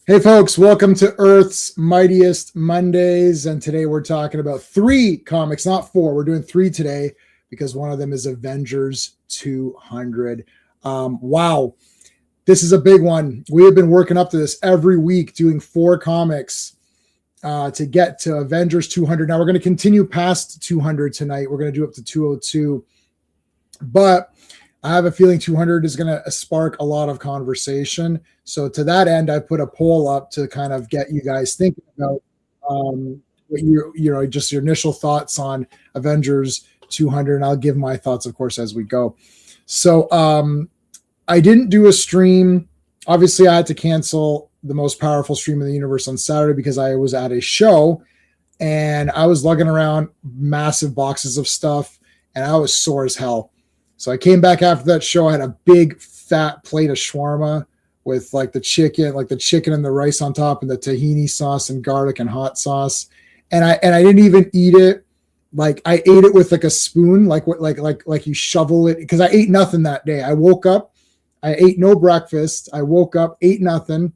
Hey folks, welcome to Earth's Mightiest Mondays. And today we're talking about three comics, not four. We're doing three today because one of them is Avengers 200. Wow, this is a big one. We have been working up to this every week, doing four comics to get to Avengers 200. Now we're going to continue past 200 tonight. We're going to do up to 202. But I have a feeling 200 is going to spark a lot of conversation. So to that end, I put a poll up to kind of get you guys thinking about what just your initial thoughts on Avengers 200, and I'll give my thoughts, of course, as we go. So I didn't do a stream. Obviously, I had to cancel the most powerful stream in the universe on Saturday because I was at a show and I was lugging around massive boxes of stuff and I was sore as hell. So I came back after that show. I had a big fat plate of shawarma with the chicken and the rice on top and the tahini sauce and garlic and hot sauce. And I didn't even eat it. Like I ate it with like a spoon, like you shovel it, because I ate nothing that day. I woke up, I ate no breakfast. I woke up, ate nothing.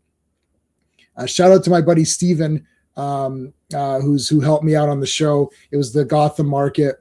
Shout out to my buddy Steven, who helped me out on the show. It was the Gotham Market.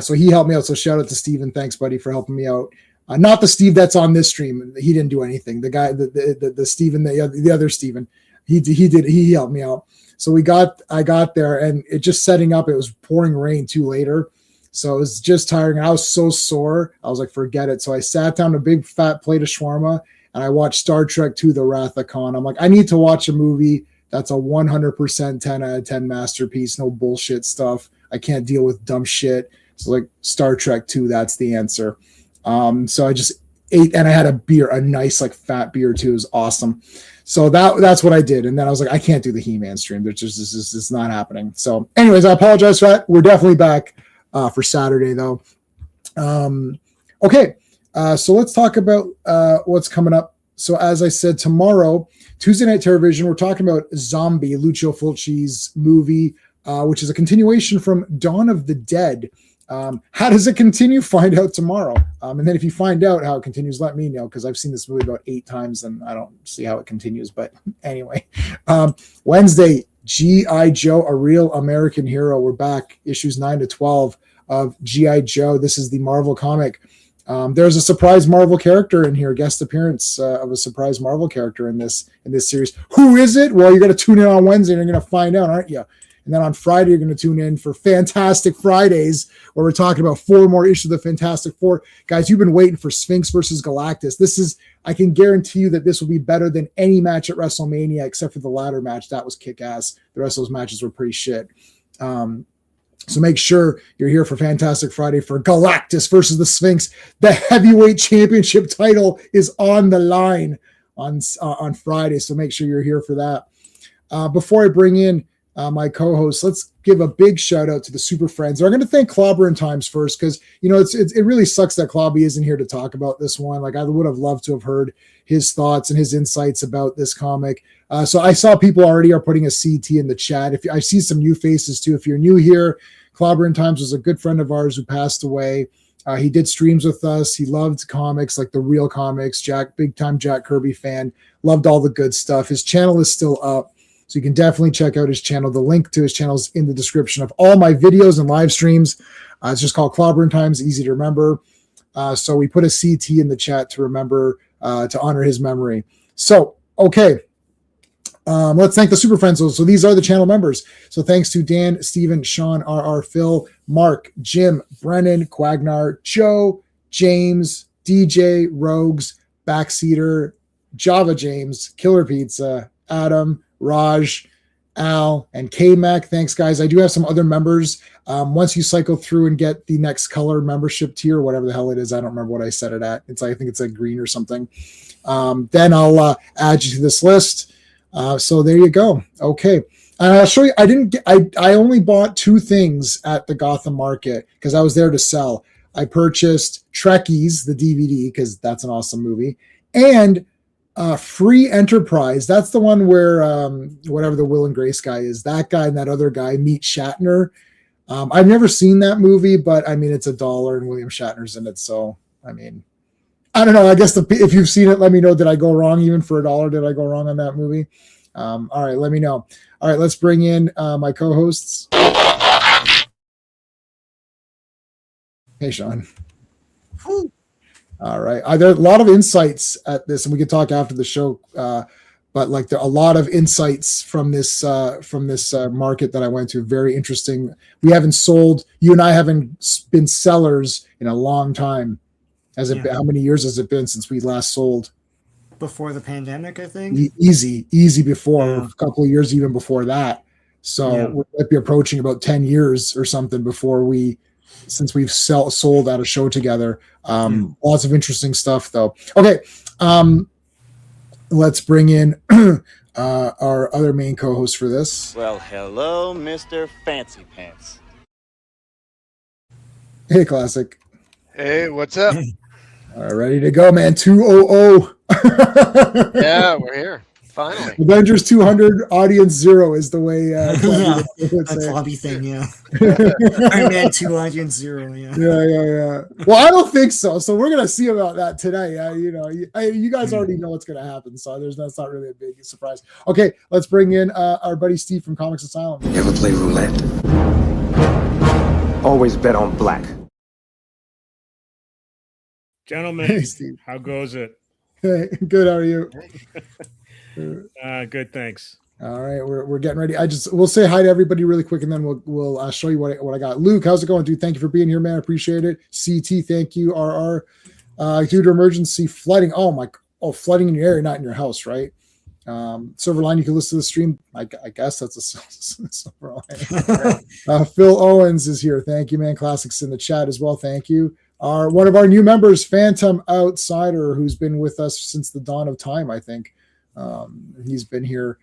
So he helped me out. So shout out to Steven. Thanks, buddy, for helping me out. Not the Steve that's on this stream. He didn't do anything. The guy, the Steven, the other Steven, he helped me out. So I got there and it just setting up, it was pouring rain too later. So it was just tiring. I was so sore. I was like, forget it. So I sat down a big fat plate of shawarma and I watched Star Trek II, The Wrath of Khan. I'm like, I need to watch a movie that's a 100% 10 out of 10 masterpiece. No bullshit stuff. I can't deal with dumb shit. So like Star Trek II, that's the answer. So I just ate and I had a beer, a nice like fat beer too. It was awesome. So that's what I did. And then I was like, I can't do the He-Man stream. There's just it's not happening. So anyways, I apologize for that. We're definitely back for Saturday though. Okay. So let's talk about what's coming up. So as I said, tomorrow, Tuesday Night Television, we're talking about Zombie, Lucio Fulci's movie, which is a continuation from Dawn of the Dead. How does it continue? Find out tomorrow. And then if you find out how it continues, let me know, because I've seen this movie about 8 times and I don't see how it continues. But anyway, Wednesday, G.I. Joe, A Real American Hero. We're back, issues 9 to 12 of G.I. Joe. This is the Marvel comic. There's a surprise Marvel character in here, guest appearance of a surprise Marvel character in this series. Who is it? Well, you're going to tune in on Wednesday and you're going to find out, aren't you? And then on Friday, you're going to tune in for Fantastic Fridays, where we're talking about 4 more issues of the Fantastic Four. Guys, you've been waiting for Sphinx versus Galactus. I can guarantee you that this will be better than any match at WrestleMania, except for the ladder match. That was kick-ass. The rest of those matches were pretty shit. So make sure you're here for Fantastic Friday for Galactus versus the Sphinx. The heavyweight championship title is on the line on Friday, so make sure you're here for that. Before I bring in my co-host, let's give a big shout out to the Super Friends. I'm going to thank Clobber and Times first, because it really sucks that Clobby isn't here to talk about this one. Like I would have loved to have heard his thoughts and his insights about this comic. So I saw people already are putting a CT in the chat. I see some new faces too. If you're new here, Clobber and Times was a good friend of ours who passed away. He did streams with us. He loved comics, like the real comics. Big time Jack Kirby fan. Loved all the good stuff. His channel is still up, so you can definitely check out his channel. The link to his channel is in the description of all my videos and live streams. It's just called Clobber and Times, easy to remember. So we put a CT in the chat to remember, to honor his memory. So, okay. Let's thank the Super Friends. So these are the channel members. So thanks to Dan, Steven, Sean, RR, Phil, Mark, Jim, Brennan, Quagnar, Joe, James, DJ, Rogues, Backseater, Java James, Killer Pizza, Adam, Raj, Al, and K-Mac. Thanks, guys. I do have some other members. Once you cycle through and get the next color membership tier, whatever the hell it is, I don't remember what I set it at. I think it's like green or something. Then I'll add you to this list. So there you go. Okay. And I'll show you, I only bought 2 things at the Gotham Market because I was there to sell. I purchased Trekkies, the DVD, because that's an awesome movie, and Free Enterprise. That's the one where whatever the Will and Grace guy is, that guy and that other guy meet Shatner. I've never seen that movie, but I mean, it's $1 and William Shatner's in it. So, I mean, I don't know. I guess if you've seen it, let me know. Did I go wrong? Even for $1, did I go wrong on that movie? All right, let me know. All right, let's bring in my co-hosts. Hey, Sean. Whew. All right. There are a lot of insights at this, and we can talk after the show. But like there are a lot of insights from this market that I went to. Very interesting. We haven't sold. You and I haven't been sellers in a long time. Has it been, how many years has it been since we last sold? Before the pandemic, I think. Easy before, a couple of years even before that. So we might be approaching about 10 years or something since we've sold at a show together. Lots of interesting stuff though. Okay. Let's bring in our other main co-host for this. Well, hello, Mr. Fancy Pants. Hey, Classic. Hey, what's up? All right, ready to go, man. 200. Yeah, we're here. Finally. Avengers 200, audience 0 is the way. That's hobby thing, yeah. Iron Man 2, audience 0, yeah. Yeah. Well, I don't think so. So we're gonna see about that today. You guys already know what's gonna happen, so that's not really a big surprise. Okay, let's bring in our buddy Steve from Comics Asylum. You ever play roulette? Always bet on black. Gentlemen, Hey, Steve. How goes it? Hey, good. How are you? Good, thanks. All right, we're getting ready. We'll say hi to everybody really quick, and then we'll show you what I got. Luke, how's it going, dude? Thank you for being here, man. I appreciate it. CT, thank you. RR, due to emergency flooding. Flooding in your area, not in your house, right? Silverline, you can listen to the stream. I guess that's a Silverline. Phil Owens is here. Thank you, man. Classics in the chat as well. Thank you. One of our new members, Phantom Outsider, who's been with us since the dawn of time, I think. He's been here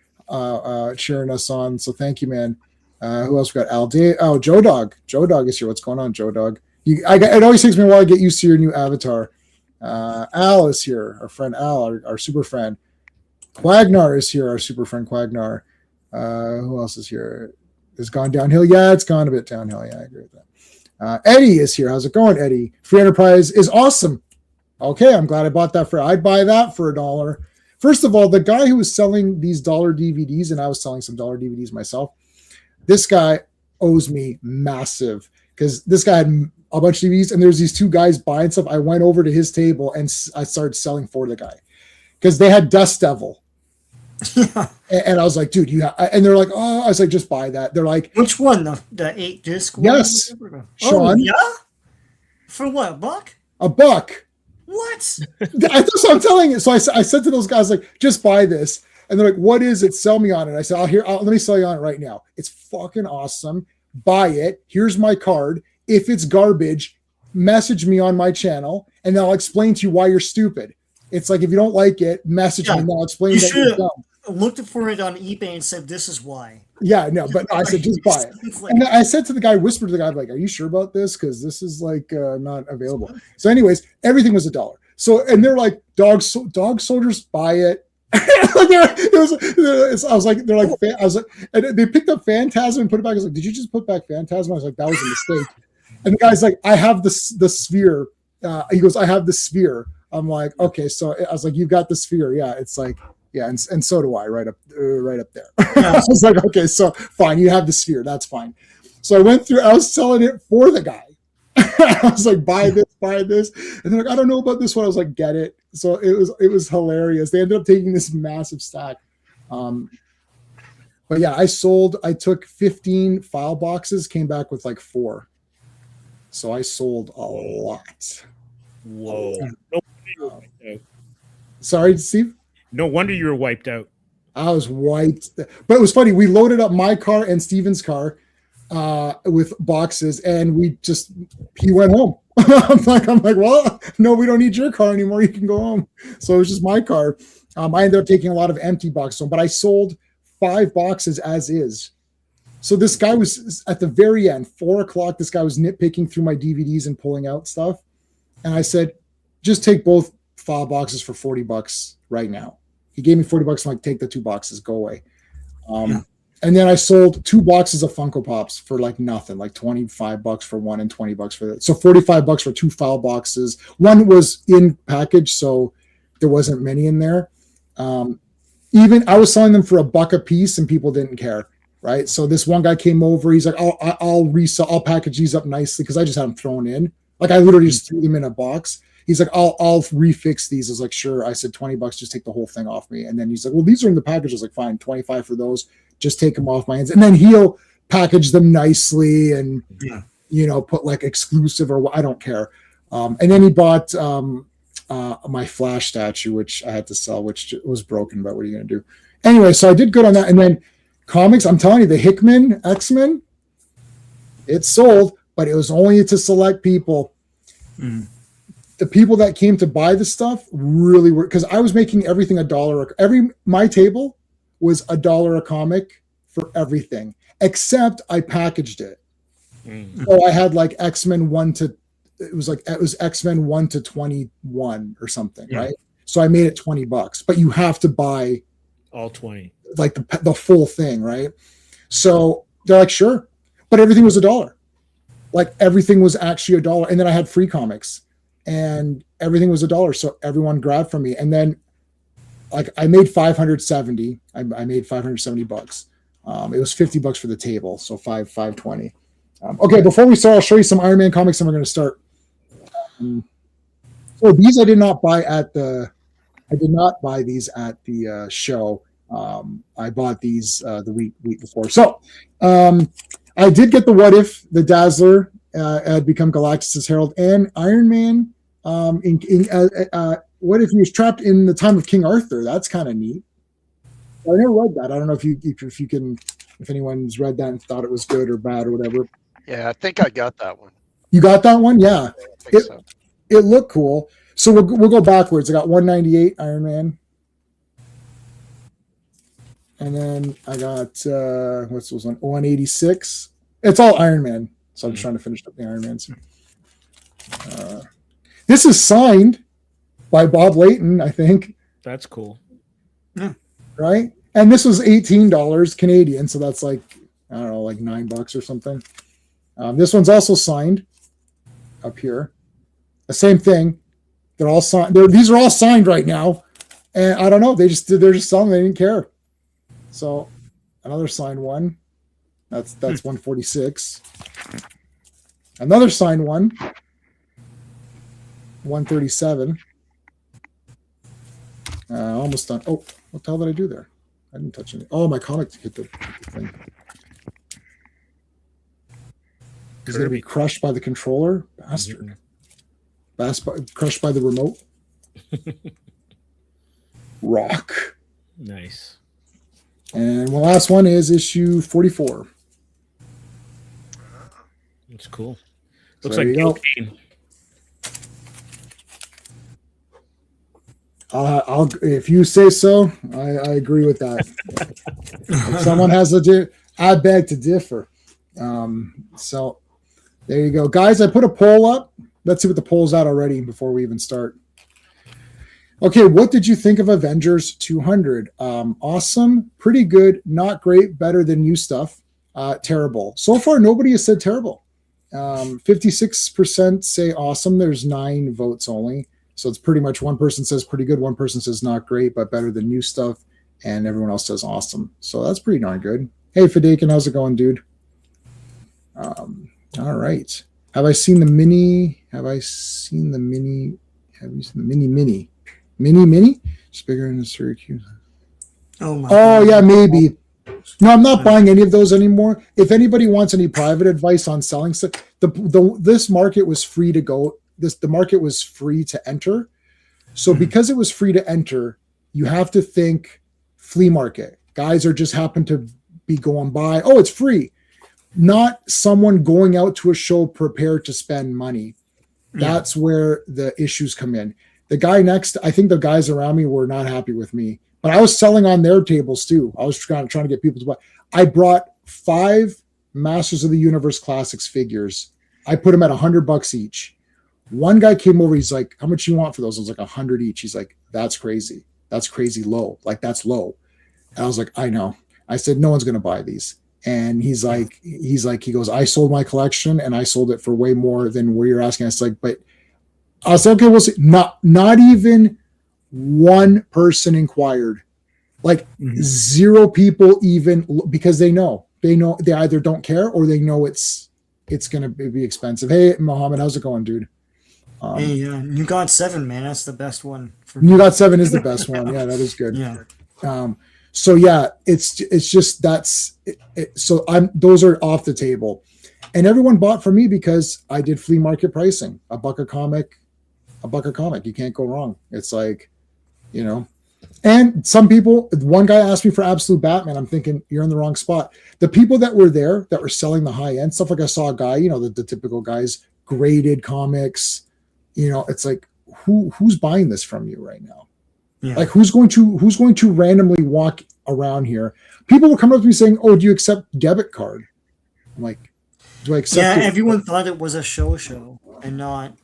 cheering us on. So thank you, man. Who else we got? Al Day. Oh, Joe Dog. Joe Dog is here. What's going on, Joe Dog? It always takes me a while to get used to your new avatar. Al is here. Our friend Al, our super friend. Quagnar is here. Our super friend Quagnar. Who else is here? It's gone downhill. Yeah, it's gone a bit downhill. Yeah, I agree with that. Eddie is here. How's it going, Eddie? Free Enterprise is awesome. Okay, I'm glad I bought that I'd buy that for $1. First of all, the guy who was selling these dollar DVDs, and I was selling some dollar DVDs myself, this guy owes me massive because this guy had a bunch of DVDs, and there's these two guys buying stuff. I went over to his table and I started selling for the guy because they had Dust Devil. And I was like, dude, and they're like, oh, I was like, just buy that. They're like, which one? The 8-disc one? Yes. Sean. Yeah? For what, $1? What? That's what I'm telling you. So I said to those guys, like, just buy this. And they're like, what is it? Sell me on it. I said, let me sell you on it right now. It's fucking awesome. Buy it. Here's my card. If it's garbage, message me on my channel and I'll explain to you why you're stupid. It's like, if you don't like it, message me and I'll explain that you're dumb. Looked for it on eBay and said, this is why. Yeah, no, but I said, just buy it. And I said to the guy, whispered to the guy, like, are you sure about this? Because this is like not available. So anyways, everything was $1. So, and they're like, dog soldiers, buy it. And they picked up Phantasm and put it back. I was like, did you just put back Phantasm? I was like, that was a mistake. And the guy's like, I have the sphere. He goes, I have the sphere. I'm like, okay. So I was like, you've got the sphere. Yeah. It's like, yeah. And so do I, right up there. I was like, okay, so fine. You have the sphere. That's fine. So I went through, I was selling it for the guy. I was like, buy this. And they're like, I don't know about this one. I was like, get it. So it was hilarious. They ended up taking this massive stack. But yeah, I took 15 file boxes, came back with like 4. So I sold a lot. Whoa. Sorry, Steve? No wonder you were wiped out. I was wiped. But it was funny. We loaded up my car and Steven's car with boxes, and he went home. I'm like, well, no, we don't need your car anymore. You can go home. So it was just my car. I ended up taking a lot of empty boxes home, but I sold 5 boxes as is. So this guy was at the very end, 4:00. This guy was nitpicking through my DVDs and pulling out stuff. And I said, just take both file boxes for $40 right now. He gave me $40. I'm like, take the 2 boxes, go away. And then I sold 2 boxes of Funko Pops for like nothing, like $25 for one and $20 for that. So $45 for 2 file boxes. One was in package, so there wasn't many in there. And even I was selling them for $1 a piece and people didn't care. Right. So this one guy came over. He's like, I'll resell, I'll package these up nicely because I just had them thrown in. Like I literally just threw them in a box. He's like, I'll refix these. I was like, sure. I said $20, just take the whole thing off me. And then he's like, well, these are in the package. I was like, fine, 25 for those. Just take them off my hands. And then he'll package them nicely and put like exclusive or I don't care. And then he bought my Flash statue, which I had to sell, which was broken. But what are you gonna do? Anyway, so I did good on that. And then comics, I'm telling you, the Hickman X-Men, it sold, but it was only to select people. Mm. The people that came to buy the stuff really were, because I was making everything $1. My table was $1 a comic for everything, except I packaged it. Mm. So I had like X-Men 1 to X-Men 1 to 21 or something, right? So I made it $20, but you have to buy all 20, like the full thing, right? So they're like, sure, but everything was $1. Like everything was actually $1, and then I had free comics, and everything was $1. So everyone grabbed from me, and then like I made 570. I made $570. It was $50 for the table, so 520. Okay, before we start, I'll show you some Iron Man comics, and we're going to start. So these I did not buy these at the show. I bought these the week before. So I did get the What If the Dazzler had become Galactus' Herald, and Iron Man. What if he was trapped in the time of King Arthur? That's kind of neat. I never read that. I don't know if anyone's read that and thought it was good or bad or whatever. Yeah, I think I got that one. You got that one? Yeah. I think so. It looked cool. So we'll go backwards. I got 198 Iron Man. And then I got what's this one? 186. It's all Iron Man. So I'm just trying to finish up the Iron Mans. This is signed by Bob Layton, I think. That's cool. Yeah. Right? And this was $18 Canadian, so that's like, I don't know, like $9 or something. This one's also signed up here. The same thing. They're all signed. These are all signed right now. And I don't know. They're just selling. They didn't care. So another signed one. That's 146. Another signed one. 137. Almost done. Oh, what the hell did I do there? I didn't touch anything. Oh, my comic hit the thing. He's going to be crushed by the controller. Bastard. Crushed by the remote. Rock. Nice. And the last one is issue 44. That's cool. So Looks like cocaine. I'll if you say so, I agree with that. If someone has I beg to differ. So there you go, guys. I put a poll up. Let's see what the poll's at already before we even start. Okay, what did you think of Avengers 200? Awesome, pretty good, not great, better than new stuff, terrible. So far, nobody has said terrible. 56% say awesome. There's 9 votes only. So it's pretty much one person says pretty good, one person says not great, but better than new stuff, and everyone else says awesome. So that's pretty darn good. Hey, Fadakin, how's it going, dude? All right. Have you seen the mini? Mini? It's bigger in Syracuse. Oh, yeah, maybe. No, I'm not buying any of those anymore. If anybody wants any private advice on selling stuff, this market was free to go. The market was free to enter. So because it was free to enter, you have to think flea market. Guys are just happen to be going by. Oh, it's free. Not someone going out to a show prepared to spend money. That's where the issues come in. The guy next, I think the guys around me were not happy with me, but I was selling on their tables too. I was trying to get people to buy. I brought 5 Masters of the Universe Classics figures. I put them at $100 each. One guy came over. He's like, "How much you want for those?" I was like, 100 each. He's like, "That's crazy. That's crazy low. Like that's low." And I was like, "I know." I said, "No one's going to buy these." And he goes, "I sold my collection and I sold it for way more than what you're asking." I was like, "But," I was like, "Okay, we'll see." Not even one person inquired. Like Mhm. zero people even, because they know they either don't care or they know it's going to be expensive. Hey, Mohammed, how's it going, dude? Hey, you got 7, man. That's the best one. For You Got 7 is the best one. Yeah, that is good. Yeah. So yeah, it's just so those are off the table, and everyone bought from me because I did flea market pricing. $1 a comic, $1 a comic. You can't go wrong. It's like, and some people. One guy asked me for Absolute Batman. I'm thinking you're in the wrong spot. The people that were there that were selling the high end stuff, like I saw a guy, the typical guys, graded comics. It's like who's buying this from you right now? Yeah. Like who's going to randomly walk around here? People will come up to me saying, "Oh, do you accept debit card?" I'm like, "Do I accept?" Yeah, everyone thought it was a show and not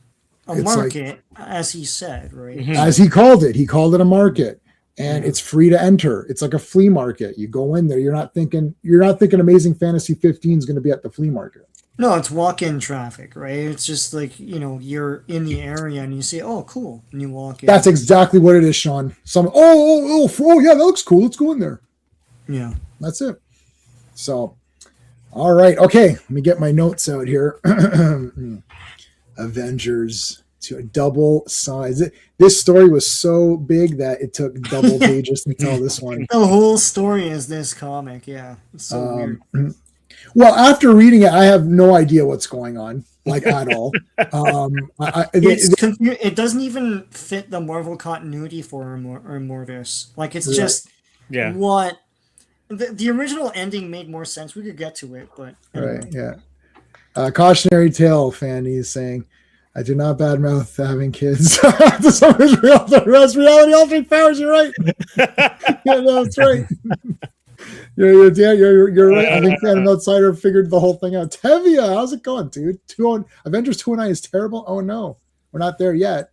a It's market, as he said, right? Mhm. As he called it a market, and it's free to enter. It's like a flea market. You go in there. You're not thinking Amazing Fantasy 15 is going to be at the flea market. No, it's walk-in traffic, right? It's just like, you're in the area and you say, "Oh, cool," and you walk in. That's exactly what it is, Sean. Yeah, that looks cool. Let's go in there. Yeah. That's it. So, all right. Okay. Let me get my notes out here. Avengers to a double size. This story was so big that it took double pages to tell this one. The whole story is this comic. Yeah. It's so weird. Well, after reading it, I have no idea what's going on, like at all. It doesn't even fit the Marvel continuity for Immortus. Like, it's just Yeah. what the original ending made more sense. We could get to it, but anyway. Right, yeah. Cautionary tale fan, he's saying, I do not badmouth having kids. The rest reality altering powers. You're right. Yeah, no, that's right. You're right. I think Phantom Outsider figured the whole thing out. Tevia, how's it going, dude? Avengers 209 is terrible. Oh no, we're not there yet.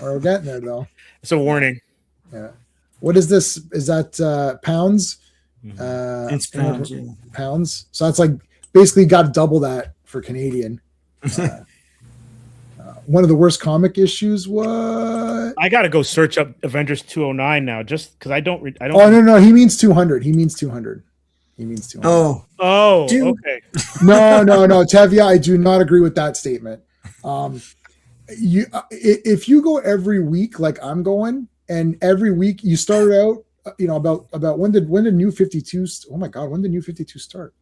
We're getting there though. It's a warning. Yeah. What is this? Is that pounds? It's pounds. Yeah. Pounds. So that's like basically got double that for Canadian. One of the worst comic issues. What? I gotta go search up Avengers 209 now, just because I don't. Oh no, he means 200. He means 200. Oh, Dude. okay. No, Tevia, I do not agree with that statement. If you go every week like I'm going, and every week you start out, about when did New 52? Oh my God, when did New 52 start?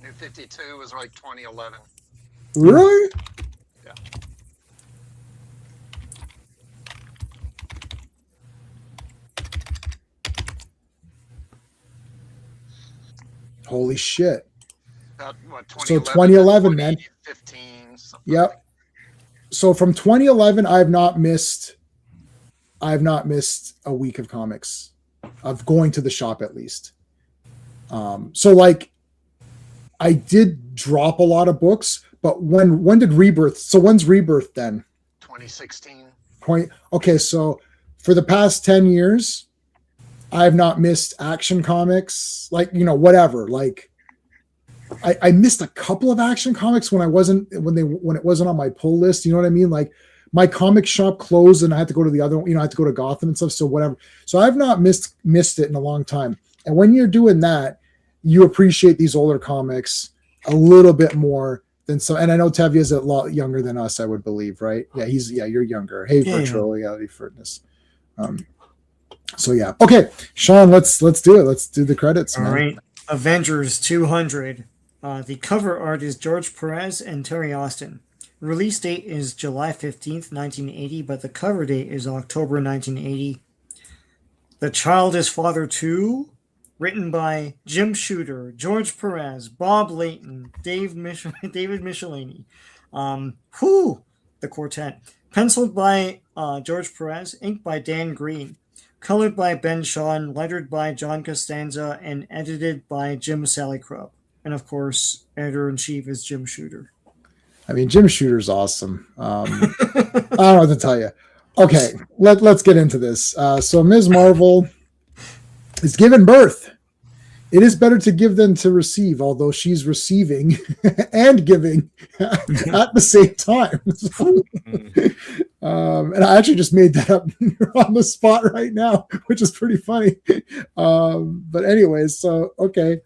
New 52 was like 2011. Really? Yeah. Holy shit. So 2011, 2011, man. 2015. Yep. So from 2011, I've not missed a week of comics, of going to the shop at least. So like, I did drop a lot of books, but when did Rebirth? So when's Rebirth then? 2016. Okay, so for the past 10 years, I have not missed Action Comics, like, whatever. Like, I missed a couple of Action Comics when it wasn't on my pull list. You know what I mean? Like, my comic shop closed and I had to go to the other one. I had to go to Gotham and stuff. So whatever. So I've not missed it in a long time. And when you're doing that, you appreciate these older comics a little bit more than some. And I know Tevia's a lot younger than us, I would believe, right? Yeah, you're younger. Hey, Virtual Reality Fitness. So yeah. Okay, Sean, let's do it. Let's do the credits. All man. right. Avengers 200. The cover art is George Perez and Terry Austin. Release date is July 15th, 1980, but the cover date is October 1980. The Child is Father 2, written by Jim Shooter, George Perez, Bob Layton, David Michelini. The quartet. Penciled by George Perez, inked by Dan Green, colored by Ben Shawn, lettered by John Costanza, and edited by Jim Salicrup. And of course, editor-in-chief is Jim Shooter. I mean, Jim Shooter's awesome. I don't know what to tell you. Okay, let's get into this. So Ms. Marvel is giving birth. It is better to give than to receive, although she's receiving and giving at the same time. And I actually just made that up on the spot right now, which is pretty funny. But anyways, so okay,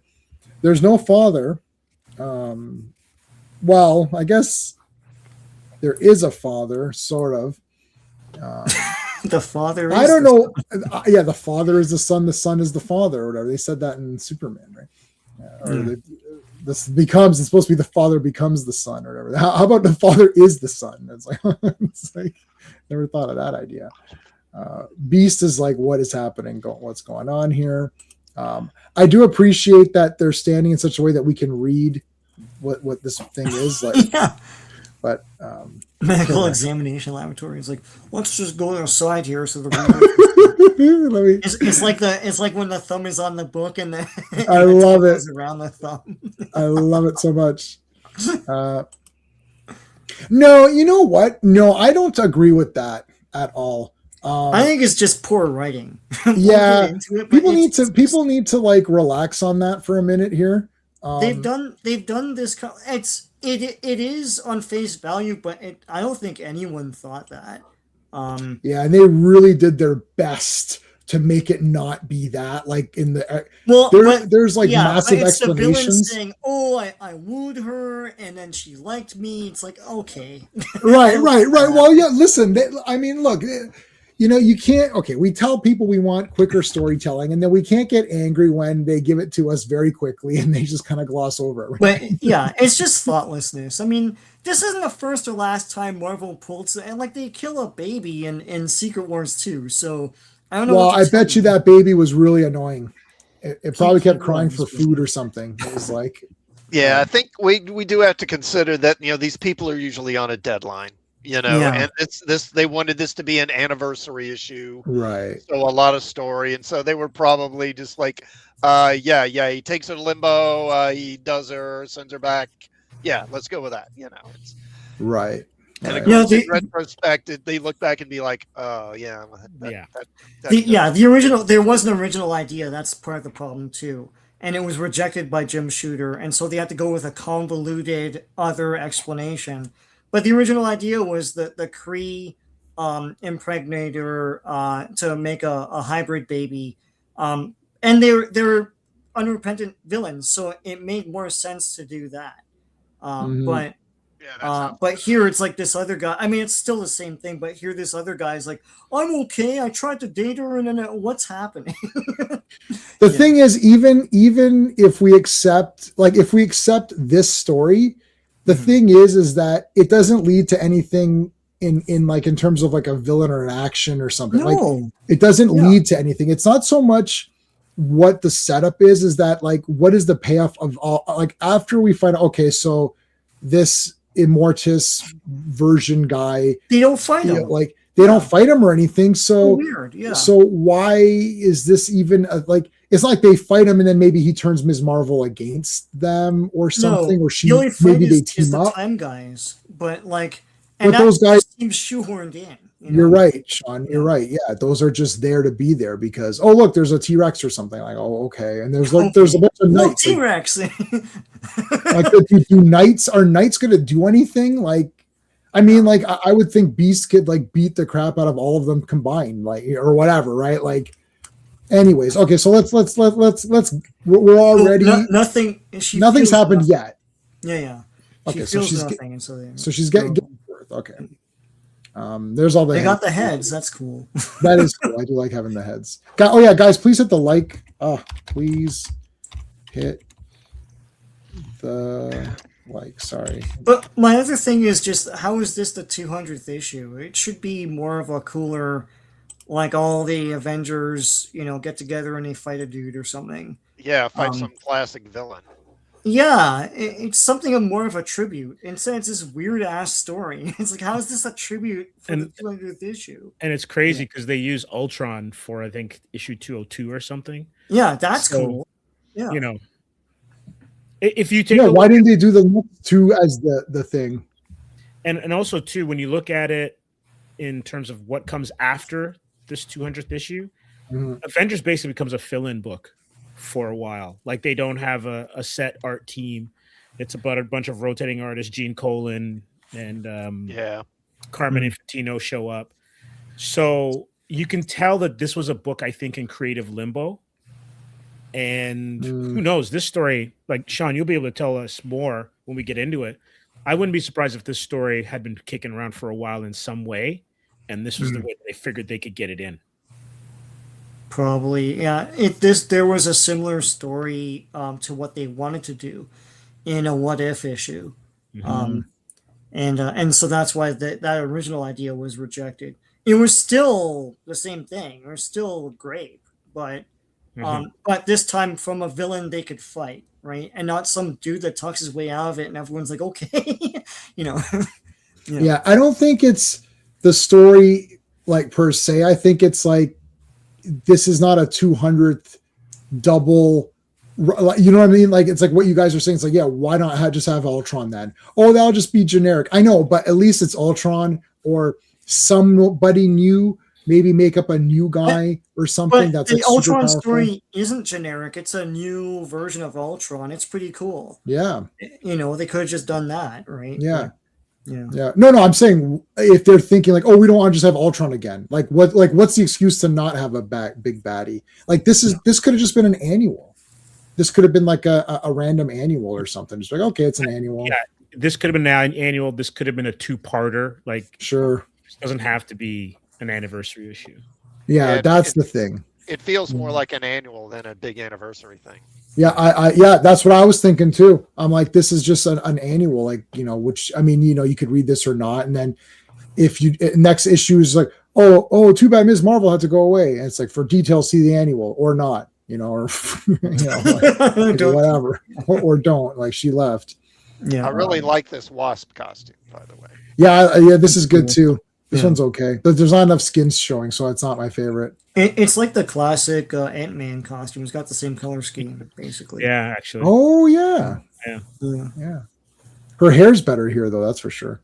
there's no father. Well, I guess there is a father, sort of. The father. I don't know. Yeah, the father is the son is the father, or whatever. They said that in Superman, right? It's supposed to be the father becomes the son, or whatever. How about the father is the son? It's like never thought of that idea. Beast is like, what is happening? What's going on here? I do appreciate that they're standing in such a way that we can read what this thing is like. Yeah. But medical examination laboratory is like, let's just go outside here so the it's like when the thumb is on the book and the I love it around the thumb. I love it so much. No, you know what? No, I don't agree with that at all. I think it's just poor writing. Yeah, people need to like relax on that for a minute here. They've done this. It is on face value, but I don't think anyone thought that. Yeah, and they really did their best to make it not be that. Like in the there's like massive explanations. The saying, "Oh, I wooed her, and then she liked me." It's like, okay, right. Well, yeah. Listen, I mean, look. You know, you can't. Okay, we tell people we want quicker storytelling, and then we can't get angry when they give it to us very quickly and they just kind of gloss over it. Right? But yeah, it's just thoughtlessness. I mean, this isn't the first or last time Marvel pulled, and like they kill a baby in Secret Wars 2. So I don't know. Well, I bet you that baby was really annoying. It probably kept crying for food or something. It was like, yeah, I think we do have to consider that these people are usually on a deadline. And they wanted this to be an anniversary issue, right? So a lot of story, and so they were probably just like, he takes her to limbo, he does her, sends her back, let's go with that, it's right. And in retrospect, they look back and be like, oh yeah, the original, there was an original idea. That's part of the problem too, and it was rejected by Jim Shooter, and so they had to go with a convoluted other explanation. But the original idea was that the Kree impregnate her to make a hybrid baby, and they're unrepentant villains, so it made more sense to do that. But here it's like this other guy. I mean, it's still the same thing, but here this other guy is like, I'm okay. I tried to date her, and then what's happening? The thing is, even if we accept this story. The thing is that it doesn't lead to anything in terms of like a villain or an action or something. No. Like it doesn't lead to anything. It's not so much what the setup is that like what is the payoff of all, like after we find out, okay, so this Immortus version guy, they don't fight him. Like they don't fight him or anything. So weird, yeah. So why is this even like? It's like they fight him and then maybe he turns Ms. Marvel against them or something, or maybe they team up. Time guys, but like, and those guys seems shoehorned in. You're right, Sean. You're right. Yeah, those are just there to be there because look, there's a T-Rex or something. Like okay, and there's a bunch of knights. T-Rex. Like, do knights are knights going to do anything? Like, I mean, like I would think Beast could like beat the crap out of all of them combined, like or whatever, right? Like. Anyways, okay, so let's we're already nothing's happened yet. Yeah. Okay, so she's getting birth. Okay. There's all the they got the heads. That's cool. That is cool. I do like having the heads. Oh yeah, guys, please hit the like. Please hit the like. Sorry. But my other thing is just how is this the 200th issue? It should be more of a cooler. Like all the Avengers, get together and they fight a dude or something. Yeah, fight some classic villain. Yeah, it's something more of a tribute. Instead, it's this weird ass story. It's like, how is this a tribute for the 200th issue? And it's crazy because they use Ultron for I think issue 202 or something. Yeah, that's cool. Yeah, if you take why didn't they do the next two as the thing? And also too, when you look at it in terms of what comes after this 200th issue, Avengers basically becomes a fill-in book for a while. Like they don't have a set art team. It's about a bunch of rotating artists, Gene Colan and Carmen Infantino show up. So you can tell that this was a book, I think, in creative limbo. And who knows, this story, like Sean, you'll be able to tell us more when we get into it. I wouldn't be surprised if this story had been kicking around for a while in some way, and this was the way they figured they could get it in. Probably, yeah. There was a similar story to what they wanted to do in a What If issue, and so that's why that original idea was rejected. It was still the same thing. It was still great, but this time from a villain they could fight, right, and not some dude that talks his way out of it, and everyone's like, okay, you know. Yeah, I don't think it's the story like per se. I think it's like this is not a 200th double. You know what I mean? Like it's like what you guys are saying. It's like, yeah, why not just have Ultron then? Oh, that'll just be generic. I know, but at least it's Ultron or somebody new. Maybe make up a new guy or something. That's the like Ultron super story isn't generic. It's a new version of Ultron. It's pretty cool. Yeah, you know, they could have just done that, right? yeah. Yeah. Yeah. No, I'm saying if they're thinking like, oh, we don't want to just have Ultron again. Like what's the excuse to not have a big baddie? Like this could have just been an annual. This could have been like a random annual or something. Just like, okay, it's an annual. Yeah. This could have been an annual. This could have been a 2-parter. Like, sure. This doesn't have to be an anniversary issue. Yeah, that's the thing. It feels more like an annual than a big anniversary thing. Yeah, yeah, that's what I was thinking too. I'm like, this is just an annual, like, you know, which I mean, you know, you could read this or not, and then if you next issue is like, oh, too bad Ms. Marvel had to go away, and it's like for details, see the annual or not, you know, or you know, like whatever, or don't, like she left. Yeah, I really like this Wasp costume, by the way. Yeah, this is good too. This one's okay, but there's not enough skins showing, so it's not my favorite. It's like the classic Ant-Man costume. It's got the same color scheme, basically. Yeah, actually. Oh yeah. Her hair's better here, though. That's for sure.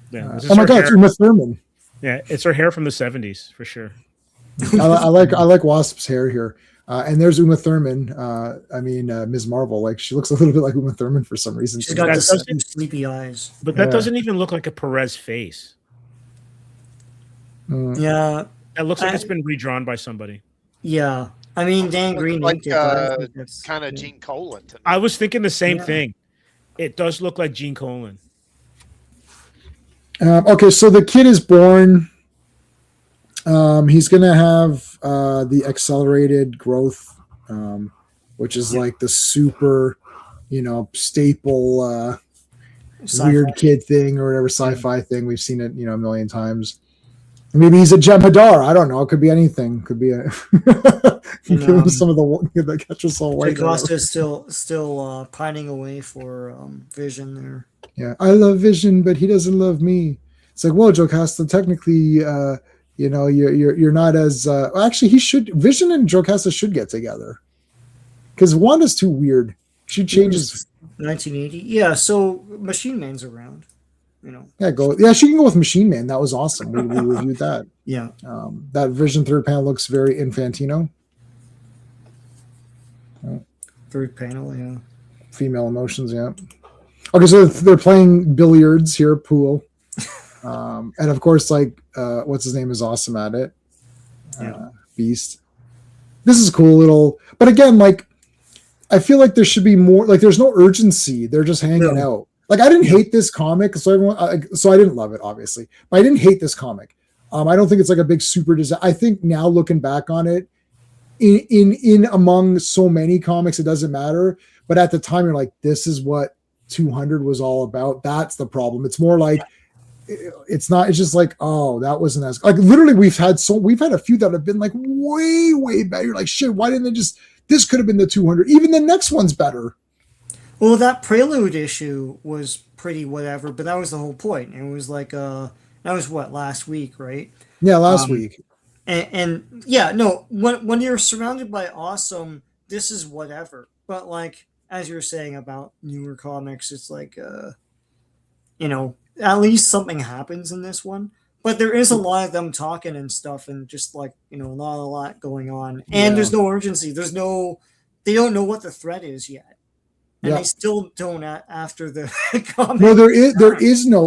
Yeah. Oh my God, it's Uma Thurman. Yeah, it's her hair from the 70s for sure. I like Wasp's hair here, and there's Uma Thurman. Ms. Marvel. Like she looks a little bit like Uma Thurman for some reason. She's got the sleepy eyes, but that doesn't even look like a Perez face. Yeah. It looks like it's been redrawn by somebody. Yeah. I mean, Dan Green like it, kind of Gene Colan. I was thinking the same thing. It does look like Gene Colan. Okay, so the kid is born. He's going to have the accelerated growth, which is like the super, you know, staple weird kid thing or whatever sci-fi thing. We've seen it, you know, a million times. Maybe he's a Jem'Hadar. I don't know. It could be anything. Could be a some of the catch all white. Costa is still pining away for Vision there. Yeah, I love Vision, but he doesn't love me. It's like, well, Jocasta, technically, you know, you're not as actually he should. Vision and Jocasta should get together because Wanda's too weird. She changes. 1980. Yeah, so Machine Man's around. You know. Yeah, she can go with Machine Man. That was awesome. We reviewed that. Yeah. That Vision third panel looks very Infantino. Third panel, yeah. Female emotions, yeah. Okay, so they're playing billiards here, pool. And of course, like, what's his name is awesome at it. Beast. This is cool little, but again, like, I feel like there should be more, like, there's no urgency. They're just hanging out. Like, I didn't hate this comic, so I didn't love it, obviously, but I didn't hate this comic. I don't think it's like a big super design. I think now looking back on it, in among so many comics, it doesn't matter. But at the time, you're like, this is what 200 was all about. That's the problem. It's more like, it's not. It's just like, oh, that wasn't as like. Literally, we've had a few that have been like way better. You're like, shit, why didn't they just? This could have been the 200. Even the next one's better. Well, that Prelude issue was pretty whatever, but that was the whole point. It was like, that was what, last week, right? Yeah, last week. And yeah, no, when you're surrounded by awesome, this is whatever. But like, as you're saying about newer comics, it's like, you know, at least something happens in this one. But there is a lot of them talking and stuff and just like, you know, not a lot going on. And there's no urgency. They don't know what the threat is yet. and Yeah. they still don't after the comic. No,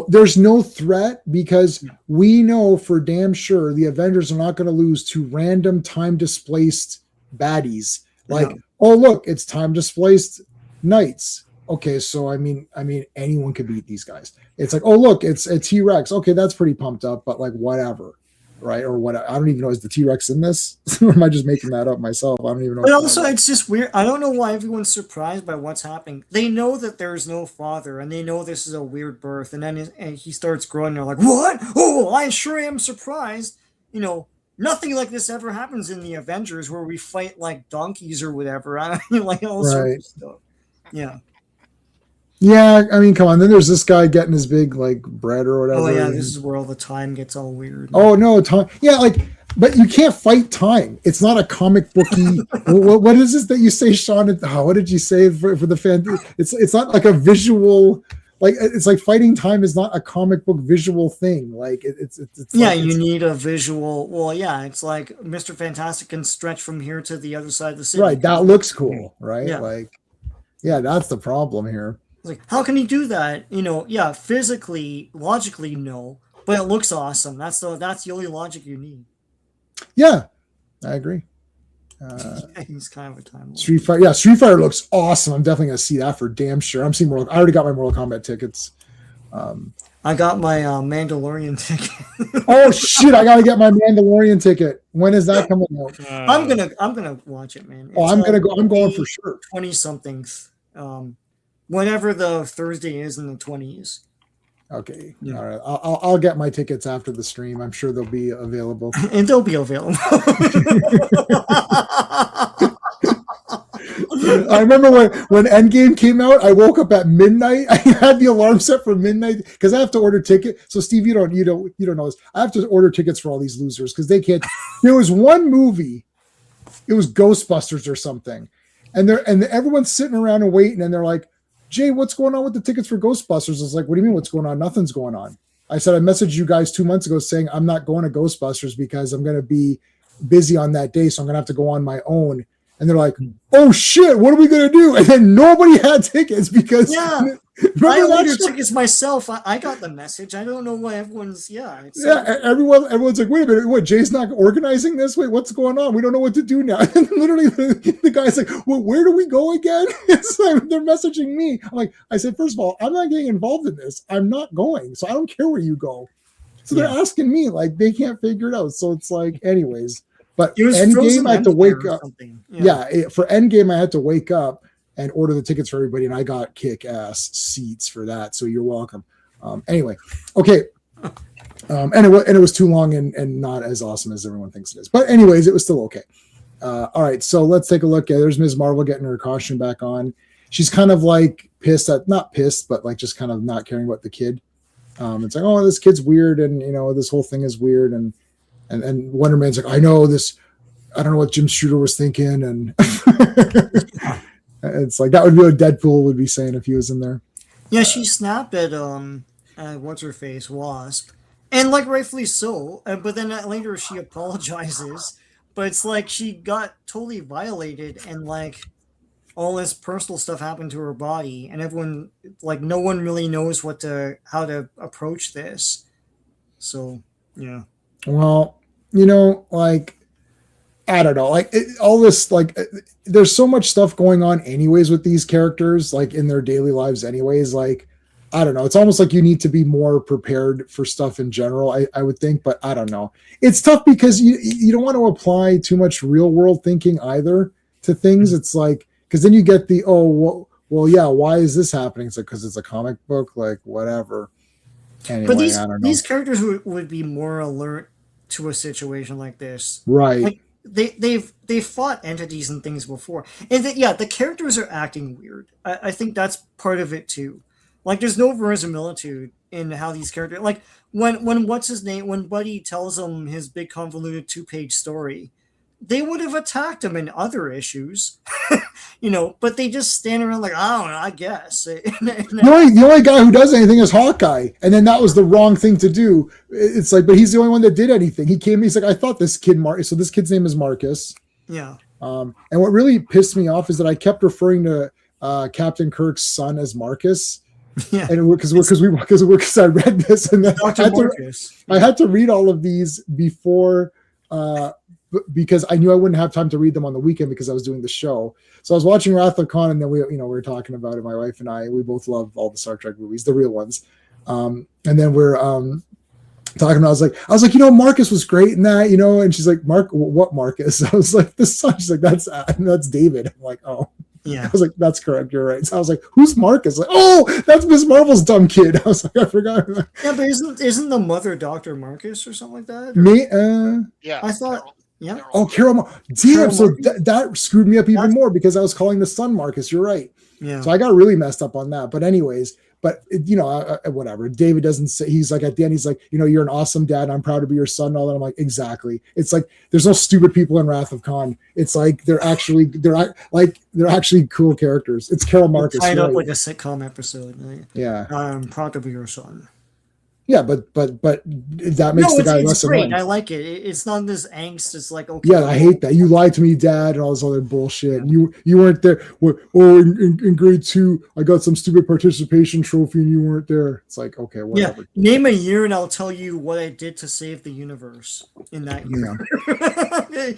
there's no threat because we know for damn sure the Avengers are not going to lose to random time displaced baddies. Like, No. oh look, it's time displaced knights. Okay, so I mean, anyone could beat these guys. It's like, oh look, it's a T-Rex. Okay, that's pretty pumped up, but like whatever, right? Or what? I don't even know, is the T-Rex in this? Or am I just making that up myself? I don't even know. But also, it's just weird. I don't know why everyone's surprised by what's happening. They know that there's no father, and they know this is a weird birth. And then he starts growing. And they're like, "What? Oh, I sure am surprised." You know, nothing like this ever happens in the Avengers, where we fight like donkeys or whatever. I mean, like all sorts of stuff. Yeah. Yeah, I mean, come on. Then there's this guy getting his big like bread or whatever. Oh yeah, this is where all the time gets all weird. Oh no, time. Yeah, like, but you can't fight time. It's not a comic booky. what is this that you say, Sean? What did you say for the fan? It's not like a visual. Like, it's like fighting time is not a comic book visual thing. Like it's yeah, like, you need a visual. Well, yeah, it's like Mr. Fantastic can stretch from here to the other side of the city. right. That looks cool, right? Yeah. Like, yeah, that's the problem here. It's like, how can he do that? You know, yeah, physically, logically, no, but it looks awesome. That's the only logic you need. Yeah, I agree. He's kind of a time. Street Fighter, yeah, Street Fighter looks awesome. I'm definitely gonna see that for damn sure. I'm seeing I already got my Mortal Kombat tickets. I got my Mandalorian ticket. Oh shit! I gotta get my Mandalorian ticket. When is that coming out? I'm gonna watch it, man. I'm gonna go. I'm going for sure. 20 somethings. Whenever the Thursday is in the 20s. Okay. Yeah. All right. I'll get my tickets after the stream. I'm sure they'll be available. And they'll be available. I remember when Endgame came out, I woke up at midnight. I had the alarm set for midnight because I have to order ticket. So Steve, you don't know this. I have to order tickets for all these losers because they can't. There was one movie, it was Ghostbusters or something, and everyone's sitting around and waiting, and they're like, Jay, what's going on with the tickets for Ghostbusters? I was like, what do you mean what's going on? Nothing's going on. I said, I messaged you guys 2 months ago saying I'm not going to Ghostbusters because I'm going to be busy on that day. So I'm going to have to go on my own. And they're like, oh shit, what are we going to do? And then nobody had tickets because I ordered tickets myself. I got the message. I don't know why everyone's everyone's like, wait a minute, what, Jay's not organizing this? Wait, what's going on? We don't know what to do now. And literally the guy's like, well, where do we go again? It's like they're messaging me. I said, first of all, I'm not getting involved in this. I'm not going. So I don't care where you go. So they're asking me, like, they can't figure it out. So it's like, anyways. But Endgame, I had to wake up. For Endgame, I had to wake up and order the tickets for everybody, and I got kick-ass seats for that. So you're welcome. Anyway, okay. And it was too long and not as awesome as everyone thinks it is. But anyways, it was still okay. All right, so let's take a look. There's Ms. Marvel getting her costume back on. She's kind of like not pissed, but like just kind of not caring about the kid. It's like, oh, this kid's weird, and this whole thing is weird, and Wonder Man's like, I know this. I don't know what Jim Shooter was thinking, and it's like that would be what Deadpool would be saying if he was in there. Yeah, she snapped at what's her face, Wasp, and like rightfully so. But then later she apologizes, but it's like she got totally violated, and like all this personal stuff happened to her body, and everyone, like, no one really knows how to approach this. So yeah. Well, like, I don't know, like all this, like, there's so much stuff going on anyways with these characters, like in their daily lives anyways. Like, I don't know. It's almost like you need to be more prepared for stuff in general, I would think, but I don't know. It's tough because you don't want to apply too much real world thinking either to things. It's like, because then you get the, well, yeah, why is this happening? It's like, because it's a comic book, like, whatever. Anyway, but I don't know. These characters would be more alert to a situation like this, right? Like they've fought entities and things before, and the characters are acting weird. I think that's part of it too. Like, there's no verisimilitude in how these characters, like when what's his name, when Buddy tells him his big convoluted 2-page story, they would have attacked him in other issues, but they just stand around like, I don't know, I guess. The only guy who does anything is Hawkeye, and then that was the wrong thing to do. It's like, but he's the only one that did anything. He came, he's like, I thought this kid, so this kid's name is Marcus. Yeah. And what really pissed me off is that I kept referring to Captain Kirk's son as Marcus. Yeah. And because I read this and then Dr. Marcus. I had to read all of these before because I knew I wouldn't have time to read them on the weekend because I was doing the show. So I was watching Wrath of Khan, and then we were talking about it. My wife and I, we both love all the Star Trek movies, the real ones. And then we're talking about, I was like, Marcus was great in that, and she's like, what Marcus? I was like, the son. She's like, that's David. I'm like, oh. Yeah. I was like, that's correct. You're right. So I was like, who's Marcus? Like, oh, that's Miss Marvel's dumb kid. I was like, I forgot. Yeah, but isn't the mother Dr. Marcus or something like that? Me? Yeah. I thought, yeah. Oh, Carol. Damn. So that screwed me up even more because I was calling the son Marcus. You're right. Yeah. So I got really messed up on that. But anyways, whatever. David doesn't say, he's like, at the end, he's like, you're an awesome dad. I'm proud to be your son. And all that. I'm like, exactly. It's like, there's no stupid people in Wrath of Khan. It's like, they're actually cool characters. It's Carol Marcus. Tied up like a sitcom episode. Like, yeah. I'm proud to be your son. Yeah, but that makes the guy less great. annoying. I like it. It's not this angst. It's like, okay. Yeah, I hate that. You lied to me, Dad, and all this other bullshit. And you weren't there. In grade 2, I got some stupid participation trophy, and you weren't there. It's like, okay, whatever. Yeah, name a year, and I'll tell you what I did to save the universe in that year. Yeah.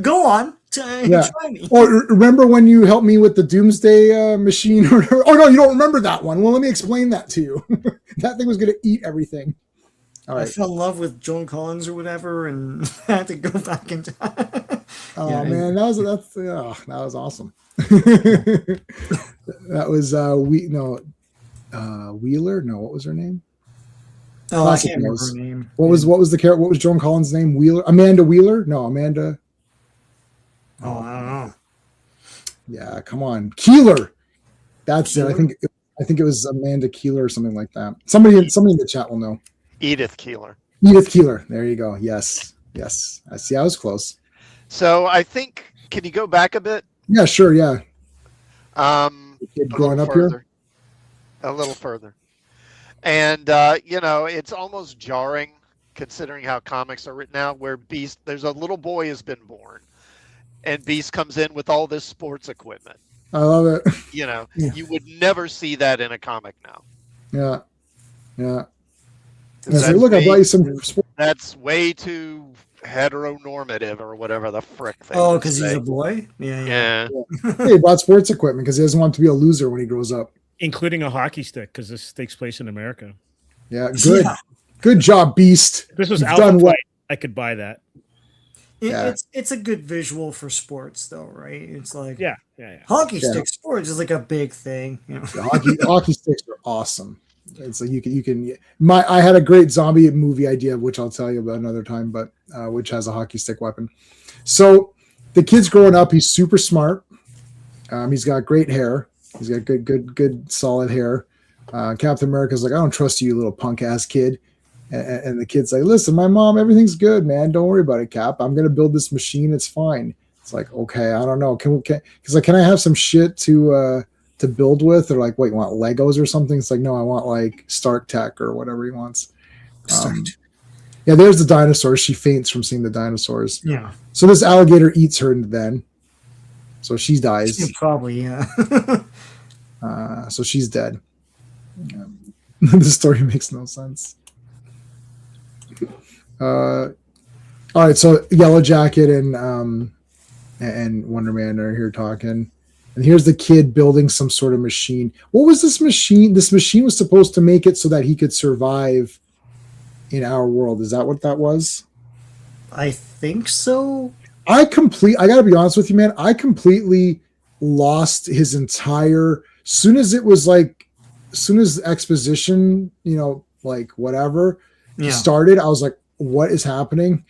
Go on. Try me. Or remember when you helped me with the Doomsday machine? Oh no, you don't remember that one. Well, let me explain that to you. That thing was going to eat everything. All right. I fell in love with Joan Collins or whatever, and I had to go back in time. Oh man, that was awesome. That was Wheeler. No, what was her name? Oh, I can't remember her name. What was Joan Collins' name? Wheeler, Amanda Wheeler? No, Amanda. Oh, I don't know. Yeah, come on, Keeler. That's Keeler? It. I think it was Amanda Keeler or something like that. Somebody in the chat will know. Edith Keeler. Edith Keeler. There you go. Yes. I see. I was close. So I think. Can you go back a bit? Yeah, sure. Yeah. Growing up here. A little further, and it's almost jarring considering how comics are written out. Where Beast, there's a little boy has been born. And Beast comes in with all this sports equipment. I love it. You would never see that in a comic now. Yeah. Look, I bought you some sports. That's way too heteronormative or whatever the frick thing. Oh, because he's a boy? Yeah. He bought sports equipment because he doesn't want to be a loser when he grows up. Including a hockey stick, because this takes place in America. Yeah, good. Yeah. Good job, Beast. This was Alpha Flight. I could buy that. It's a good visual for sports, though, right? It's like hockey stick sports is like a big thing. Hockey sticks are awesome. It's like you can. I had a great zombie movie idea, which I'll tell you about another time, but which has a hockey stick weapon. So the kid's growing up. He's super smart. He's got great hair. He's got good solid hair. Captain America's like, I don't trust you, little punk ass kid. And the kid's like, listen, my mom, everything's good, man. Don't worry about it, Cap. I'm going to build this machine. It's fine. It's like, okay, I don't know. Can I have some shit to build with? They're like, wait, you want Legos or something? It's like, no, I want like Stark Tech or whatever he wants. Yeah, there's the dinosaurs. She faints from seeing the dinosaurs. Yeah. So this alligator eats her then. So she dies. Probably, yeah. So she's dead. The story makes no sense. All right, so Yellow Jacket and Wonder Man are here talking, and here's the kid building some sort of machine. What was this machine? This machine was supposed to make it so that he could survive in our world. Is that what that was? I think so. I gotta be honest with you, man. I completely lost his entire. Soon as exposition, like whatever started, I was like, what is happening?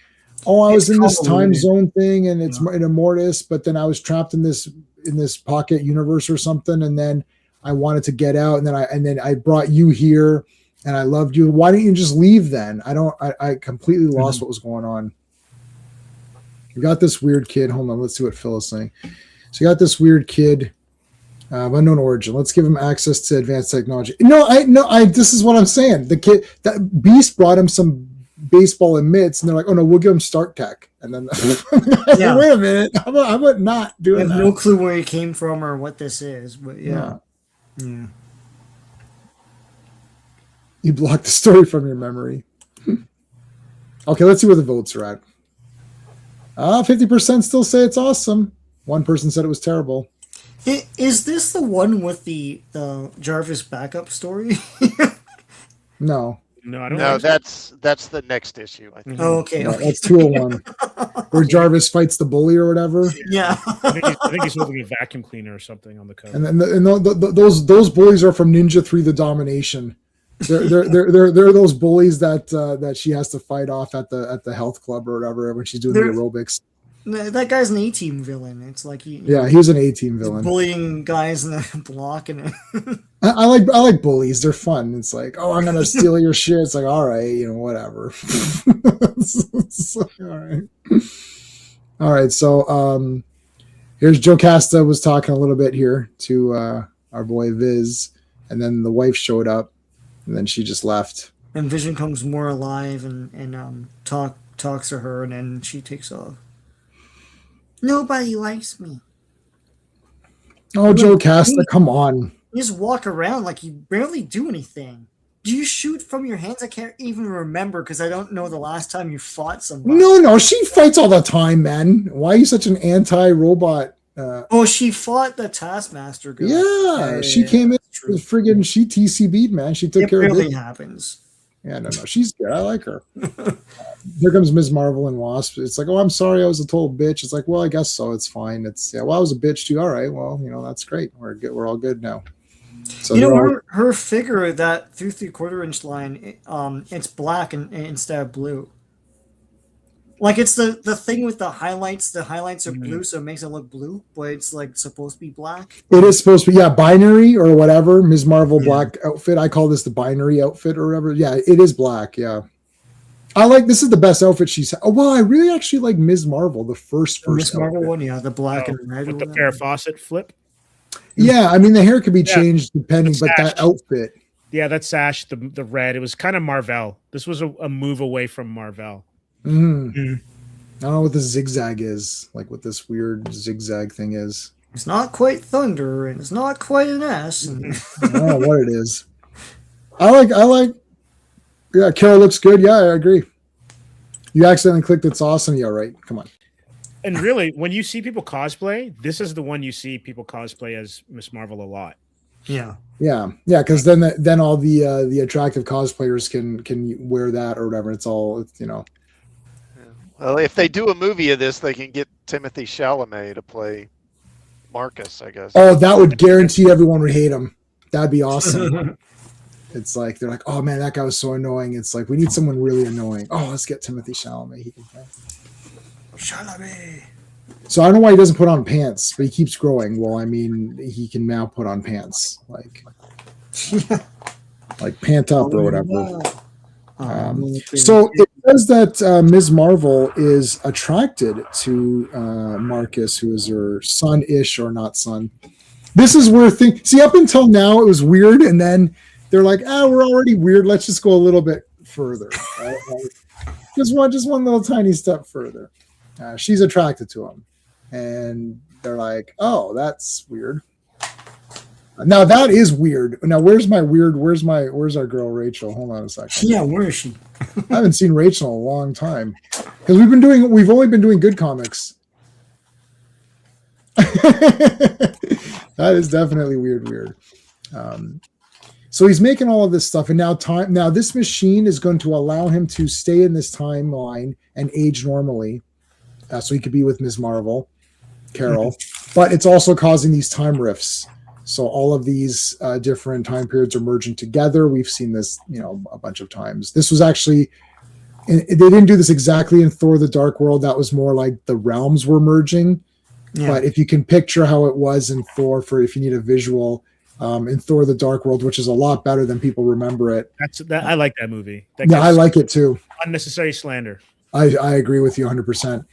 Oh, I was in this time zone thing, and it's in Immortus, but then I was trapped in this pocket universe or something, and then I wanted to get out, and then I brought you here, and I loved you. Why didn't you just leave then? I completely lost what was going on. You got this weird kid. Hold on, let's see what Phil is saying. So you got this weird kid of unknown origin. Let's give him access to advanced technology. This is what I'm saying. The kid, that Beast brought him some baseball and mitts, and they're like, "Oh no, we'll give him Stark Tech." And then, Yeah. wait a minute, how about not I doing have that? no clue where he came from or what this is, but yeah. You blocked the story from your memory. Okay, let's see where the votes are at. 50% still say it's awesome. One person said it was terrible. Is this the one with the Jarvis backup story? No. No, I don't No, think so. that's the next issue. I think. Oh, okay, No, okay. that's 201. Where Jarvis fights the bully or whatever. Yeah. I think he's holding a vacuum cleaner or something on the cover. And then those bullies are from Ninja 3: The Domination. They're those bullies that she has to fight off at the health club or whatever when she's doing the aerobics. That guy's an A-team villain. It's like he He's an A-team villain. bullying guys in the block and I like bullies. They're fun. It's like, oh, I'm gonna steal your shit. It's like, all right, whatever. All right. So here's Joe Casta was talking a little bit here to our boy Viz, and then the wife showed up, and then she just left. and Vision comes more alive and talks to her, and then she takes off. Nobody likes me. Oh, Joe Casta, come on. You just walk around like you barely do anything. Do you shoot from your hands? I can't even remember because I don't know the last time you fought somebody. No, she fights all the time, man. Why are you such an anti-robot? Oh, she fought the Taskmaster girl. Yeah, she came in with friggin' she TCB'd, man. She took It care of really it. happens. Yeah, no, she's good. I like her. Here comes Ms. Marvel and Wasp. It's like, oh, I'm sorry, I was a total bitch. It's like, well, I guess so. It's fine. It's well, I was a bitch too. All right, well, that's great. We're good. We're all good now. So her figure that through 3/4 inch line, it's black instead of blue. Like it's the thing with the highlights. The highlights are blue, so it makes it look blue, but it's like supposed to be black. It is supposed to be, binary or whatever. Ms. Marvel black outfit. I call this the binary outfit or whatever. Yeah, it is black. Yeah. This is the best outfit she's had. Oh, well, I really actually like Ms. Marvel, the first Ms. Marvel outfit. one, yeah, the black and red. With the Farrah Fawcett flip. Yeah, I mean the hair could be changed depending, but that outfit. Yeah, that sash, the red. It was kind of Marvel. This was a move away from Marvel. I don't know what the zigzag is, like what this weird zigzag thing is. It's not quite thunder, and it's not quite an S. I don't know what it is. I like. Yeah, Carol looks good. Yeah, I agree. You accidentally clicked it's awesome. Yeah, right. Come on. And really, when you see people cosplay, this is the one you see people cosplay as Miss Marvel a lot. Yeah. Yeah, because then all the attractive cosplayers can wear that or whatever. It's all Well, if they do a movie of this, they can get Timothy Chalamet to play Marcus, I guess. Oh, that would guarantee everyone would hate him. That'd be awesome. It's like they're like, oh man, that guy was so annoying. It's like we need someone really annoying. Oh, let's get Timothy Chalamet. He can play. Chalamet. So I don't know why he doesn't put on pants, but he keeps growing. Well, I mean, he can now put on pants, like pant up or whatever. So it says that Ms. Marvel is attracted to Marcus, who is her son-ish or not son. This is where see, up until now it was weird, and then they're like, we're already weird. Let's just go a little bit further. Right? Just one little tiny step further. She's attracted to him, and they're like, oh, that's weird. Now that is weird. Now where's our girl Rachel? Hold on a second. Yeah, where is she? I haven't seen Rachel in a long time because we've only been doing good comics. That is definitely weird. So he's making all of this stuff, and now this machine is going to allow him to stay in this timeline and age normally, so he could be with Ms. Marvel, Carol. But it's also causing these time rifts. So all of these different time periods are merging together. We've seen this, a bunch of times. This was actually, they didn't do this exactly in Thor: The Dark World. That was more like the realms were merging. Yeah. But if you can picture how it was in Thor, if you need a visual, in Thor: The Dark World, which is a lot better than people remember it. I like that movie. I like it too. Unnecessary slander. I agree with you 100%.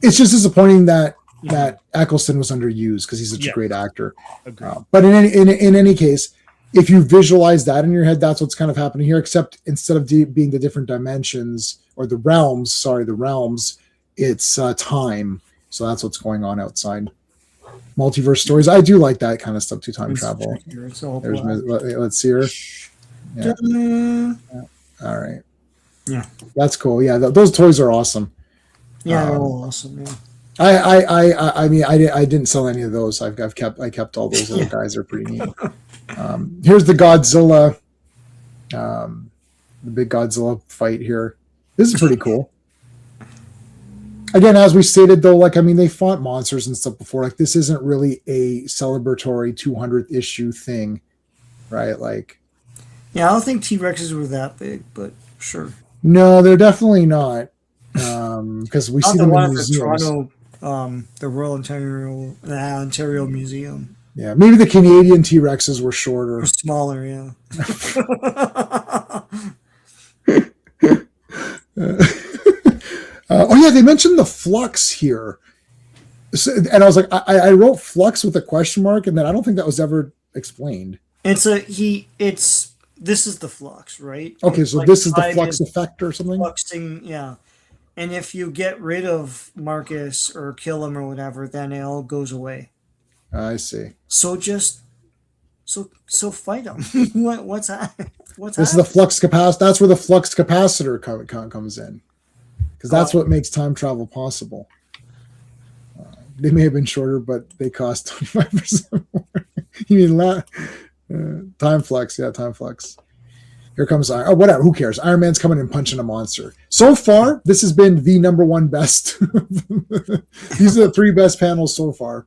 It's just disappointing that Eccleston was underused because he's such a great actor. But in any case, if you visualize that in your head, that's what's kind of happening here, except instead of being the different dimensions or the realms, it's time. So that's what's going on outside. Multiverse stories. I do like that kind of stuff too. Time travel. It's all There's, black. let's see her. Yeah. All right. Yeah. That's cool. Yeah, those toys are awesome. Yeah, they're all awesome. Yeah. I mean, I didn't sell any of those. I kept all those little guys. They're pretty neat. Here's the Godzilla, the big Godzilla fight here. This is pretty cool. Again, as we stated though, like, I mean, they fought monsters and stuff before. Like, this isn't really a celebratory 200th issue thing, right? Like, Yeah, I don't think T-Rexes were that big, but sure. no, they're definitely not. Because we Not see the them one in at the museums. Toronto, the Royal Ontario Museum. Yeah, maybe the Canadian T-Rexes were shorter. Or smaller, yeah. Oh yeah, they mentioned the flux here, so, and I was like, I wrote flux with a question mark, and then I don't think that was ever explained. This is the flux, right? Okay, It's so like this is the time flux effect or something. fluxing, yeah. And if you get rid of Marcus or kill him or whatever, then it all goes away. I see. So just so fight him. What's that? This is the flux capacitor. That's where the flux capacitor comes in, because that's what makes time travel possible. They may have been shorter, but they cost 25% more. You mean time flux? Yeah, time flux. Here comes Iron. Oh, whatever. Who cares? Iron Man's coming and punching a monster. So far, this has been the number one best. These are the 3 best panels so far.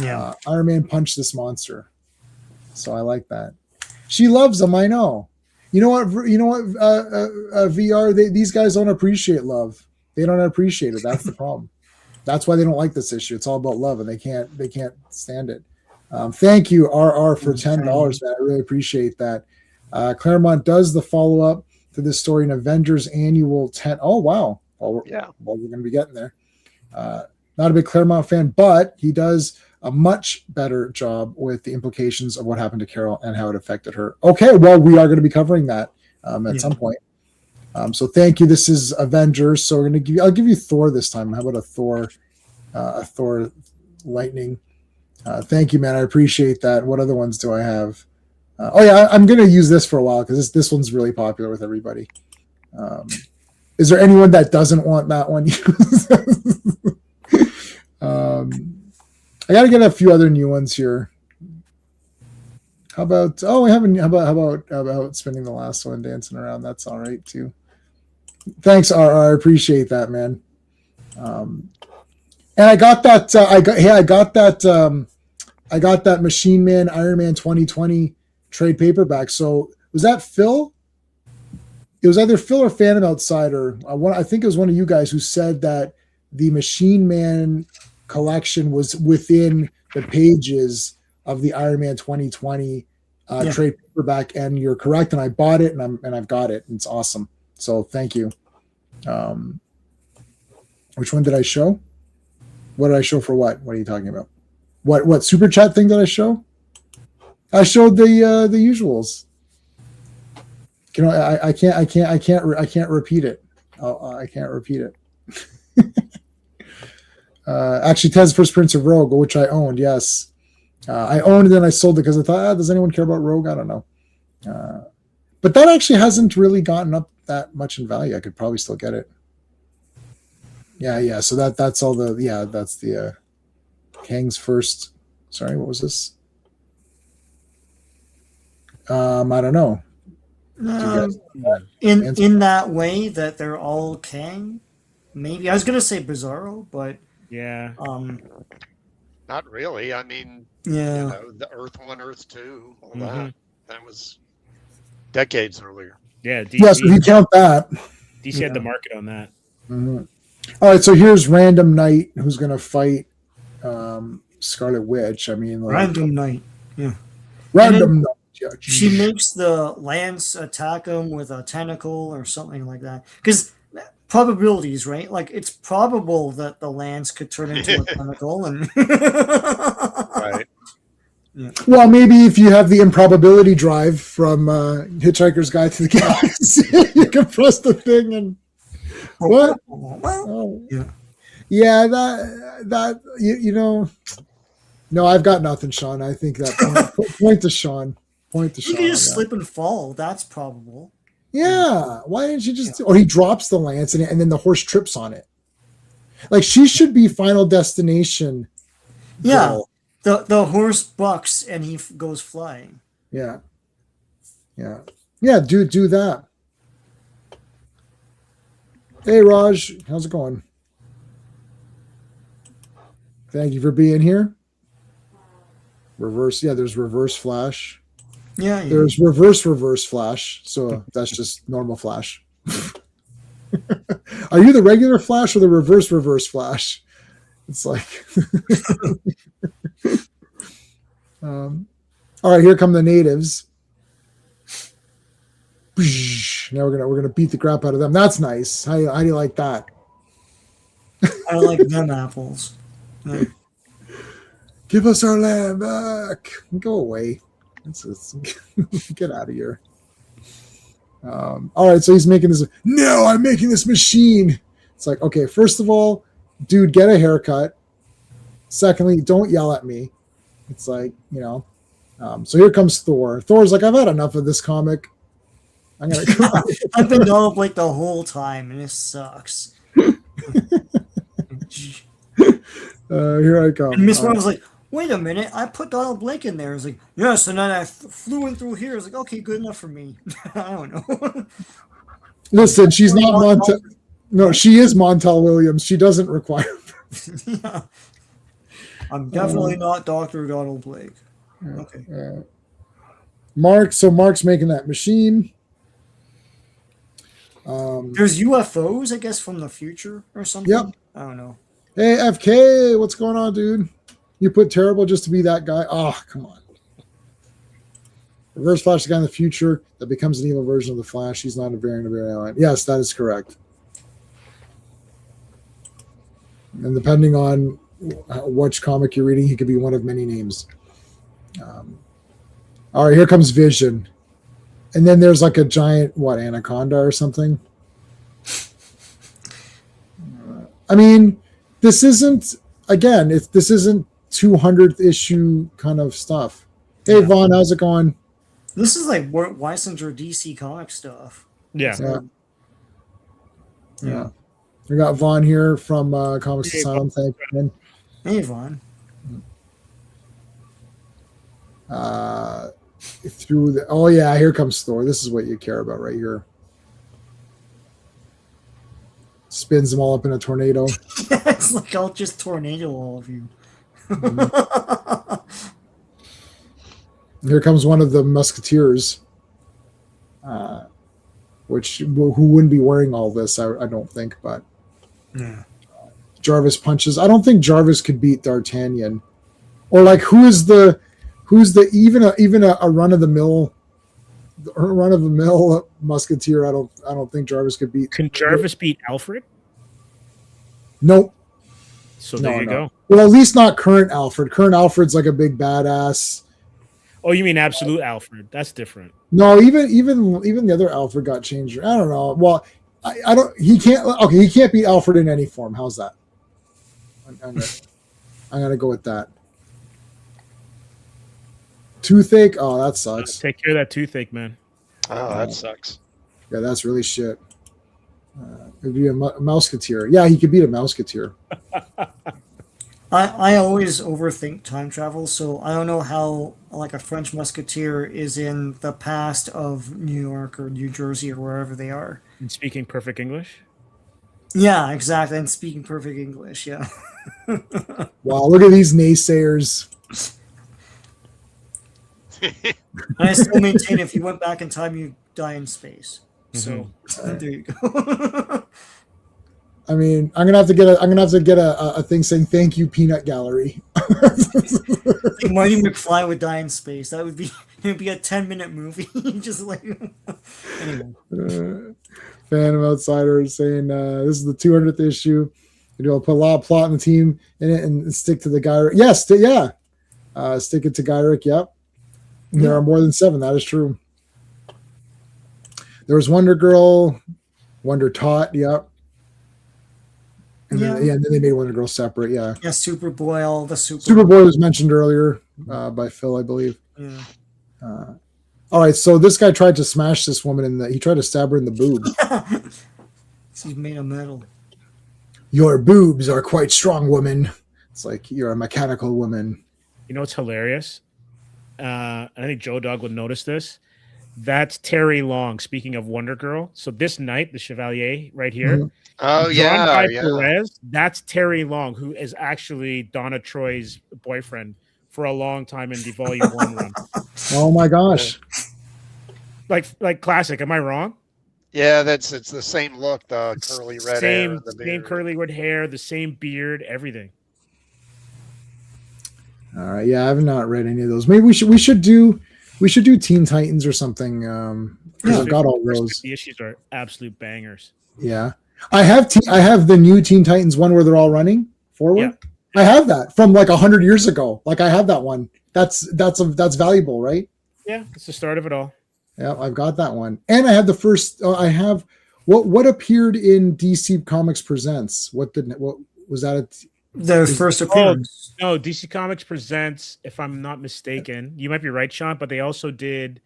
Yeah. Iron Man punched this monster. So I like that. She loves him. I know. You know what? VR. These guys don't appreciate love. They don't appreciate it. That's the problem. That's why they don't like this issue. It's all about love, and they can't stand it. Thank you, RR, for $10, man. I really appreciate that. Claremont does the follow up to this story in Avengers Annual 10. Oh wow! Well, we're going to be getting there. Not a big Claremont fan, but he does a much better job with the implications of what happened to Carol and how it affected her. Okay, well, we are going to be covering that at some point. So thank you. This is Avengers. So we're going to I'll give you Thor this time. How about a Thor Lightning? Thank you, man. I appreciate that. What other ones do I have? I'm going to use this for a while because this one's really popular with everybody. Is there anyone that doesn't want that one? I got to get a few other new ones here. How about spending the last one dancing around? That's all right too. Thanks, RR. I appreciate that, man. And I got that. I got that Machine Man Iron Man 2020 trade paperback. So was that Phil? It was either Phil or Phantom Outsider. I think it was one of you guys who said that the Machine Man collection was within the pages of the Iron Man 2020 trade paperback, and you're correct. And I bought it, and I've got it. And it's awesome. So thank you. Which one did I show? What did I show for what? What are you talking about? What super chat thing did I show? I showed the usuals. You know, I can't repeat it. I can't repeat it. Actually, Ted's First Prince of Rogue, which I owned. Yes, I owned it, and I sold it because I thought, does anyone care about Rogue? I don't know. But that actually hasn't really gotten up that much in value. I could probably still get it. Yeah. So that's all the that's the Kang's first. Sorry, what was this? I don't know. In that way that they're all Kang, maybe I was gonna say Bizarro, but yeah, not really. I mean, yeah, the Earth 1, Earth 2, all that was decades earlier. Yeah, DC, yes, if you count that, DC had the market on that. Mm-hmm. All right, so here's Random Knight, who's gonna fight Scarlet Witch. I mean, like, Random Knight. Yeah, Random Knight. Yeah, she makes the Lance attack him with a tentacle or something like that. Because probabilities, right? Like, it's probable that the Lance could turn into a tentacle, and right. Well, maybe if you have the improbability drive from Hitchhiker's Guide to the Galaxy, you can press the thing and what? Oh. Yeah, that you know. No, I've got nothing, Sean. I think that point to Sean. Point to You Sean. can just slip and fall. That's probable. Yeah. Why didn't you just? Or he drops the lance and then the horse trips on it. Like she should be Final Destination. Yeah. The horse bucks and he goes flying. Yeah. Do that. Hey Raj, how's it going? Thank you for being here. Reverse, there's reverse flash. Yeah. There's reverse flash. So that's just normal flash. Are you the regular flash or the reverse flash? It's like all right, here come the natives. Now we're gonna beat the crap out of them. That's nice. How do you like that? I like them apples. Yeah. Give us our land back. Go away. Get out of here. All right, so he's making this. No, I'm making this machine. It's like, okay, first of all, dude, get a haircut. Secondly, don't yell at me. It's like, so here comes Thor. Thor's like, I've had enough of this comic. I'm gonna go. I've been Donald Blake the whole time, and it sucks. Here I come. And Miss Marvel's like, wait a minute, I put Donald Blake in there. It's like, yes, and then I flew in through here. It's like, okay, good enough for me. I don't know. Listen, she's not Montel. No, she is Montel Williams. She doesn't require. Yeah. I'm definitely not Dr. Donald Blake. Okay. Mark's making that machine. There's UFOs, I guess, from the future or something. Yep. I don't know. Hey, FK, what's going on, dude? You put terrible just to be that guy? Oh, come on. Reverse Flash, the guy in the future that becomes an evil version of the Flash. He's not a variant of Barry Allen. Yes, that is correct. And depending on which comic you're reading, he could be one of many names. All right, here comes Vision. And then there's like a giant, anaconda or something? I mean, this isn't 200th issue kind of stuff. Hey, Vaughn, how's it going? This is like Weisinger DC comic stuff. Yeah. Yeah. We got Vaughn here from Comics Asylum. Thank you, man. Hey, Vaughn. Here comes Thor. This is what you care about right here. Spins them all up in a tornado. It's like I'll just tornado all of you. Here comes one of the Musketeers, who wouldn't be wearing all this, I don't think, but Jarvis punches. I don't think Jarvis could beat D'Artagnan, or like who's the even a run of the mill Musketeer. I don't think Jarvis could beat. Can Jarvis beat Alfred? Nope. So there you go. Well, at least not current Alfred. Current Alfred's like a big badass. Oh, you mean absolute Alfred? That's different. No, even the other Alfred got changed. I don't know. Well, I don't. He can't. Okay, he can't beat Alfred in any form. How's that? I'm gonna go with that. Toothache. Oh, that sucks. Take care of that toothache, man. Oh, that sucks. Yeah, that's really shit. It'd be a Mouseketeer. Yeah, he could beat a Mouseketeer. I always overthink time travel, so I don't know how like a French musketeer is in the past of New York or New Jersey or wherever they are. And speaking perfect English? Yeah, exactly. And speaking perfect English, yeah. Wow, look at these naysayers. And I still maintain if you went back in time, you'd die in space. So there you go. I mean, I'm gonna have to get a thing saying "Thank you, Peanut Gallery." Like Marty McFly would die in space. It'd be a 10-minute movie. Just like anyway. Phantom Outsider saying this is the 200th issue. Put a lot of plot in the team in it and stick to the guy. Yes, yeah. Stick it to Gyrick. Yep. There are more than 7. That is true. There was Wonder Girl, Wonder Tot. Yep. And then they made Wonder Girl separate. Yeah. Yeah, Superboy, all the Superboy was mentioned earlier by Phil, I believe. Yeah. All right. So this guy tried to smash this woman he tried to stab her in the boob. She's made of metal. Your boobs are quite strong, woman. It's like you're a mechanical woman. You know what's hilarious? I think Joe Dog would notice this. That's Terry Long. Speaking of Wonder Girl, so this night, the Chevalier right here. Mhm. Oh drawn by yeah. Perez, that's Terry Long, who is actually Donna Troy's boyfriend for a long time in the Volume 1 run. Oh my gosh. Like classic. Am I wrong? Yeah, it's the same look, the curly red hair, and the Same beard. curly red hair, the same beard, everything. All right. Yeah, I have not read any of those. Maybe we should do Teen Titans or something. Because I've got all those. The issues are absolute bangers. Yeah. I have the new Teen Titans one where they're all running forward. Yeah. I have that from like 100 years ago. Like I have that one. That's valuable, right? Yeah, it's the start of it all. Yeah, I've got that one. And I have the first I have what appeared in DC Comics Presents. What was that? Their first appearance. No, DC Comics Presents, if I'm not mistaken. You might be right, Sean, but they also did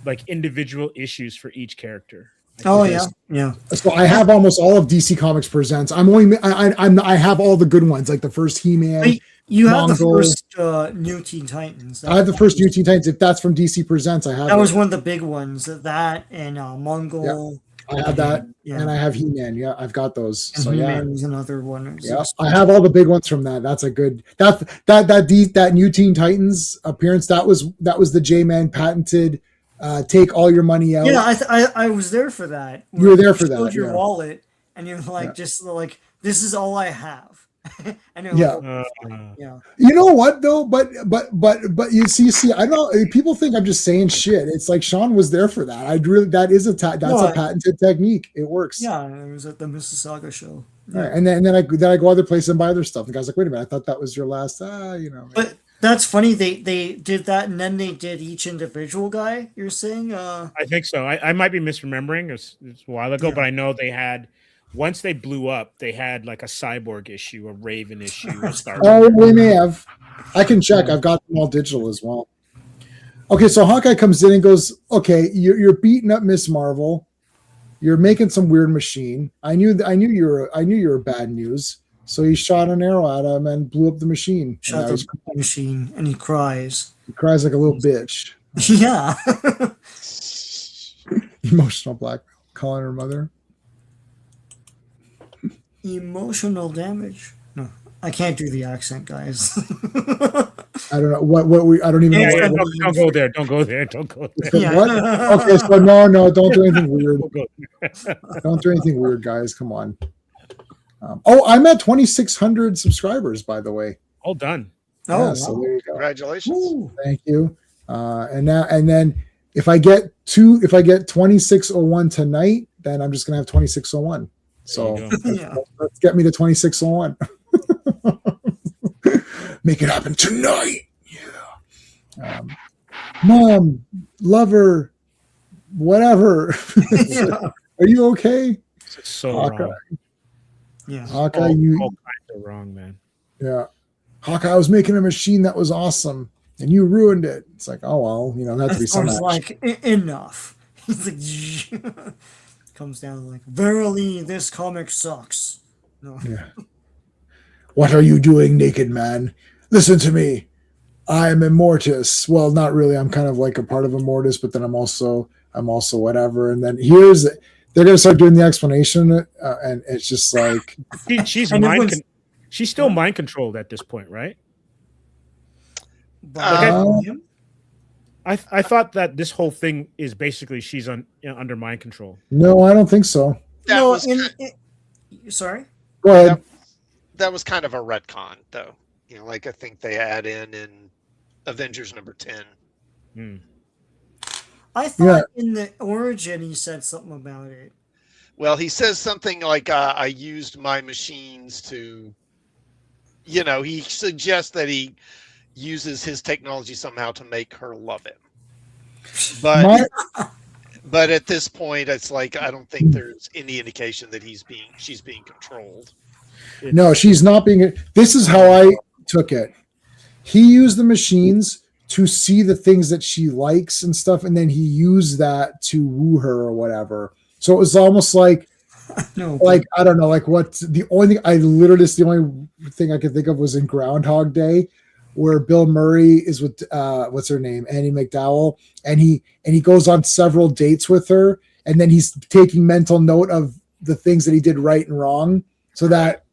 like individual issues for each character. Oh yeah. So I have almost all of DC Comics Presents. I have all the good ones, like the first He-Man. You have the Mongol. first New Teen Titans. I have the first New Teen Titans. If that's from DC Presents, I have That it. was one of the big ones. That and Mongol. I have that, Yeah. and I have He-Man. Yeah, I've got those. And So yeah, He-Man was another one. yeah, I have all the big ones from that. That's a good that New Teen Titans appearance. That was the J-Man patented. Take all your money out. Yeah, I was there for that. You were there for showed that, your yeah. wallet, and you're like, Yeah. just like, this is all I have. And you're Yeah. like, yeah. You know what though? But you see, I don't. People think I'm just saying shit. It's like Sean was there for that. That is a patented technique. It works. Yeah, it was at the Mississauga show. Right. And then I go other places and buy other stuff. The guy's like, wait a minute, I thought that was your last. But that's funny. They did that, and then they did each individual guy. You're saying? I think so. I might be misremembering. It's a while ago, but I know they had. Once they blew up, they had like a Cyborg issue, a Raven issue, a Star. Oh, we may have. I can check. I've got them all digital as well. Okay, so Hawkeye comes in and goes, "Okay, you're beating up Miss Marvel. You're making some weird machine. I knew you were bad news." So he shot an arrow at him and blew up the machine. Shot the machine, and he cries. He cries like a little bitch. Yeah. Emotional blackmail, calling her mother. Emotional damage. No, I can't do the accent, guys. I don't know what we. I don't even know. Don't go there. Don't go there. Don't go there. Yeah. What? Okay, so no, don't do anything weird. Don't do anything weird, guys. Come on. I'm at 2,600 subscribers, by the way. All done. Oh, Yeah, so there you go. Congratulations. Ooh. Thank you. And then if I get 2601 tonight, then I'm just gonna have 2601. So There you Yeah. let's get me to 2601. Make it happen tonight. Yeah. Mom, lover, whatever. Yeah. Are you okay? It's so Hawkeye. wrong. Yeah. Hawkeye, All you kinds of wrong, man. yeah. Hawkeye, I was making a machine that was awesome and you ruined it. It's like, oh well, that had to be It some sounds action. like enough. He's like, comes down like, verily, this comic sucks. No. Yeah. What are you doing, naked man? Listen to me. I am Immortus. Well, not really. I'm kind of like a part of Immortus, but then I'm also whatever. And then they're gonna start doing the explanation, and it's just like She's And everyone's- she's still mind controlled at this point, right? By him? I thought that this whole thing is basically she's under mind control. no, I don't think so. That No, was sorry? Go ahead. that was kind of a retcon, though. Like I think they add in Avengers number 10. Hmm. I thought in the origin he said something about it. Well, he says something like, "I used my machines to," he suggests that he uses his technology somehow to make her love him. But My, but at this point, it's like I don't think there's any indication that she's being controlled. no, she's not being. This is how I took it. He used the machines to see the things that she likes and stuff, and then he used that to woo her or whatever. So it was almost like No, like I don't know, like what the only thing I literally the only thing I could think of was in Groundhog Day, where Bill Murray is with what's her name, Annie McDowell, and he goes on several dates with her, and then he's taking mental note of the things that he did right and wrong, so that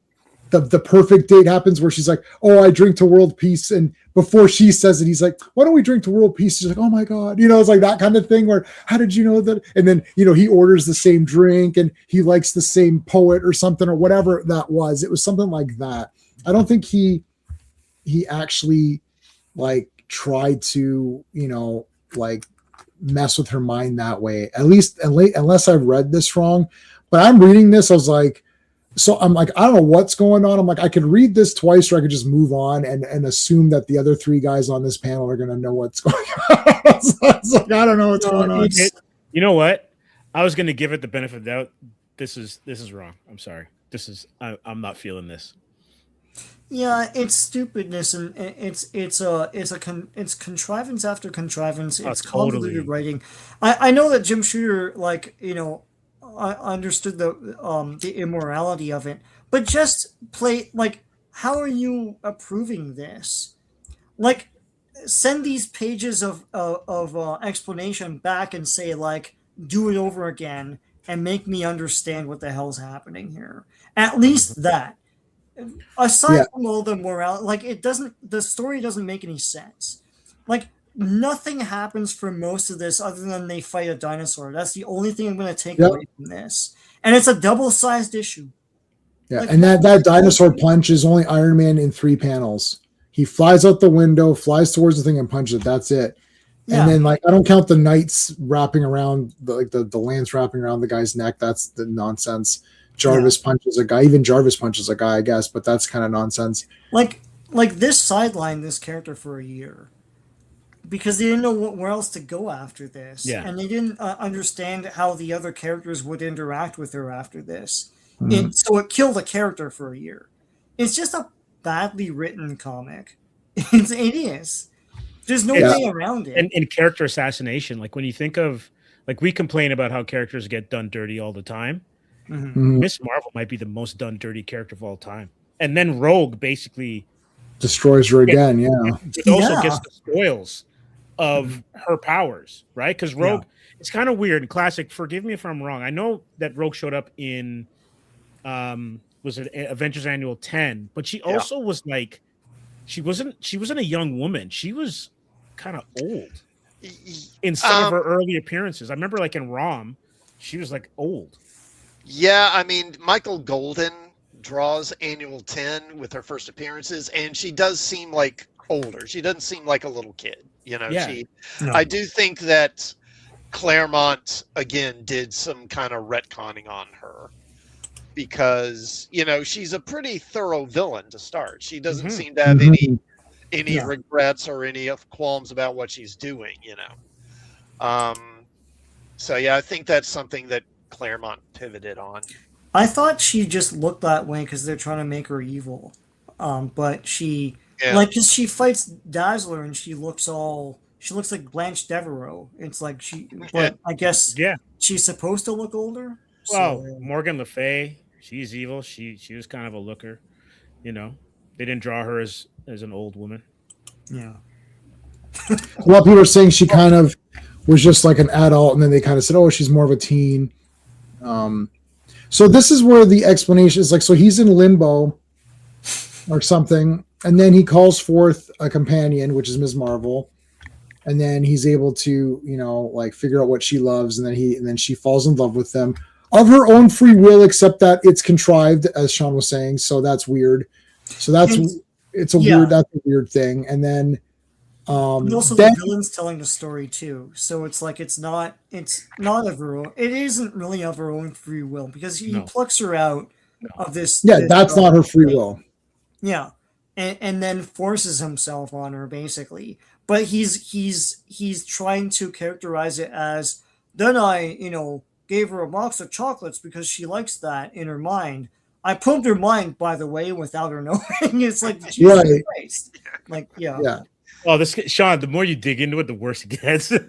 the perfect date happens where she's like, "Oh, I drink to world peace," and before she says it, he's like, "Why don't we drink to world peace?" She's like, "Oh my god," it's like that kind of thing. Where how did you know that? And then he orders the same drink and he likes the same poet or something or whatever that was. It was something like that. I don't think he actually like tried to like mess with her mind that way. At least unless I've read this wrong, but I'm reading this. I was like. So I'm like, I don't know what's going on. I'm like, I could read this twice or I could just move on and assume that the other three guys on this panel are going to know what's going on. So it's like, I don't know what's going on. You know what? I was going to give it the benefit of the doubt. This is wrong. I'm sorry. I'm not feeling this. Yeah, it's stupidness, and it's contrivance after contrivance. It's convoluted Totally. writing. I know that Jim Shooter, like, I understood the immorality of it, but just play like, how are you approving this? Like, send these pages of explanation back and say, like, do it over again and make me understand what the hell's happening here. At least that. Aside Yeah. from all the morality, like, the story doesn't make any sense. Like, nothing happens for most of this other than they fight a dinosaur. That's the only thing I'm going to take Yep. away from this. And it's a double-sized issue. Yeah, Like, and that dinosaur punch is only Iron Man in 3 panels. He flies out the window, flies towards the thing, and punches it. That's it. Yeah. And then, like, I don't count the knights wrapping around, the lance wrapping around the guy's neck. That's the nonsense. Jarvis punches a guy. Even Jarvis punches a guy, I guess, but that's kind of nonsense. Like this sidelined this character for a year because they didn't know where else to go after this. Yeah. And they didn't understand how the other characters would interact with her after this. Mhm. So it killed a character for a year. It's just a badly written comic. It is. There's no Yeah. way around it. And character assassination, like when you think of, like, we complain about how characters get done dirty all the time. Mhm. Mhm. Miss Marvel might be the most done dirty character of all time. And then Rogue basically Destroys her again, yeah. it also Yeah. gets the spoils of her powers, right? Because Rogue, it's kind of weird. Classic, forgive me if I'm wrong. I know that Rogue showed up in was it Avengers Annual 10, but she also was like, she wasn't a young woman. She was kind of old in some of her early appearances. I remember, like, in ROM, she was like old. Yeah, I mean, Michael Golden draws Annual 10 with her first appearances, and she does seem like older. She doesn't seem like a little kid. Yeah. No. I do think that Claremont, again, did some kind of retconning on her because, she's a pretty thorough villain to start. She doesn't seem to have any Yeah. regrets or any qualms about what she's doing, So, yeah, I think that's something that Claremont pivoted on. I thought she just looked that way because they're trying to make her evil. But she, like, because she fights Dazzler and she looks like Blanche Devereaux. It's like but I guess she's supposed to look older. Well, So, Morgan Le Fay, she's evil. She was kind of a looker. They didn't draw her as an old woman. yeah. A lot of people are saying she kind of was just like an adult, and then they kind of said, "Oh, she's more of a teen." So this is where the explanation is like, so he's in limbo or something, and then he calls forth a companion, which is Ms. Marvel, and then he's able to, like, figure out what she loves, and then she falls in love with them of her own free will, except that it's contrived, as Sean was saying. So that's weird. So that's a weird thing, and then. And also the villain's telling the story too, so it's like it's not of her own. It isn't really of her own free will because he plucks her out of this. Yeah, that's not her free will. Yeah, and then forces himself on her basically. But he's trying to characterize it as, then I, gave her a box of chocolates because she likes that in her mind. I pumped her mind, by the way, without her knowing. It's like, Jesus Right. Christ. Like, yeah. Yeah. Oh, this Sean. The more you dig into it, the worse it gets. Oh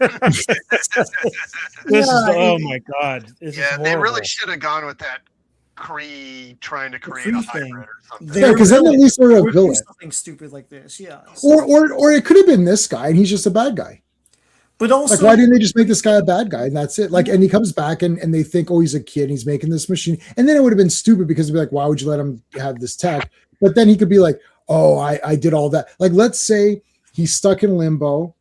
my god, this is Yeah, they horrible. really should have gone with that Kree trying to create a Kree hybrid thing. or something. Yeah, because then at least they're a Or do villain. something stupid like this, yeah. Or it could have been this guy and he's just a bad guy. But also, Like, why didn't they just make this guy a bad guy and that's it? Like, and he comes back and they think, oh, he's a kid and he's making this machine. And then it would have been stupid because it'd be like, why would you let him have this tech? But then he could be like, oh, I did all that. Like, let's say he's stuck in limbo.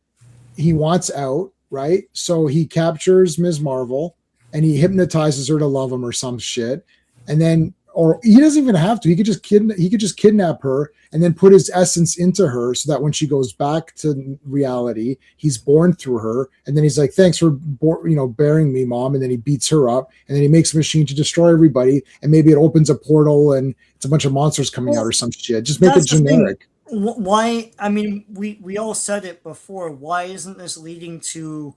He wants out, right? So he captures Ms. Marvel and he hypnotizes her to love him or some shit. And then, or he doesn't even have to. He could just kidnap her and then put his essence into her so that when she goes back to reality, he's born through her. And then he's like, thanks for bearing me, mom. And then he beats her up and then he makes a machine to destroy everybody. And maybe it opens a portal and it's a bunch of monsters coming out or some shit. Just make it generic. Why? I mean, we all said it before. Why isn't this leading to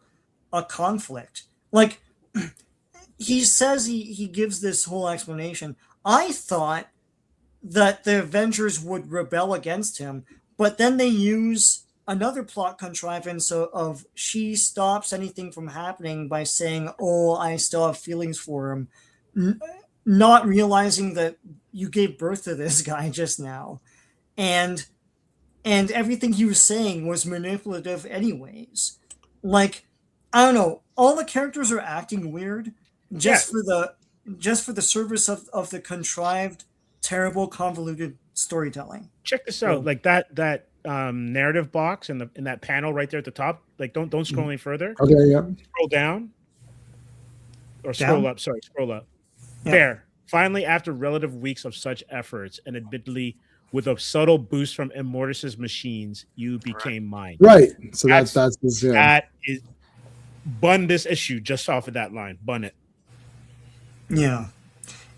a conflict? Like, he says he gives this whole explanation. I thought that the Avengers would rebel against him, but then they use another plot contrivance of she stops anything from happening by saying, oh, I still have feelings for him, not realizing that you gave birth to this guy just now. And everything he was saying was manipulative anyways. Like, I don't know, all the characters are acting weird just for the service of the contrived, terrible, convoluted storytelling. Check this out. Like that narrative box in that panel right there at the top. Like, don't scroll any further. Okay, yeah. Scroll down. Or scroll up. Sorry, scroll up. Yeah. There. Finally, after relative weeks of such efforts, and admittedly with a subtle boost from Immortus's machines, you became mine. Right. So that's this, yeah. That is bun this issue just off of that line. Bun it. Yeah.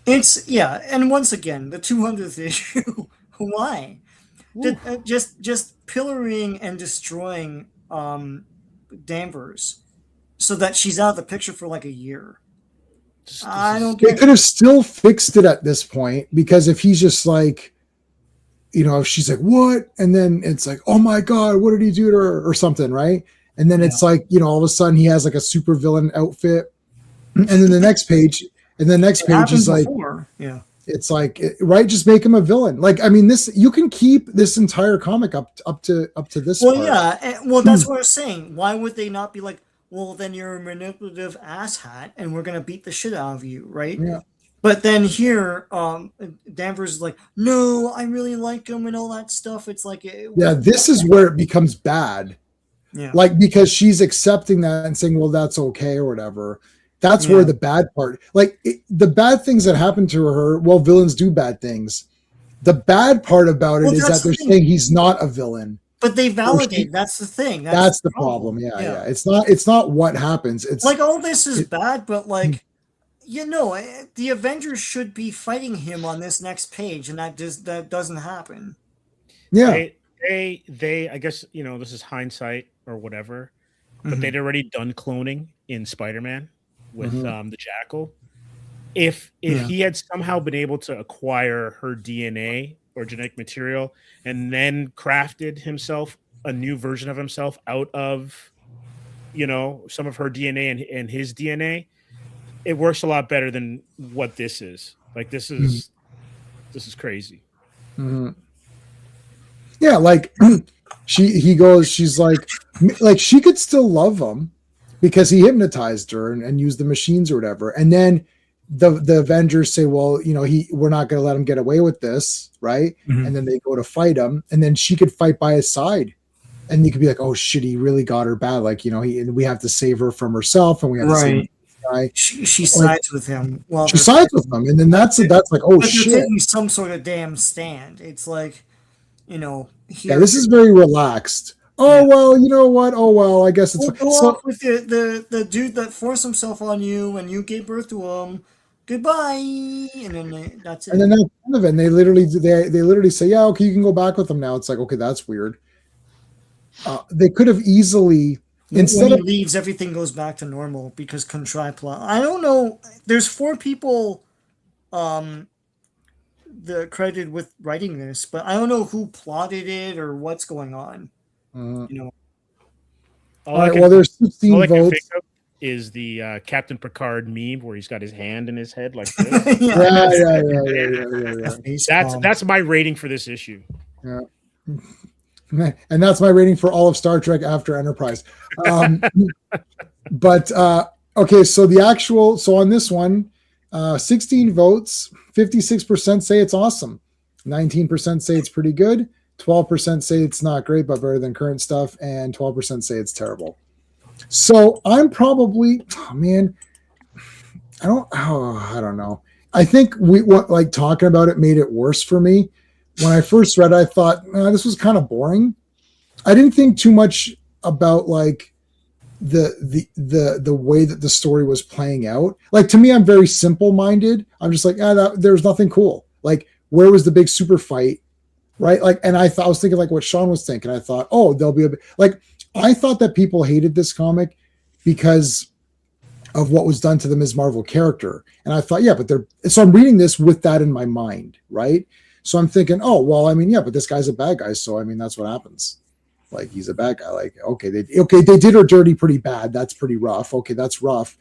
And once again, the 200th issue. Why? Just pillorying and destroying Danvers so that she's out of the picture for like a year. I don't get They could have still fixed it at this point, because if he's just like, if she's like, what? And then it's like, oh my God, what did he do to her or something, right? And then it's like, all of a sudden he has like a super villain outfit. And then the next page, is like, yeah. It's like, right, just make him a villain. Like, I mean, this, you can keep this entire comic up to this Well, part. yeah. Well, that's what I was saying. Why would they not be like, well, then you're a manipulative asshat and we're going to beat the shit out of you, right? Yeah. But then here, Danvers is like, no, I really like him and all that stuff. It's like, This is where it becomes bad. Yeah. Like, because she's accepting that and saying, well, that's okay or whatever. That's where the bad part, the bad things that happen to her, well, villains do bad things. The bad part about it is that they're saying he's not a villain. But they validate. That's the thing. That's the problem. Yeah. It's not what happens. It's like, all this is bad, but like, the Avengers should be fighting him on this next page, and that doesn't happen. Yeah. They I guess, this is hindsight or whatever, but they'd already done cloning in Spider-Man with the Jackal. If he had somehow been able to acquire her DNA or genetic material and then crafted himself a new version of himself out of, some of her DNA and his DNA, it works a lot better than what this is. Like, this is crazy. Mm-hmm. Yeah, like she's like she could still love him because he hypnotized her and used the machines or whatever. And then the Avengers say, well, we're not going to let him get away with this, right? And then they go to fight him, and then she could fight by his side, and you could be like, oh shit, he really got her bad. Like, we have to save her from herself, and we have to save this guy. She sides with him. Well, she sides with him, and then that's like, oh shit, they're taking some sort of damn stand. It's like, this is very relaxed. Oh well, you know what? Oh well, I guess it's go off with the dude that forced himself on you and you gave birth to him. goodbye, and then that's it. And then that's the end of it. And they literally say, yeah, okay, you can go back with them now. It's like, okay, that's weird. They could have easily, instead when he of leaves, everything goes back to normal because contrived plot. I don't know. There's 4 people the credited with writing this, but I don't know who plotted it or what's going on. You know. all right, well, there's 16 all I can votes. think of is the Captain Picard meme where he's got his hand in his head like this. Yeah. That's my rating for this issue. Yeah. And that's my rating for all of Star Trek after Enterprise. But okay, so on this one, 16 votes, 56% say it's awesome, 19% say it's pretty good, 12% say it's not great but better than current stuff, and 12% say it's terrible. So I'm probably, I don't know. I think like talking about it made it worse for me. When I first read it, I thought this was kind of boring. I didn't think too much about like the way that the story was playing out. Like, to me, I'm very simple minded. I'm just like, there's nothing cool. Like, where was the big super fight? Right. Like, and I was thinking like what Sean was thinking. I thought, there'll be I thought that people hated this comic because of what was done to the Ms. Marvel character. And I thought, so I'm reading this with that in my mind. Right. So I'm thinking, but this guy's a bad guy. So, that's what happens. Like, he's a bad guy. Like, they did her dirty pretty bad. That's pretty rough. Okay, that's rough.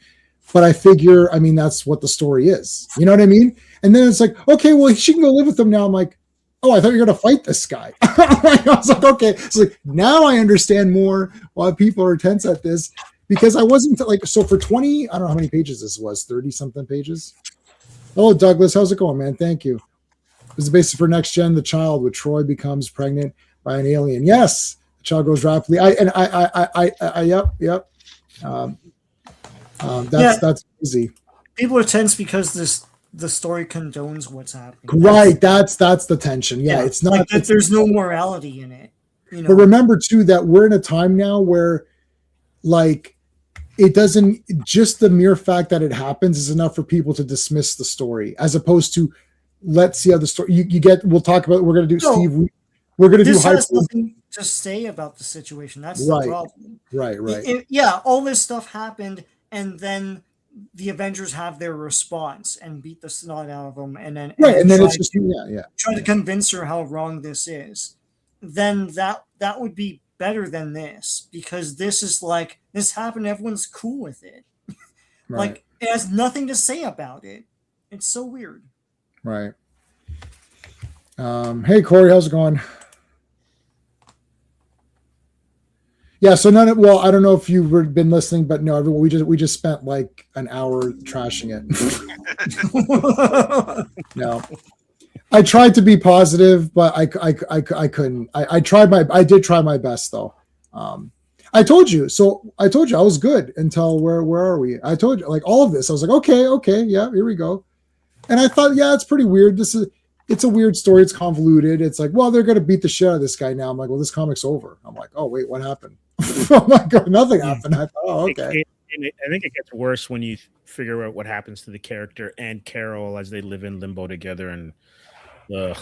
But I figure, that's what the story is. You know what I mean? And then it's like, okay, well, she can go live with them now. I'm like, I thought you were going to fight this guy. I was like, okay. It's like, now I understand more why people are tense at this, because I wasn't so for 20, I don't know how many pages this was, 30 something pages. Oh, Douglas, how's it going, man? Thank you. This is the basis for Next Gen, the child with Troy becomes pregnant by an alien. Yes, the child grows rapidly. Yep. That's easy. People are tense because the story condones what's happening. Right, that's the tension. Yeah, it's not like that. There's no morality in it. But remember too that we're in a time now where, like, it doesn't, just the mere fact that it happens is enough for people to dismiss the story, as opposed to, let's see how the story you get. We'll talk about. We're going to do Steve. We're going to do. This has nothing to say about the situation. That's the problem. Right. All this stuff happened, and then the Avengers have their response and beat the snot out of them, and then it's just try to convince her how wrong this is. Then that would be better than this, because this is like, this happened, everyone's cool with it. Like, it has nothing to say about it. It's so weird. Right. Hey Corey, how's it going? Yeah, so I don't know if you've been listening, but no, we just spent like an hour trashing it. No. I tried to be positive, but I couldn't. I did try my best though. I told you I was good until where are we? I told you, like, all of this. I was like, okay, yeah, here we go. And I thought, it's pretty weird. It's a weird story. It's convoluted. It's like, well, they're going to beat the shit out of this guy now. I'm like, well, this comic's over. I'm like, oh, wait, what happened? Oh my God, nothing happened. I thought, okay. I think it gets worse when you figure out what happens to the character and Carol as they live in limbo together. And so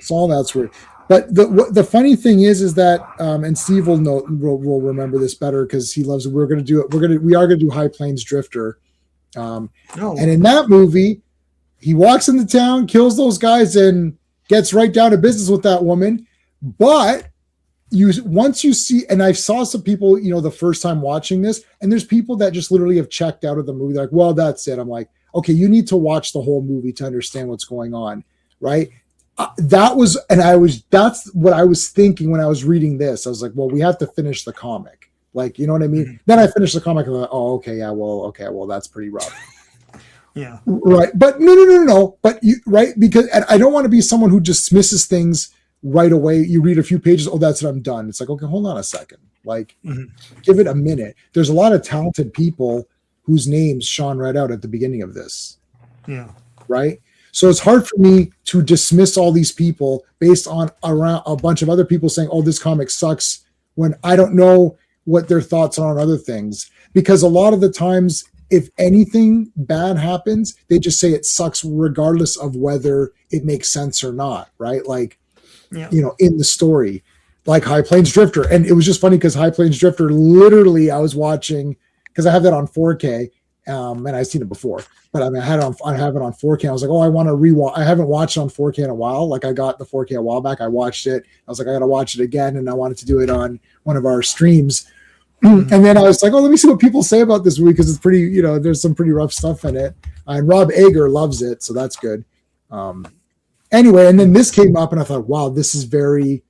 all that's weird. But the funny thing is that, and Steve will remember this better because he loves it. We are going to do High Plains Drifter. And in that movie, he walks into town, kills those guys, and gets right down to business with that woman. But once you see, and I saw some people, the first time watching this, and there's people that just literally have checked out of the movie. They're like, well, that's it. I'm like, okay, you need to watch the whole movie to understand what's going on, right? That's what I was thinking when I was reading this. I was like, well, we have to finish the comic. Like, you know what I mean? Mm-hmm. Then I finished the comic and I'm like, well, that's pretty rough. Yeah. Right. But no. But because I don't want to be someone who dismisses things right away. You read a few pages. Oh, that's it. I'm done. It's like, okay, hold on a second. Like, give it a minute. There's a lot of talented people whose names Sean read out at the beginning of this. Yeah. Right. So it's hard for me to dismiss all these people based on around a bunch of other people saying, oh, this comic sucks, when I don't know what their thoughts are on other things. Because a lot of the times if anything bad happens, they just say it sucks regardless of whether it makes sense or not, right? Like, Yeah. in the story, like High Plains Drifter. And it was just funny because High Plains Drifter, literally, I was watching, because I have that on 4K, and I've seen it before, but I have it on 4K. I was like, oh, I want to rewatch. I haven't watched it on 4K in a while. Like, I got the 4K a while back. I watched it. I was like, I got to watch it again, and I wanted to do it on one of our streams. And then I was like, oh, let me see what people say about this movie, because it's pretty, there's some pretty rough stuff in it. And Rob Ager loves it, so that's good. Anyway, and then this came up, and I thought, wow, this is very,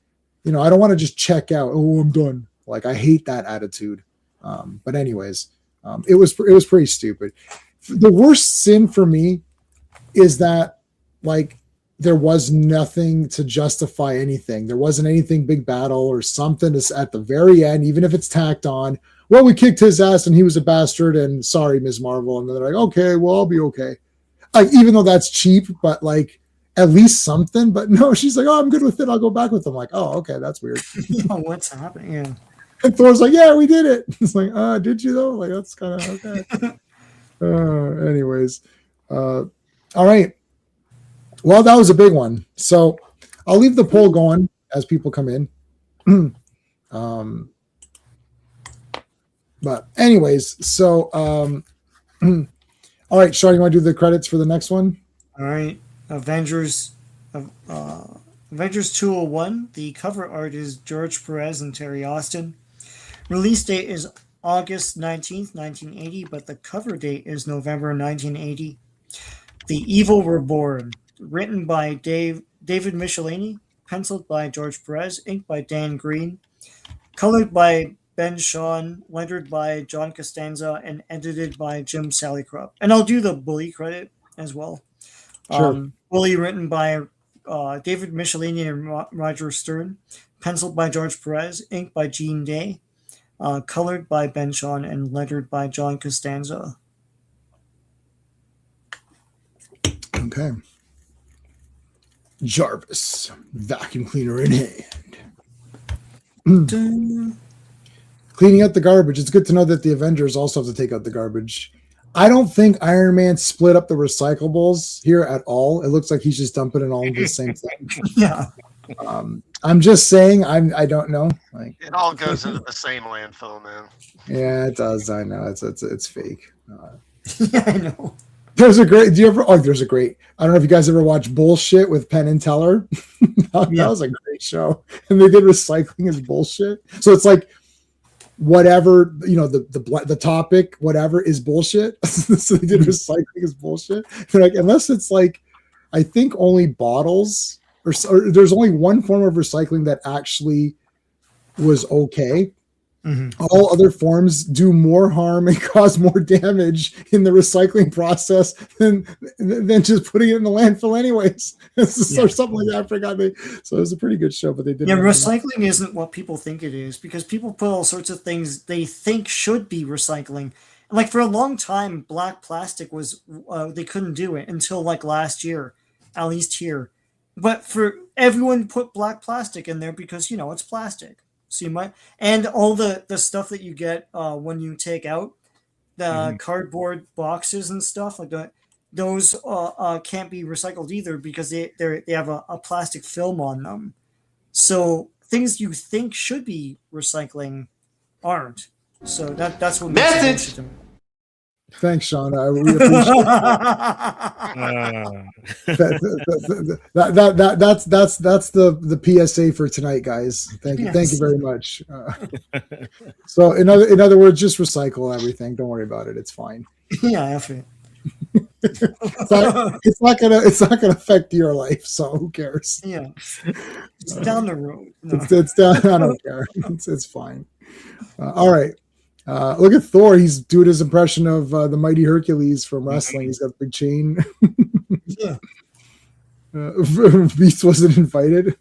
I don't want to just check out. Oh, I'm done. Like, I hate that attitude. But anyways, it was pretty stupid. The worst sin for me is that, like, there was nothing to justify anything. There wasn't anything big battle or something at the very end, even if it's tacked on. Well, we kicked his ass and he was a bastard, and sorry, Ms. Marvel. And they're like, okay, well, I'll be okay. Like, even though that's cheap, but like, at least something. But no, she's like, oh, I'm good with it. I'll go back with them. Like, oh, okay, that's weird. What's happening? Yeah. And Thor's like, yeah, we did it. It's like, did you though? Like, that's kind of okay. Anyways, all right. Well, that was a big one. So I'll leave the poll going as people come in. But anyways, so all right, Sean, you want to do the credits for the next one? All right. Avengers 201. The cover art is George Perez and Terry Austin. Release date is August 19th, 1980, but the cover date is November 1980. The Evil Reborn. Written by David Michelini, penciled by George Perez, inked by Dan Green, colored by Ben Shawn, lettered by John Costanza, and edited by Jim Salicrup. And I'll do the Bully credit as well. Sure. Bully written by David Michelini and Roger Stern, penciled by George Perez, inked by Gene Day, colored by Ben Shawn, and lettered by John Costanza. Okay. Jarvis, vacuum cleaner in hand. Cleaning out the garbage. It's good to know that the Avengers also have to take out the garbage. I don't think Iron Man split up the recyclables here at all. It looks like he's just dumping it all into the same thing. Yeah. I'm just saying. I don't know. Like, It all goes into the same landfill, man. yeah, it does. I know it's fake. Yeah, I know. There's a great. There's a great. I don't know if you guys ever watched Bullshit with Penn and Teller. That was a great show, and they did recycling as bullshit. So it's like whatever the topic, whatever is bullshit. So they did recycling as bullshit. They're like, unless it's like, I think only bottles or there's only one form of recycling that actually was okay. Mm-hmm. All other forms do more harm and cause more damage in the recycling process than just putting it in the landfill anyways. Or something like that. I forgot. So it was a pretty good show, but they didn't. Yeah, recycling isn't what people think it is, because people put all sorts of things they think should be recycling. Like, for a long time, black plastic was, they couldn't do it until like last year, at least here. But for everyone put black plastic in there because, it's plastic. So you might, and all the stuff that you get when you take out the cardboard boxes and stuff like that, those can't be recycled either because they have a plastic film on them. So things you think should be recycling aren't. So that's what Message. Thanks, Sean. I really appreciate that's the PSA for tonight, guys. Thank you very much. So in other words, just recycle everything. Don't worry about it. It's fine. Yeah, that's it. It's not gonna affect your life. So who cares? Yeah, it's down the road. No. It's down. I don't care. It's fine. All right. Look at Thor. He's doing his impression of the mighty Hercules from wrestling. He's got a big chain. Yeah. Beast wasn't invited.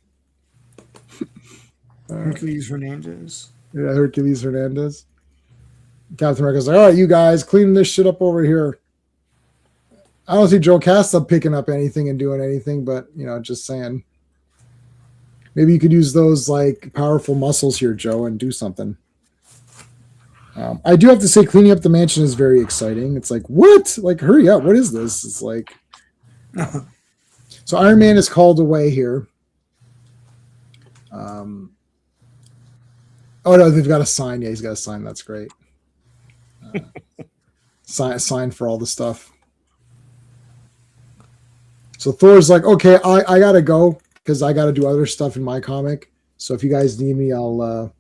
Hercules Hernandez. Yeah, Hercules Hernandez. Captain America's like, all right, you guys, clean this shit up over here. I don't see Joe Casta picking up anything and doing anything, but, just saying. Maybe you could use those, like, powerful muscles here, Joe, and do something. I do have to say, cleaning up the mansion is very exciting. It's like, what? Like, hurry up! What is this? It's like, so Iron Man is called away here. Oh no, they've got to sign. Yeah, he's got to sign. That's great. Sign for all the stuff. So Thor's like, okay, I gotta go because I gotta do other stuff in my comic. So if you guys need me, I'll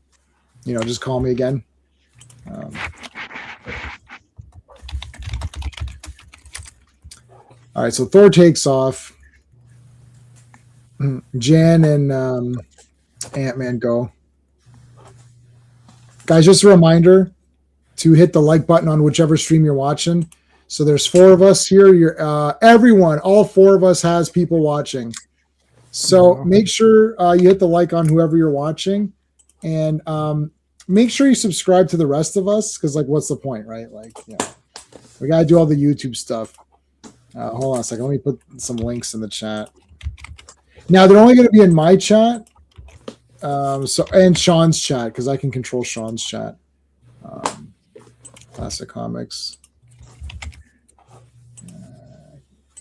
just call me again. All right, so Thor takes off. Jan and Ant-Man go. Guys, just a reminder to hit the like button on whichever stream you're watching. So there's 4 of us here. Everyone, all 4 of us has people watching. So make sure you hit the like on whoever you're watching, and make sure you subscribe to the rest of us, because like, what's the point, right? Like, we gotta do all the YouTube stuff. Hold on a second. Let me put some links in the chat. Now they're only going to be in my chat, and Sean's chat, because I can control Sean's chat. Classic Comics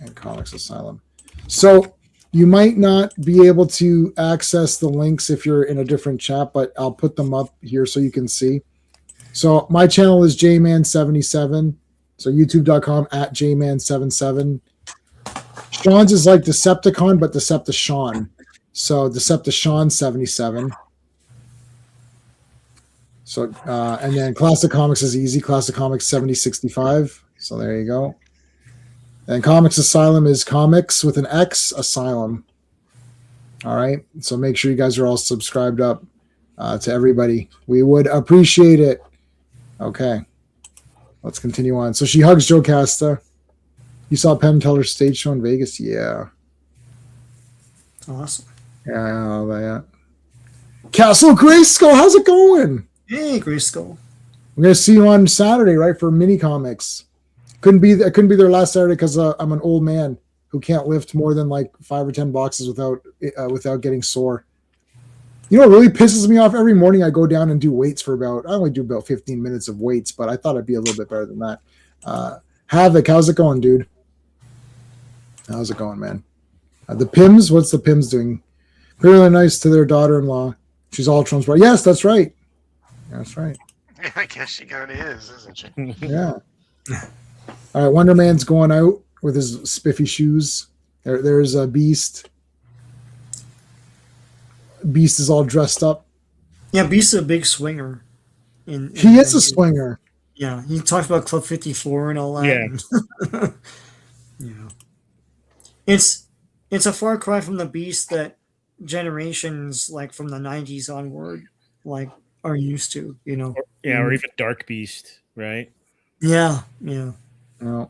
and Comics Asylum. So you might not be able to access the links if you're in a different chat, but I'll put them up here so you can see. So my channel is jman77. So youtube.com @jman77. Sean's is like Decepticon, but Decepticon. So Decepticon77. So and then Classic Comics is easy. Classic Comics 7065. So there you go. And Comics Asylum is Comics with an X Asylum. All right. So make sure you guys are all subscribed up to everybody. We would appreciate it. Okay. Let's continue on. So she hugs Joe Casta. You saw Penn Teller's stage show in Vegas? Yeah. Awesome. Yeah. Castle Grayskull, how's it going? Hey, Grayskull. I'm gonna see you on Saturday, right, for mini comics. I couldn't be there last Saturday because I'm an old man who can't lift more than like 5 or 10 boxes without getting sore. You know what really pisses me off? Every morning I go down and do weights I only do about 15 minutes of weights, but I thought I'd be a little bit better than that. Havoc, how's it going, dude? How's it going, man? The Pims, what's the Pims doing? Really nice to their daughter-in-law. She's all Trump's bride. Yes, that's right. That's right. Yeah, I guess she kind of is, isn't she? Yeah. All right, Wonder Man's going out with his spiffy shoes. There's a Beast. Beast is all dressed up. Yeah, Beast's a big swinger. He is a swinger. Yeah, he talks about Club 54 and all that. Yeah. It's a far cry from the Beast that generations like from the 90s onward like are used to, or even Dark Beast, right? Yeah. Oh.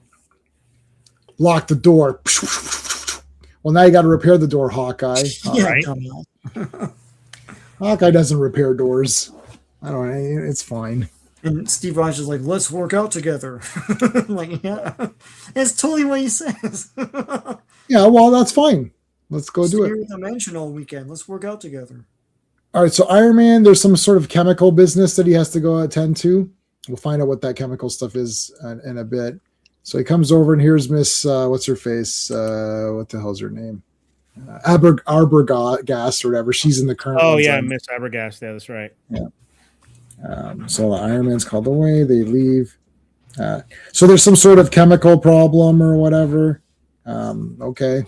Lock the door. Well, now you got to repair the door, Hawkeye. Right. Hawkeye doesn't repair doors. I don't know. It's fine. And Steve Rogers is like, let's work out together. Like, yeah. It's totally what he says. Yeah, well, that's fine. Let's go do it. Dimensional weekend. Let's work out together. All right, so Iron Man, there's some sort of chemical business that he has to go attend to. We'll find out what that chemical stuff is in a bit. So he comes over and here's Miss, what's her face? What the hell's her name? Arbogast or whatever. She's in the current. Oh, yeah, Miss Arbogast. Yeah, that's right. Yeah. So the Iron Man's called away. They leave. So there's some sort of chemical problem or whatever. Okay.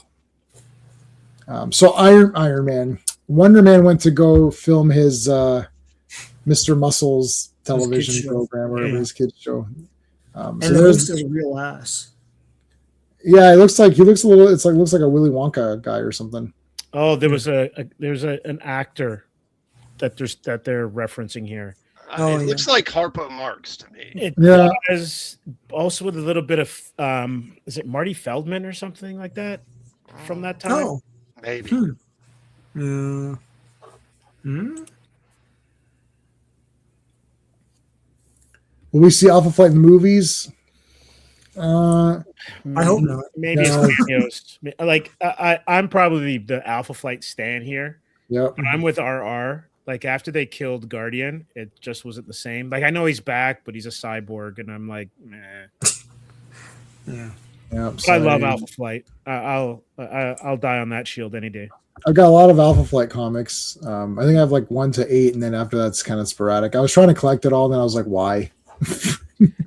So Iron Man, Wonder Man went to go film his Mr. Muscles television program or his kids show. And so the host is a real ass. Yeah, it looks like he looks a little. Looks like a Willy Wonka guy or something. Oh, there's an actor that they're referencing here. It looks like Harpo Marx to me. It does, also with a little bit of is it Marty Feldman or something like that from that time? Oh, maybe. Yeah. Will we see Alpha Flight in the movies? I hope not. Maybe it's cameos. Like I'm probably the Alpha Flight stan here. Yep. But I'm with RR. Like after they killed Guardian, it just wasn't the same. Like I know he's back, but he's a cyborg, and I'm like, meh. Yeah. Yeah, But I love Alpha Flight. I'll die on that shield any day. I've got a lot of Alpha Flight comics. I think I have like 1 to 8, and then after that's kind of sporadic. I was trying to collect it all, and then I was like, why?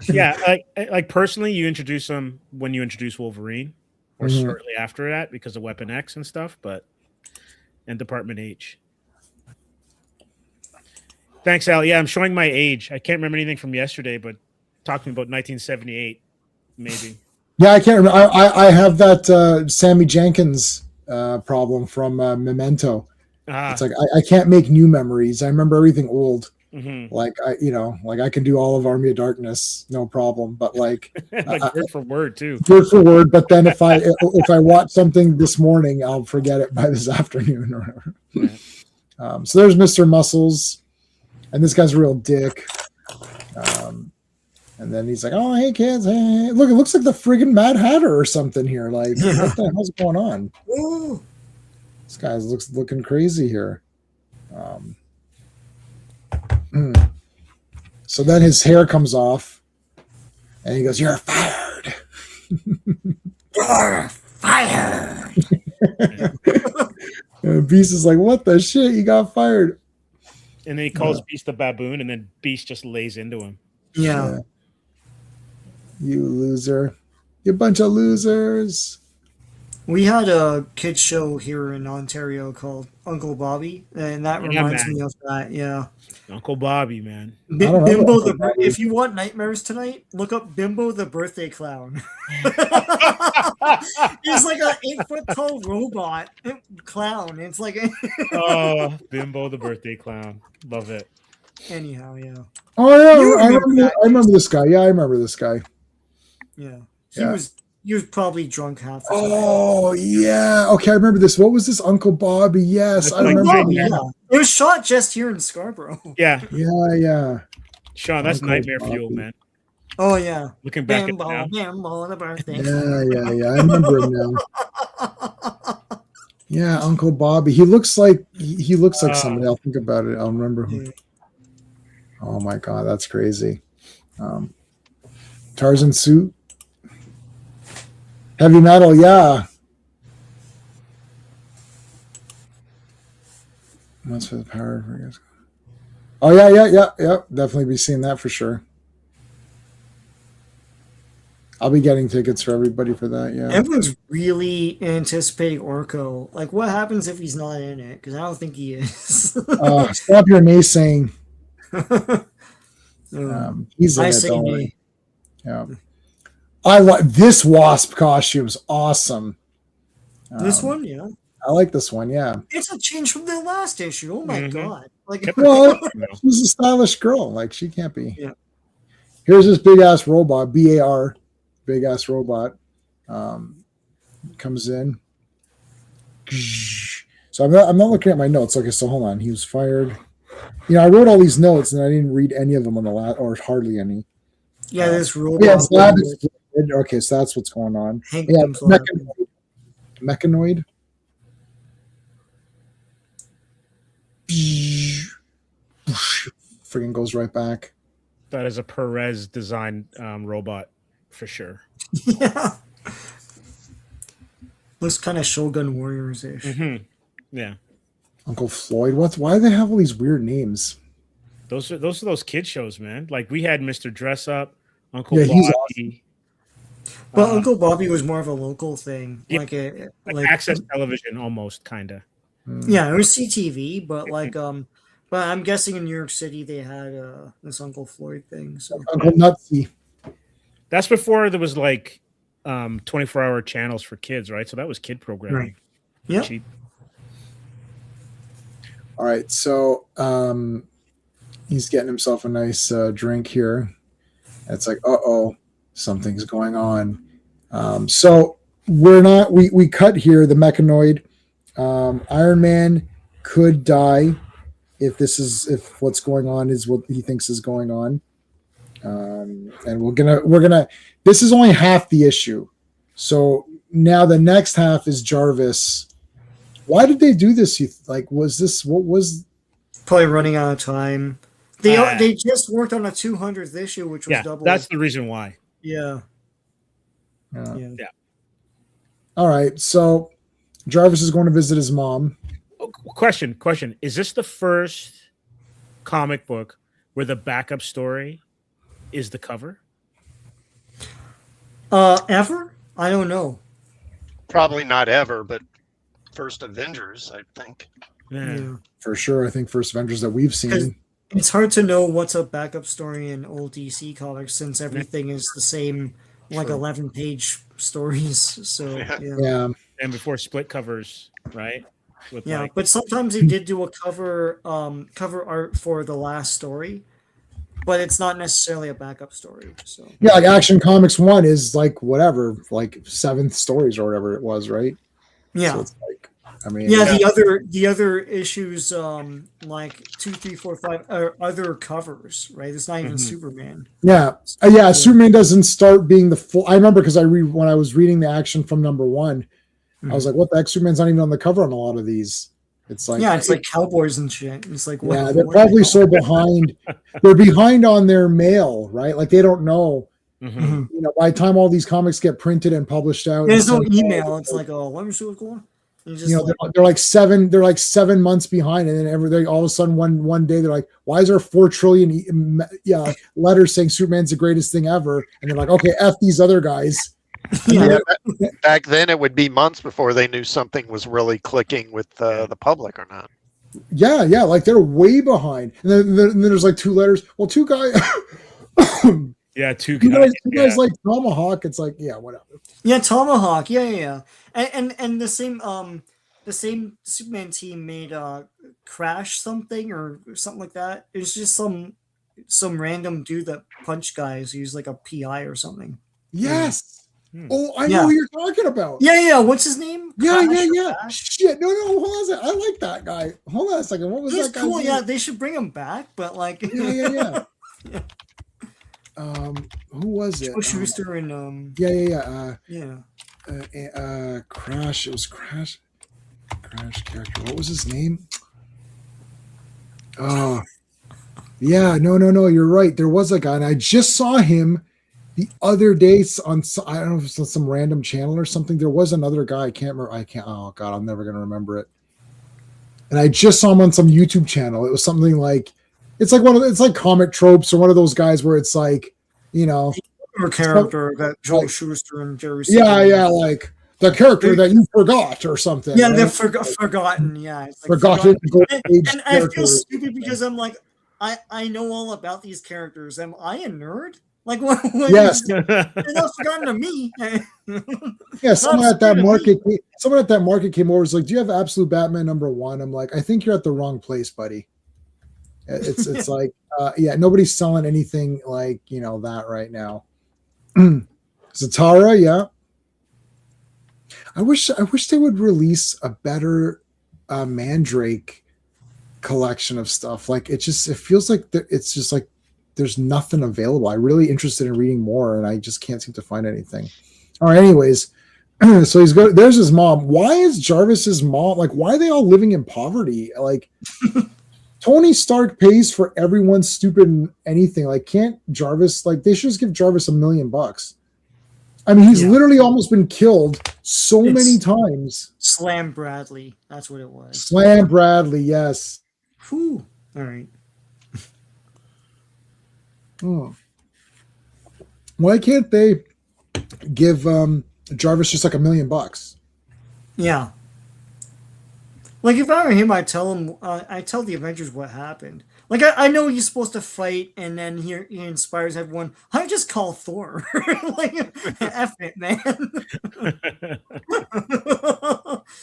Yeah, like personally, you introduce them when you introduce Wolverine, or shortly after that because of Weapon X and stuff. And Department H. Thanks, Al. Yeah, I'm showing my age. I can't remember anything from yesterday, but talk to me about 1978, maybe. Yeah, I can't remember. I have that Sammy Jenkins problem from Memento. It's like I can't make new memories. I remember everything old. Mm-hmm. Like I can do all of Army of Darkness, no problem. But like, word for word too. Word for word. But then if I watch something this morning, I'll forget it by this afternoon or whatever. Yeah. So there's Mr. Muscles, and this guy's a real dick. And then he's like, "Oh, hey kids, hey, look! It looks like the friggin' Mad Hatter or something here. Like, what the hell's going on? Ooh. This guy's looking crazy here." So then his hair comes off, and he goes, "You're fired." You're fired. And Beast is like, "What the shit? You got fired." And then he calls Beast the baboon, and then Beast just lays into him. Yeah. You loser. You bunch of losers. We had a kids show here in Ontario called Uncle Bobby, and that reminds me of that. Yeah. Uncle Bobby, man. Bimbo the. If you want nightmares tonight, look up Bimbo the birthday clown. He's like an 8-foot tall robot clown. It's like. Oh, Bimbo the birthday clown. Love it. Anyhow, yeah. Oh yeah, I remember this guy. Yeah, I remember this guy. Yeah. He was probably drunk half the time. Oh yeah. Okay, I remember this. What was this? Uncle Bobby. Yes, I remember. Bobby, yeah. It was shot just here in Scarborough. Yeah. Yeah. Sean, that's Uncle nightmare Bobby. fuel, man. Oh yeah. Looking back Bimbo, at it now. Bimbo the birthday. Yeah. I remember him now. Yeah, Uncle Bobby. He looks like somebody. I'll think about it. I'll remember who. Yeah. Oh my god, that's crazy. Tarzan suit. Heavy metal, yeah. What's for the power? Oh yeah. Definitely be seeing that for sure. I'll be getting tickets for everybody for that. Yeah. Everyone's really anticipating Orko. Like, what happens if he's not in it? Because I don't think he is. Stop your naysaying. He's in I it, say don't nay. worry. Yeah. I like this Wasp costume's awesome. This one, yeah. I like this one, yeah. It's a change from the last issue. Oh my god! Like, Well, she's a stylish girl. Like she can't be. Yeah. Here's this big ass robot, BAR, big ass robot. Comes in. So I'm not looking at my notes. Okay, so hold on. He was fired. I wrote all these notes and I didn't read any of them on the last, or hardly any. yeah, this robot. Yeah, so that is, okay, so that's what's going on. Hank Yeah, comes on. Mechanoid. Friggin' goes right back. That is a Perez design robot for sure. Yeah. Looks kind of Shogun Warriors ish. Mm-hmm. Yeah. Uncle Floyd. Why do they have all these weird names? Those are those kid shows, man. Like we had Mr. Dress Up, Uncle Yeah, he's Bobby. But Uncle Bobby was more of a local thing, Yeah, like access television, almost kind of. Yeah, it was CTV, but but I'm guessing in New York City they had this Uncle Floyd thing. So Uncle Nutsy. That's before there was like 24-hour channels for kids, right? So that was kid programming. Right. Yeah. Cheap. All right, so he's getting himself a nice drink here. It's like, something's going on. So we cut here the Mechanoid. Iron Man could die if what's going on is what he thinks is going on. And we're gonna this is only half the issue. So now the next half is Jarvis. Why did they do this? What was probably running out of time. They just worked on a 200th issue, which was double. That's the reason why. Yeah. Yeah. Yeah. All right. So Jarvis is going to visit his mom. Question. Is this the first comic book where the backup story is the cover? Ever? I don't know. Probably not ever, but first Avengers, I think. Yeah. For sure. I think first Avengers that we've seen. It's hard to know what's a backup story in old DC comics since everything is the same, like 11-page stories. So Yeah. And before split covers, right? With but sometimes he did do a cover art for the last story, but it's not necessarily a backup story. So Yeah, like Action Comics 1 is like whatever, like 7 stories or whatever it was, right? yeah. So it's like, I mean, the other issues like 2, 3, 4, 5 are other covers, right? It's not even Superman. Yeah. Superman doesn't start being the full. I remember because when I was reading the action from number 1, I was like, what the heck? Superman's not even on the cover on a lot of these. It's like, it's like cowboys and shit. It's like, they're probably so behind. They're behind on their mail, right? Like they don't know. Mm-hmm. You know, by the time all these comics get printed and published out, there's no email. It's like, let me see what's going on. They're like 7 months behind, and then all of a sudden one day they're like, why is there 4 trillion letters saying Superman's the greatest thing ever? And they're like, okay, F these other guys. Back then it would be months before they knew something was really clicking with the public or not. Yeah, like they're way behind. And then there's like 2 letters. Well, 2 guys. Yeah, two guys like Tomahawk. It's like, yeah, whatever. Yeah, Tomahawk. Yeah. And the same Superman team made Crash something or something like that. It was just some random dude that punched guys. He was like a PI or something. Yes. Oh, I know who you're talking about. Yeah. What's his name? Yeah. Shit. No. Hold on a second. I like that guy. Hold on a second. What was that guy? Cool. Yeah, they should bring him back. But like, yeah. Who was it? Schuster and Crash. It was Crash character. What was his name? Oh, yeah. No. You're right. There was a guy, and I just saw him the other day on, I don't know if it's on some random channel or something. There was another guy. I can't remember. Oh God, I'm never gonna remember it. And I just saw him on some YouTube channel. It was something like, it's like comic tropes or one of those guys where it's like, you know, or character that Joel Schuster and Jerry. Yeah, like the character that you forgot or something. Yeah, right? they're forgotten. Yeah, it's like forgotten. And I feel stupid because I'm like, I know all about these characters. Am I a nerd? Like, what? Yes, they're not forgotten to me. Yeah, someone at that market came over. Was like, "Do you have Absolute Batman #1?" I'm like, "I think you're at the wrong place, buddy." It's like, nobody's selling anything like that right now. Zatara, yeah. I wish they would release a better Mandrake collection of stuff. Like it feels like it's just like there's nothing available. I'm really interested in reading more, and I just can't seem to find anything. All right, anyways, so there's his mom. Why is Jarvis's mom like? Why are they all living in poverty? Like. Tony Stark pays for everyone's stupid anything. Like, can't Jarvis, like, they should just give Jarvis $1 million. I mean, he's literally almost been killed many times. Slam Bradley. That's what it was. Slam Bradley, yes. Whew. All right. Why can't they give Jarvis just like $1 million? Yeah. Like, if I were him, I'd tell him, I tell the Avengers what happened. Like, I know he's supposed to fight, and then he inspires everyone. I just call Thor. Like, F it, man.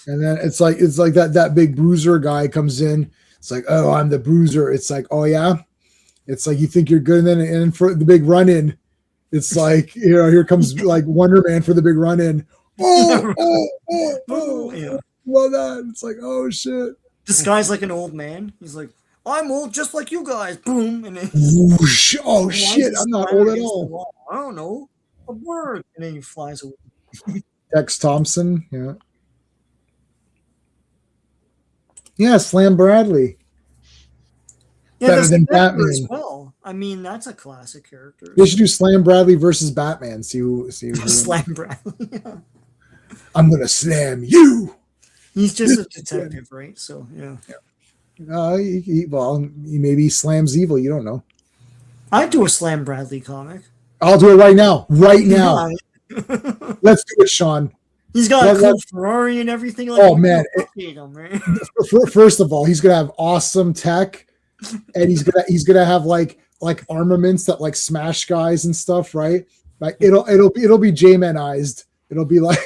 And then it's like that big bruiser guy comes in. It's like, oh, I'm the bruiser. It's like, oh yeah. It's like you think you're good, and then for the big run in, it's like here comes like Wonder Man for the big run in. Oh. Yeah. Well done. It's like, oh shit. This guy's like an old man. He's like, I'm old just like you guys. Boom. And then oh shit, I'm not old at all. I don't know. A bird. And then he flies away. Tex Thompson, yeah. Yeah, Slam Bradley. Yeah, better the than Spectre as Batman. well. I mean, that's a classic character. They should do Slam Bradley versus Batman. See who Slam Bradley. Yeah. I'm gonna slam you. He's just a detective, right? So yeah. He maybe slams evil. You don't know. I'd do a Slam Bradley comic. I'll do it right now. Right now. Yeah. Let's do it, Sean. He's got a cool Ferrari and everything. Like, oh man! Him, right? First of all, he's gonna have awesome tech, and he's gonna have like armaments that like smash guys and stuff, right? Like it'll be J-manized. It'll be like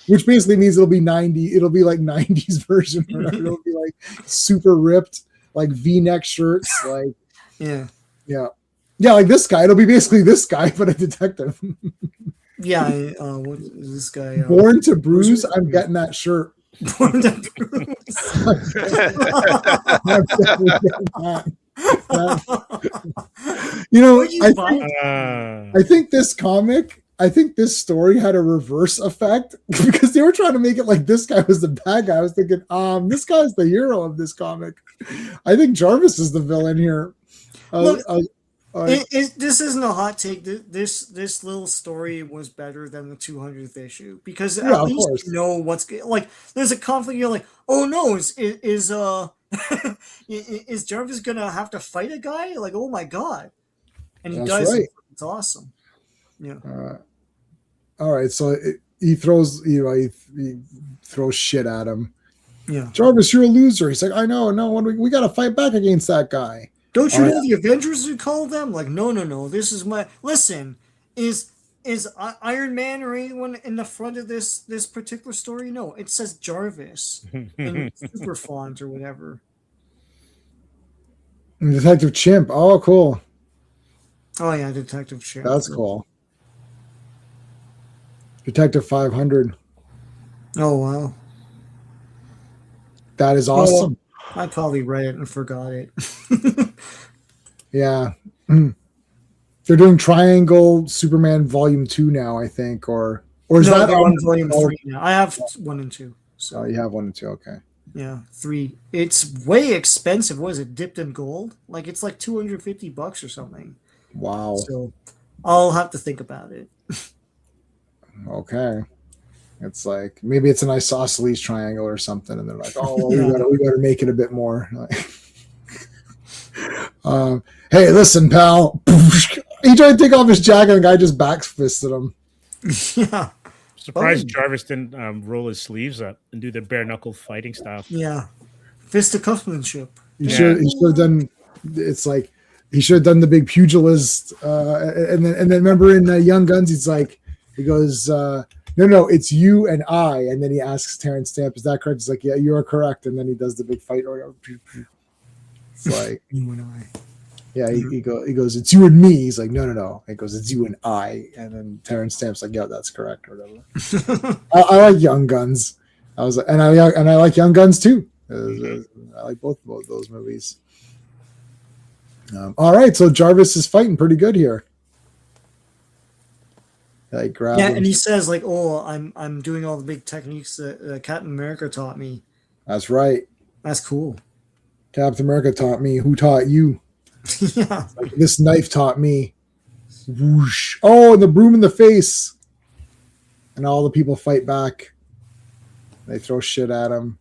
which basically means it'll be 90. It'll be like 90s version. It'll be like super ripped, like V-neck shirts, like yeah. Like this guy. It'll be basically this guy, but a detective. Yeah, what is this guy? Born to Bruise. I'm getting that shirt. Born to Bruise. I'm definitely getting that. You know, I think this comic, I think this story had a reverse effect because they were trying to make it like this guy was the bad guy. I was thinking, this guy's the hero of this comic. I think Jarvis is the villain here. Look, this isn't a hot take. This little story was better than the 200th issue because at least you know what's like. There's a conflict. You're like, oh no, is Jarvis gonna have to fight a guy? Like, oh my god, and he does. Right. It's awesome. Yeah. All right. So he throws, he throws shit at him. Yeah. Jarvis, you're a loser. He's like, I know. No, we got to fight back against that guy. Don't you know the Avengers would call them? Like, no. This is my listen. Is Iron Man or anyone in the front of this particular story? No, it says Jarvis in super font or whatever. Detective Chimp. Oh, cool. Oh yeah, Detective Chimp. That's cool. Detective 500. Oh wow. That is awesome. I probably read it and forgot it. Yeah. They're doing Triangle Superman Volume 2 now, I think, or is that on Volume 3 now? I have 1 and 2. So you have 1 and 2, okay. Yeah, 3. It's way expensive. What is it? Dipped in gold? Like it's like $250 or something. Wow. So I'll have to think about it. Okay. It's like maybe it's an isosceles triangle or something, and they're like, "Oh, well, we gotta make it a bit more." Hey, listen, pal. He tried to take off his jacket, and the guy just backfisted him. Yeah. Surprised Jarvis didn't roll his sleeves up and do the bare knuckle fighting style. Yeah, fisticuffmanship. He should have done. It's like he should have done the big pugilist, and then remember in Young Guns, he goes. No, it's you and I. And then he asks Terrence Stamp, is that correct? He's like, yeah, you are correct. And then he does the big fight. It's like, you and I. Yeah, he goes, it's you and me. He's like, no. He goes, it's you and I. And then Terrence Stamp's like, yeah, that's correct, or whatever. I like Young Guns. I like Young Guns too. I like both of those movies. All right, so Jarvis is fighting pretty good here. And he says like, "Oh, I'm doing all the big techniques that Captain America taught me." That's right. That's cool. Captain America taught me. Who taught you? Yeah. Like, this knife taught me. Whoosh! Oh, and the broom in the face. And all the people fight back. They throw shit at him.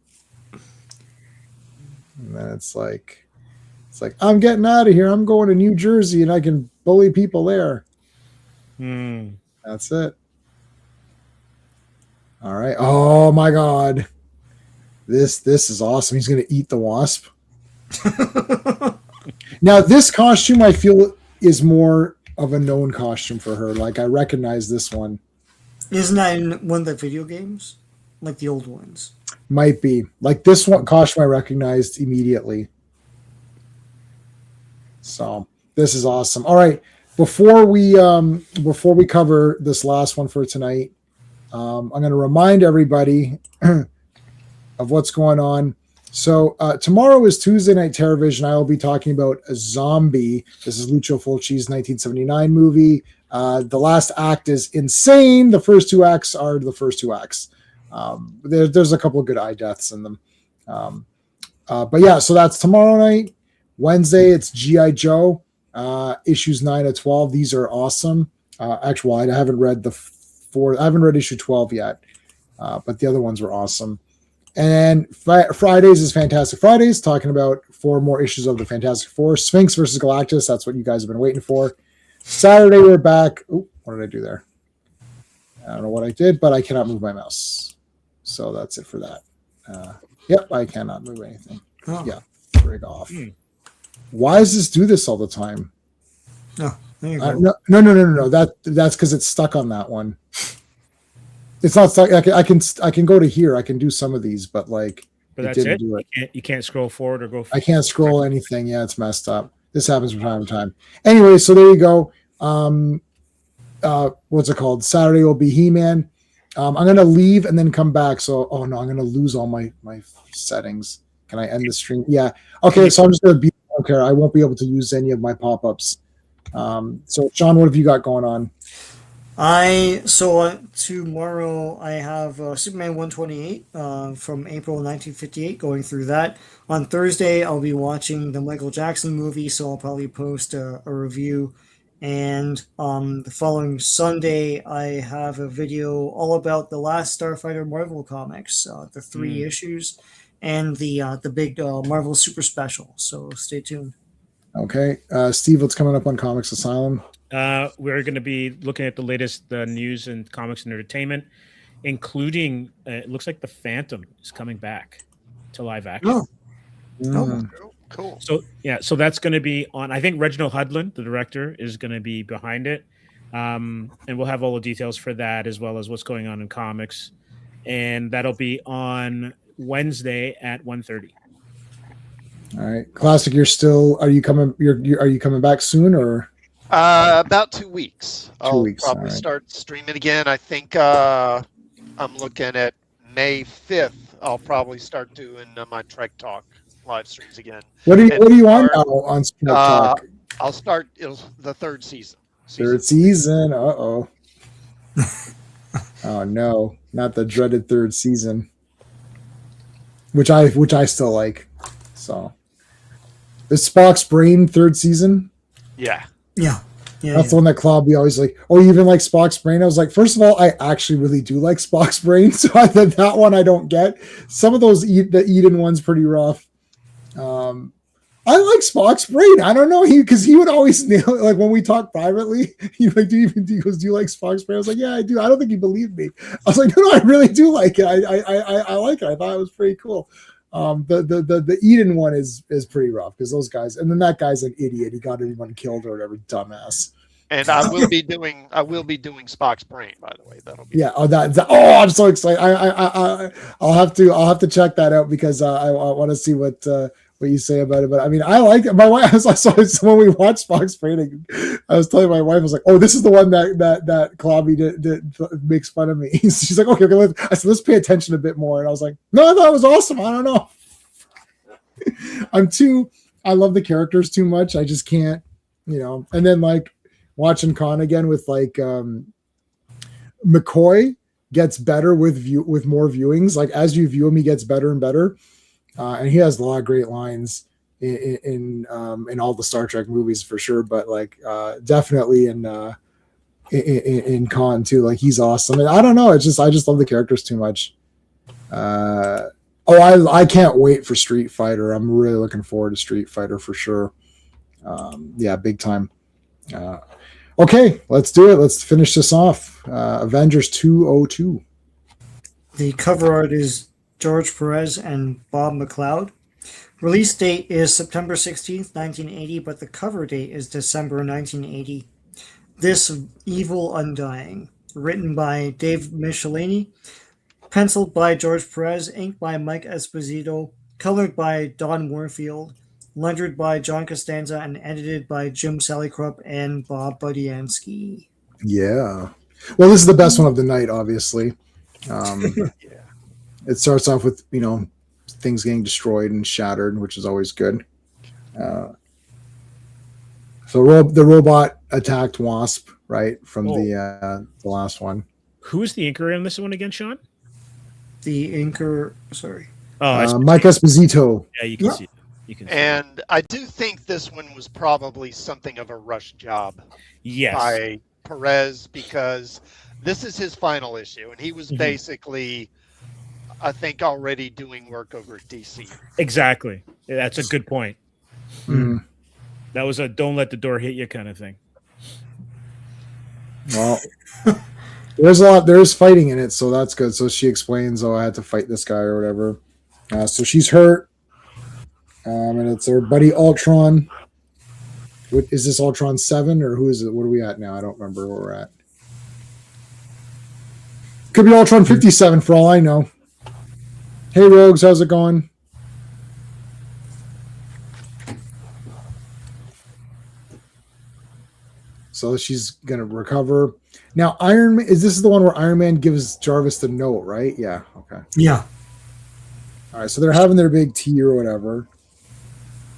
And then it's like, I'm getting out of here. I'm going to New Jersey, and I can bully people there. That's it. All right. Oh my God. This is awesome. He's going to eat the wasp. Now, this costume I feel is more of a known costume for her. Like I recognize this one. Isn't that in one of the video games? Like the old ones? Might be. Like this one costume I recognized immediately. So this is awesome. All right. Before we cover this last one for tonight, I'm going to remind everybody of what's going on. So tomorrow is Tuesday Night Terrorvision. I will be talking about a Zombie. This is Lucio Fulci's 1979 movie. The last act is insane. The first 2 acts are the first 2 acts. There's a couple of good eye deaths in them. But yeah, so that's tomorrow night. Wednesday, it's G.I. Joe, issues 9 to 12. These are awesome. Actually, I haven't read I haven't read issue 12 yet, but the other ones were awesome. And Fridays is Fantastic Fridays, talking about 4 more issues of the Fantastic Four. Sphinx versus Galactus, that's what you guys have been waiting for. Saturday, we're back. Ooh, what did I do there? I don't know what I did, but I cannot move my mouse. So that's it for that. Yep, I cannot move anything. Oh. Yeah, frig off. Why does this do this all the time? Oh, there you go. No. That's because it's stuck on that one. It's not stuck. I can go to here. I can do some of these, but that's didn't it. do it. You can't scroll forward or go. I can't scroll anything. Yeah, it's messed up. This happens from time to time. Anyway, so there you go. What's it called? Saturday will be He-Man. I'm gonna leave and then come back. So, oh no, I'm gonna lose all my settings. Can I end the stream? Yeah. Okay, so I'm just gonna be. I don't care. I won't be able to use any of my pop-ups. So, Sean, what have you got going on? Tomorrow I have Superman 128 from April 1958, going through that. On Thursday I'll be watching the Michael Jackson movie, so I'll probably post a review. And the following Sunday I have a video all about the last Starfighter Marvel comics, the 3 issues, and the big Marvel Super Special. So stay tuned. Okay, Steve, what's coming up on Comics Asylum? We're going to be looking at the latest news and comics and entertainment, including it looks like the Phantom is coming back to live action. Cool. So that's going to be on. I think Reginald Hudlin, the director, is going to be behind it, and we'll have all the details for that as well as what's going on in comics, and that'll be on Wednesday at 1:30. All right, Classic. Are you coming back soon or? About 2 weeks. 2 weeks. I'll probably start streaming again. I think I'm looking at May 5th. I'll probably start doing my Trek Talk live streams again. What are you on now on Trek Talk? I'll start the 3rd season. Third season. Uh-oh. Oh no, not the dreaded 3rd season. Which I still like. So is Spock's Brain 3rd season? Yeah. Yeah. That's the one that Claudia always like. Oh, you even like Spock's Brain? I was like, first of all, I actually really do like Spock's Brain, so that one I don't get. Some of those the Eden one's pretty rough. I like Spock's Brain. I don't know, because he would always nail it. Like when we talk privately, he like, he goes, "Do you like Spock's Brain?" I was like, "Yeah, I do." I don't think he believed me. I was like, "No, I really do like it. I like it. I thought it was pretty cool." The Eden one is pretty rough because those guys, and then that guy's an idiot. He got everyone killed or whatever, dumbass. And I will be doing Spock's Brain, by the way. That'll be I'm so excited. I'll have to check that out because I want to see what you say about it. But I mean, I like it. My wife. I saw when we watched Spock's Brain. I was telling my wife, I was like, "Oh, this is the one that Claudia did makes fun of me." She's like, "Okay." I said, "Let's pay attention a bit more." And I was like, "No, I thought it was awesome. I don't know. I love the characters too much. I just can't, And then like watching Khan again with like McCoy gets better with more viewings. Like as you view him, he gets better and better. And he has a lot of great lines in all the Star Trek movies for sure, but like definitely in Khan too. Like he's awesome. And I don't know. I just love the characters too much. I can't wait for Street Fighter. I'm really looking forward to Street Fighter for sure. Big time. Okay, let's do it. Let's finish this off. Avengers 202. The cover art is George Perez and Bob McLeod. Release date is September 16th, 1980, but the cover date is December 1980. This Evil Undying, written by Dave Michelini, penciled by George Perez, inked by Mike Esposito, colored by Don Warfield, lettered by John Costanza, and edited by Jim Salicrup and Bob Budiansky. Yeah. Well, this is the best one of the night, obviously. It starts off with, things getting destroyed and shattered, which is always good. So the robot attacked Wasp, right, from the last one. Who is the inker on this one again, Sean? The inker, sorry. Oh, I see. Mike Esposito. Yeah, you can Yeah. see it. You can see And I do think this one was probably something of a rush job it. Yes. by Perez, because this is his final issue, and he was Mhm. basically, I think, already doing work over at DC. Exactly. Yeah, that's a good point. Mm. That was a don't let the door hit you kind of thing. Well, there's fighting in it, so that's good. So she explains, "Oh, I had to fight this guy or whatever." So she's hurt, and it's her buddy Ultron. What is this, Ultron 7 or who is it? What are we at now? I don't remember where we're at. Could be Ultron 57 for all I know. Hey Rogues, how's it going? So she's gonna recover. Now Iron Man, is this the one where Iron Man gives Jarvis the note, right? Yeah, okay. Yeah. All right, so they're having their big tea or whatever.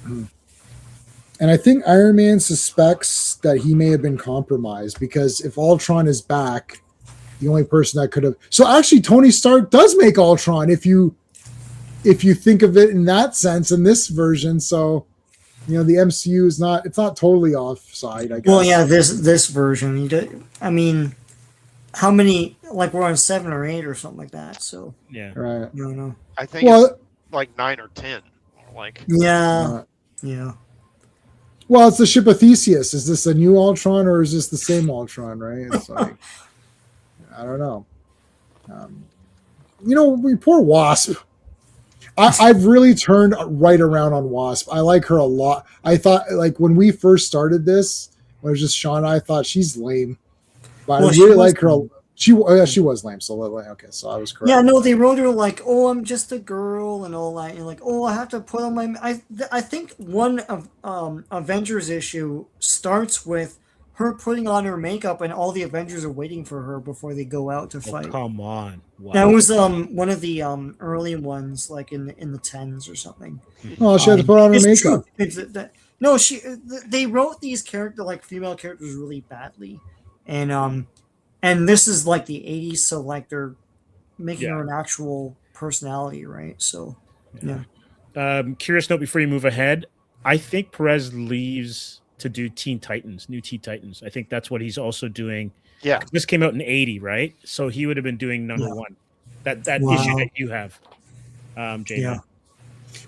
And I think Iron Man suspects that he may have been compromised, because if Ultron is back, the only person that could have. So actually, Tony Stark does make Ultron if you think of it in that sense in this version. So, the MCU is not, it's not totally offside, I guess. Well, yeah, this version. I mean, how many? Like we're on 7 or 8 or something like that. So Yeah. Right. you know. I think it's like 9 or 10. Like, Yeah. Yeah. Well, it's the ship of Theseus. Is this a new Ultron or is this the same Ultron? Right? It's like, I don't know. Poor Wasp. I've really turned right around on Wasp. I like her a lot. I thought, like, when we first started this, when it was just Sean, I thought she's lame, but Well, I she really was like her. lame. She was lame. So okay, so I was correct. Yeah, no, they wrote her like, "Oh, I'm just a girl," and all that. And like, "Oh, I have to put on my." I think one of Avengers issue starts with her putting on her makeup, and all the Avengers are waiting for her before they go out to Oh, fight. come on. Wow. That was one of the early ones, like in the 10s or something. Oh, she had to put on her It's makeup. true. No, they wrote these female characters really badly, and this is like the 80s, so like they're making her an actual personality, right? So yeah. Curious note before you move ahead. I think Perez leaves to do New Teen Titans. I think that's what he's also doing. yeah. This came out in 80, right? So he would have been doing number Yeah. one. That Wow. issue that you have, Jay. Yeah.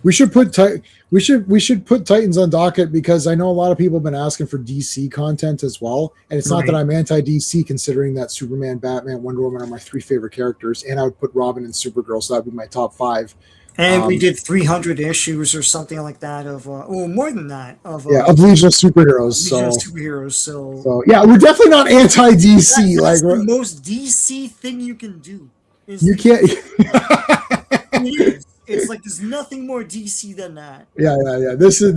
We should put Titans on docket, because I know a lot of people have been asking for DC content as well. And it's not that Right. I'm anti-DC, considering that Superman, Batman, Wonder Woman are my 3 favorite characters, and I would put Robin and Supergirl, so that'd be my top 5. And we did 300 issues or something like that of more than that of Of Legion of Superheroes. Legion of So Superheroes. So yeah, we're definitely not anti-DC. that's Like the most DC thing you can do. you can't. It is. It's like there's nothing more DC than that. Yeah. This is.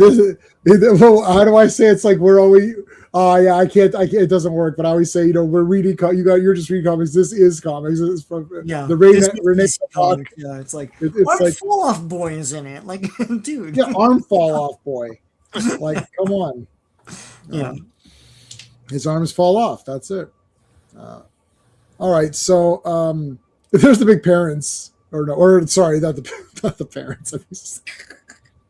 Well, how do I say? It's like we're always. Oh yeah, I can't. It doesn't work. But I always say, we're reading. You're just reading comics. This is comics. This is from Yeah, the this is Renee. DC comic. Yeah, it's like It's Mark like, Fall Off Boy is in it. Like, dude. yeah, arm fall off, boy. Like, come on. Yeah. His arms fall off. That's it. All right. So there's the big parents, sorry, not the parents.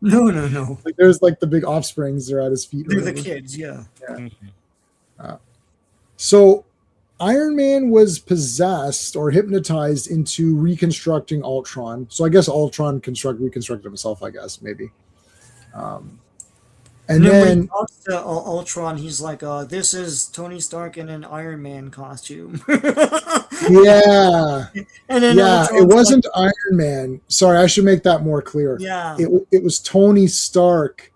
No. Like, there's like the big offsprings. They're at his feet. or They're the whatever. kids. Yeah. So Iron Man was possessed or hypnotized into reconstructing Ultron. So I guess Ultron reconstructed himself, I guess, maybe. And And then when then he talks to Ultron, he's like, "This is Tony Stark in an Iron Man costume." yeah, And then yeah, it Ultron's wasn't Iron Man. Sorry, I should make that more clear. Yeah. It was Tony Stark,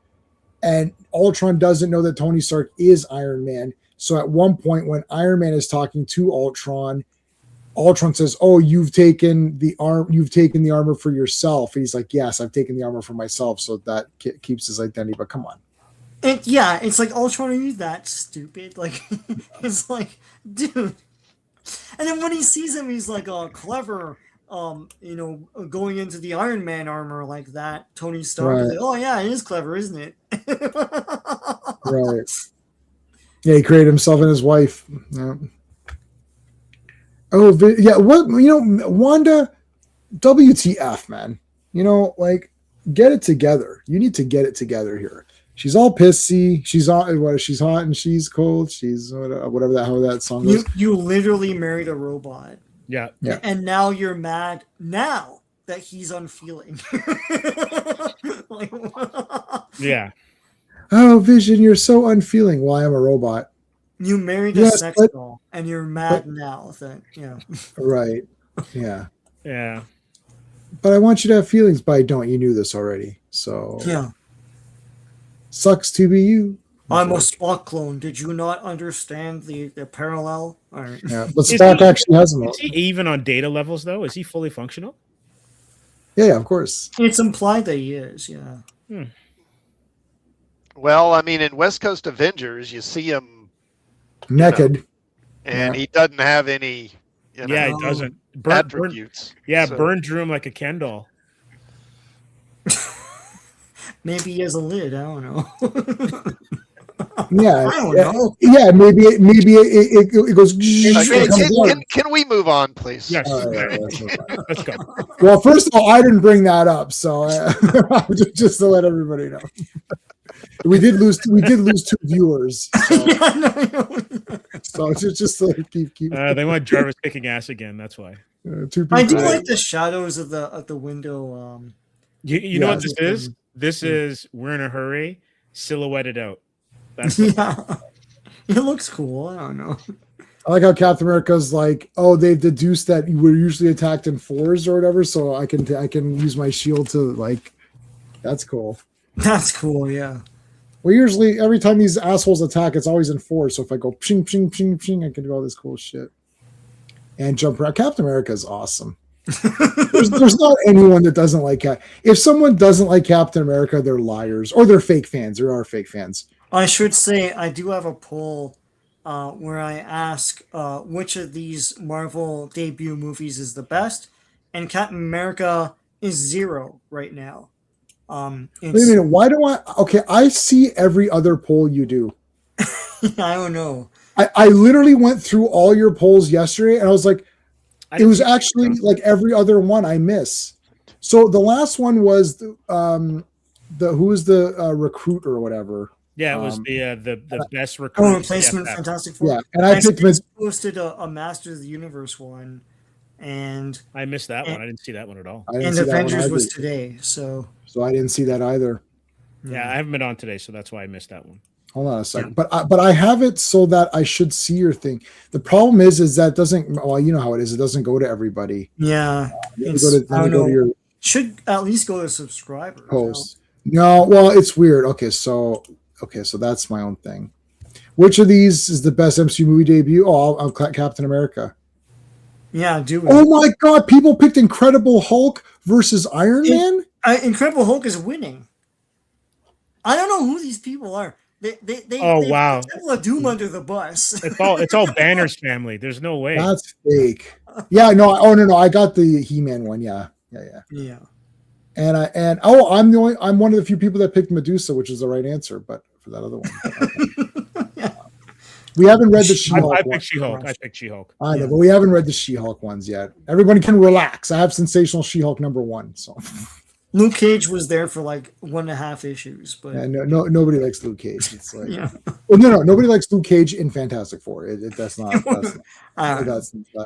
and Ultron doesn't know that Tony Stark is Iron Man. So at one point, when Iron Man is talking to Ultron says, "Oh, you've taken the armor for yourself." And he's like, "Yes, I've taken the armor for myself." So that keeps his identity. But come on. It's like, Ultron, are you that stupid? Like, it's like, dude. And then when he sees him, he's like, clever. Going into the Iron Man armor like that. Tony Stark is Right. like, "Oh yeah, it is clever, isn't it?" Right. Yeah, he created himself and his wife. Yeah. Oh, yeah. What, Wanda? WTF, man? like get it together. You need to get it together here. She's all pissy. She's she's hot and she's cold. She's whatever that how that song goes. You literally married a robot. Yeah. Yeah. And now you're mad now that he's unfeeling. Like, Yeah. Oh, Vision, you're so unfeeling. Well, I am a robot. you married a Yes, sex but- doll, and you're mad now that Right. Yeah. Yeah. But I want you to have feelings, but I don't. You knew this already. So yeah. sucks to be you. I'm a Spock clone. Did you not understand the parallel? All right. Yeah. But Is Spock he- actually has them. Is he even on data levels though? Is he fully functional? Yeah, of course. It's implied that he is. Yeah. Well, I mean, in West Coast Avengers, you see him, Naked. and Yeah. he doesn't have any, Yeah, he doesn't. Burn, attributes. yeah, So- Burn drew him like a Ken doll. Maybe he has a lid. I don't know. Yeah. I don't yeah, know. Yeah, maybe it goes. Okay, it comes out. can we move on, please? Yes. All right, let's move on. Let's go. Well, first of all, I didn't bring that up, so just to let everybody know, we did lose 2 viewers. So, Yeah, no. so just to keep They want Jarvis kicking ass again. That's why. 2 people. I do like the shadows of the window. You know Yeah, what this is? This is we're in a hurry, silhouetted out. That's Yeah. It looks cool. I don't know. I like how Captain America's like, oh, they've deduced that you were usually attacked in 4s or whatever, so I can use my shield to like. That's cool. That's cool. Yeah. Well, usually every time these assholes attack, it's always in 4. So if I go ping, ping, ping, ping, I can do all this cool shit. And jump around. Captain America is awesome. there's not anyone that doesn't like if someone doesn't like Captain America, they're liars or they're fake fans. There are fake fans. I should say I do have a poll where I ask which of these Marvel debut movies is the best, and Captain America is 0 right now. Wait a minute. Why do I? Okay, I see every other poll you do. I don't know. I literally went through all your polls yesterday, and I was like, it was actually like every other one I miss. So the last one was the who was the recruit or whatever. Yeah, it was the best recruit. Oh, replacement Fantastic Four. Yeah, and I picked posted a Masters of the Universe one, and I missed that one. I didn't see that one at all. I didn't and see that one Avengers was either. today. So I didn't see that either. Yeah, I haven't been on today, so that's why I missed that one. Hold on a second, but I have it so that I should see your thing. The problem is that it doesn't. Well, you know how it is. It doesn't go to everybody. yeah, You have to I don't go to know. your Should at least go to subscribers. post. No, well, it's weird. Okay, so that's my own thing. Which of these is the best MCU movie debut? Oh, I'll Captain America. Yeah, do it. Oh my God! People picked Incredible Hulk versus Iron Man. Incredible Hulk is winning. I don't know who these people are. They Wow. Temple of Doom under the bus. It's all Banner's family. There's no way. That's fake. Yeah, no. Oh no, I got the He-Man one. Yeah. Yeah. And I'm one of the few people that picked Medusa, which is the right answer, but for that other one. Yeah. We haven't read the She-Hulk I one. picked She-Hulk. I picked She-Hulk. I know, but we haven't read the She-Hulk ones yet. Everybody can relax. I have Sensational She-Hulk #1. So Luke Cage was there for like 1.5 issues, but yeah, nobody likes Luke Cage. It's like yeah. well, no, nobody likes Luke Cage in Fantastic Four. That's not.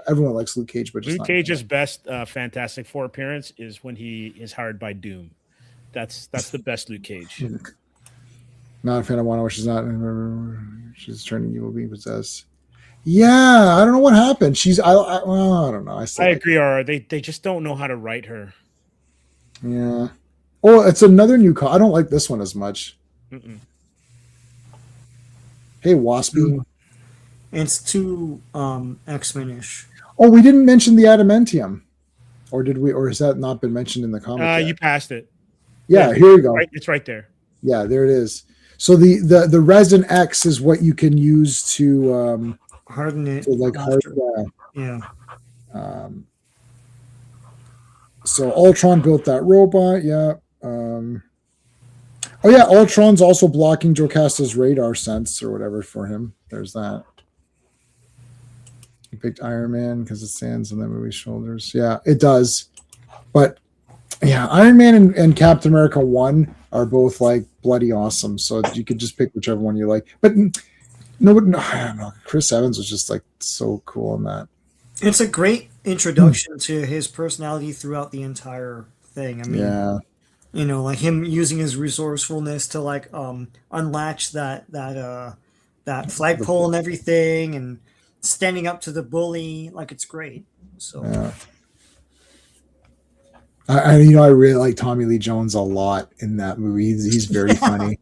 Everyone likes Luke Cage, but just Luke not Cage's best Fantastic Four appearance is when he is hired by Doom. That's the best Luke Cage. Not a fan of Wanda. She's not. She's turning evil, being possessed. Yeah, I don't know what happened. Well, I don't know. I agree. Or they just don't know how to write her. Yeah. Oh, it's another new I don't like this one as much. Mm-mm. Hey, Waspy. It's too X-Men-ish. Oh, we didn't mention the adamantium, or did we? Or has that not been mentioned in the comic? Yet? You passed it. Yeah, here you go. It's right there. Yeah, there it is. So the resin X is what you can use to Harden it. Yeah. So Ultron built that robot. Yeah. Oh yeah, Ultron's also blocking Jocasta's radar sense or whatever for him. There's that. He picked Iron Man because it stands on the movie's shoulders. Yeah, it does. But Yeah, Iron Man and Captain America 1 are both like bloody awesome. So you could just pick whichever one you like. But no, I don't know. Chris Evans was just like so cool in that. It's a great introduction to his personality throughout the entire thing. I mean, Yeah. like him using his resourcefulness to like unlatch that flagpole and everything, and standing up to the bully. Like, it's great. So Yeah. I really like Tommy Lee Jones a lot in that movie. He's very funny.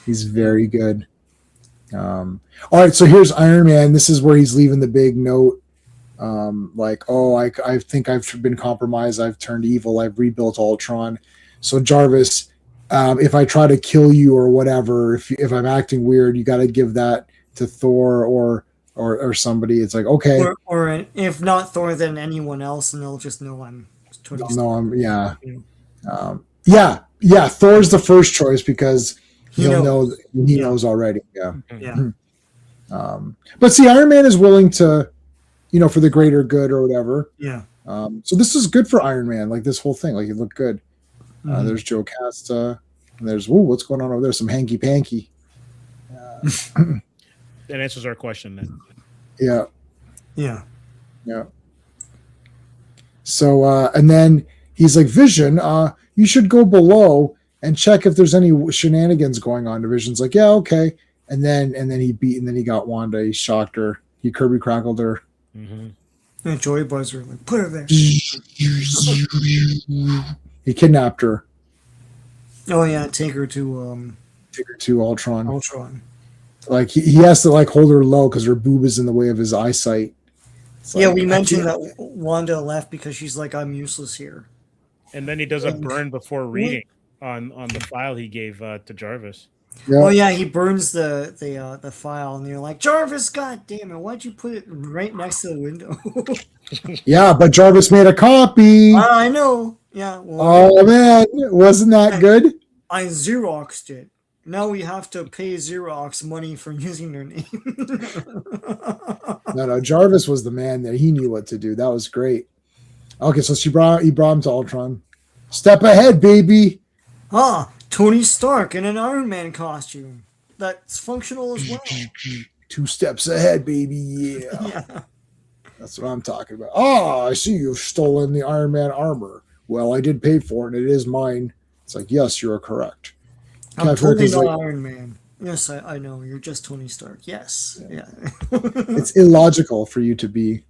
He's very good. All right, so here's Iron Man. This is where he's leaving the big note. Like, oh, I think I've been compromised. I've turned evil. I've rebuilt Ultron. So Jarvis, if I try to kill you or whatever, if I'm acting weird, you got to give that to Thor or somebody. It's like, okay, or if not Thor, then anyone else, and they'll just know I'm Tony Stark. no, yeah. Thor's the first choice because he knows already. Yeah. Yeah. But see, Iron Man is willing to, for the greater good or whatever. Yeah. So this is good for Iron Man. Like this whole thing, like it looked good. There's Joe Casta. And there's what's going on over there? Some hanky panky. That answers our question then. Yeah. Yeah. Yeah. So and then he's like, Vision, you should go below and check if there's any shenanigans going on. Vision's like, yeah, okay. And then he got Wanda. He shocked her. He Kirby crackled her. Mm-hmm. And Joy Buzzer, like, put her there. He kidnapped her. Oh yeah, take her to Ultron. Ultron. Like he has to like hold her low because her boob is in the way of his eyesight. Yeah, we mentioned that Wanda left because she's like, I'm useless here. And then he does a burn before reading on the file he gave to Jarvis. Yeah. Oh yeah, he burns the file, and you're like, Jarvis, god damn it, why'd you put it right next to the window? Yeah, but Jarvis made a copy. I know. Yeah. Well, Oh man, wasn't that good? I Xeroxed it. Now we have to pay Xerox money for using their name. No, Jarvis was the man there. He knew what to do. That was great. Okay, so he brought him to Ultron. Step ahead, baby. Tony Stark in an Iron Man costume. That's functional as well. 2 steps ahead, baby. Yeah. That's what I'm talking about. I see you've stolen the Iron Man armor. Well, I did pay for it, and it is mine. It's like, yes, you're correct. I'm totally not Iron Man. Yes, I know. You're just Tony Stark. Yes. Yeah. It's illogical for you to be.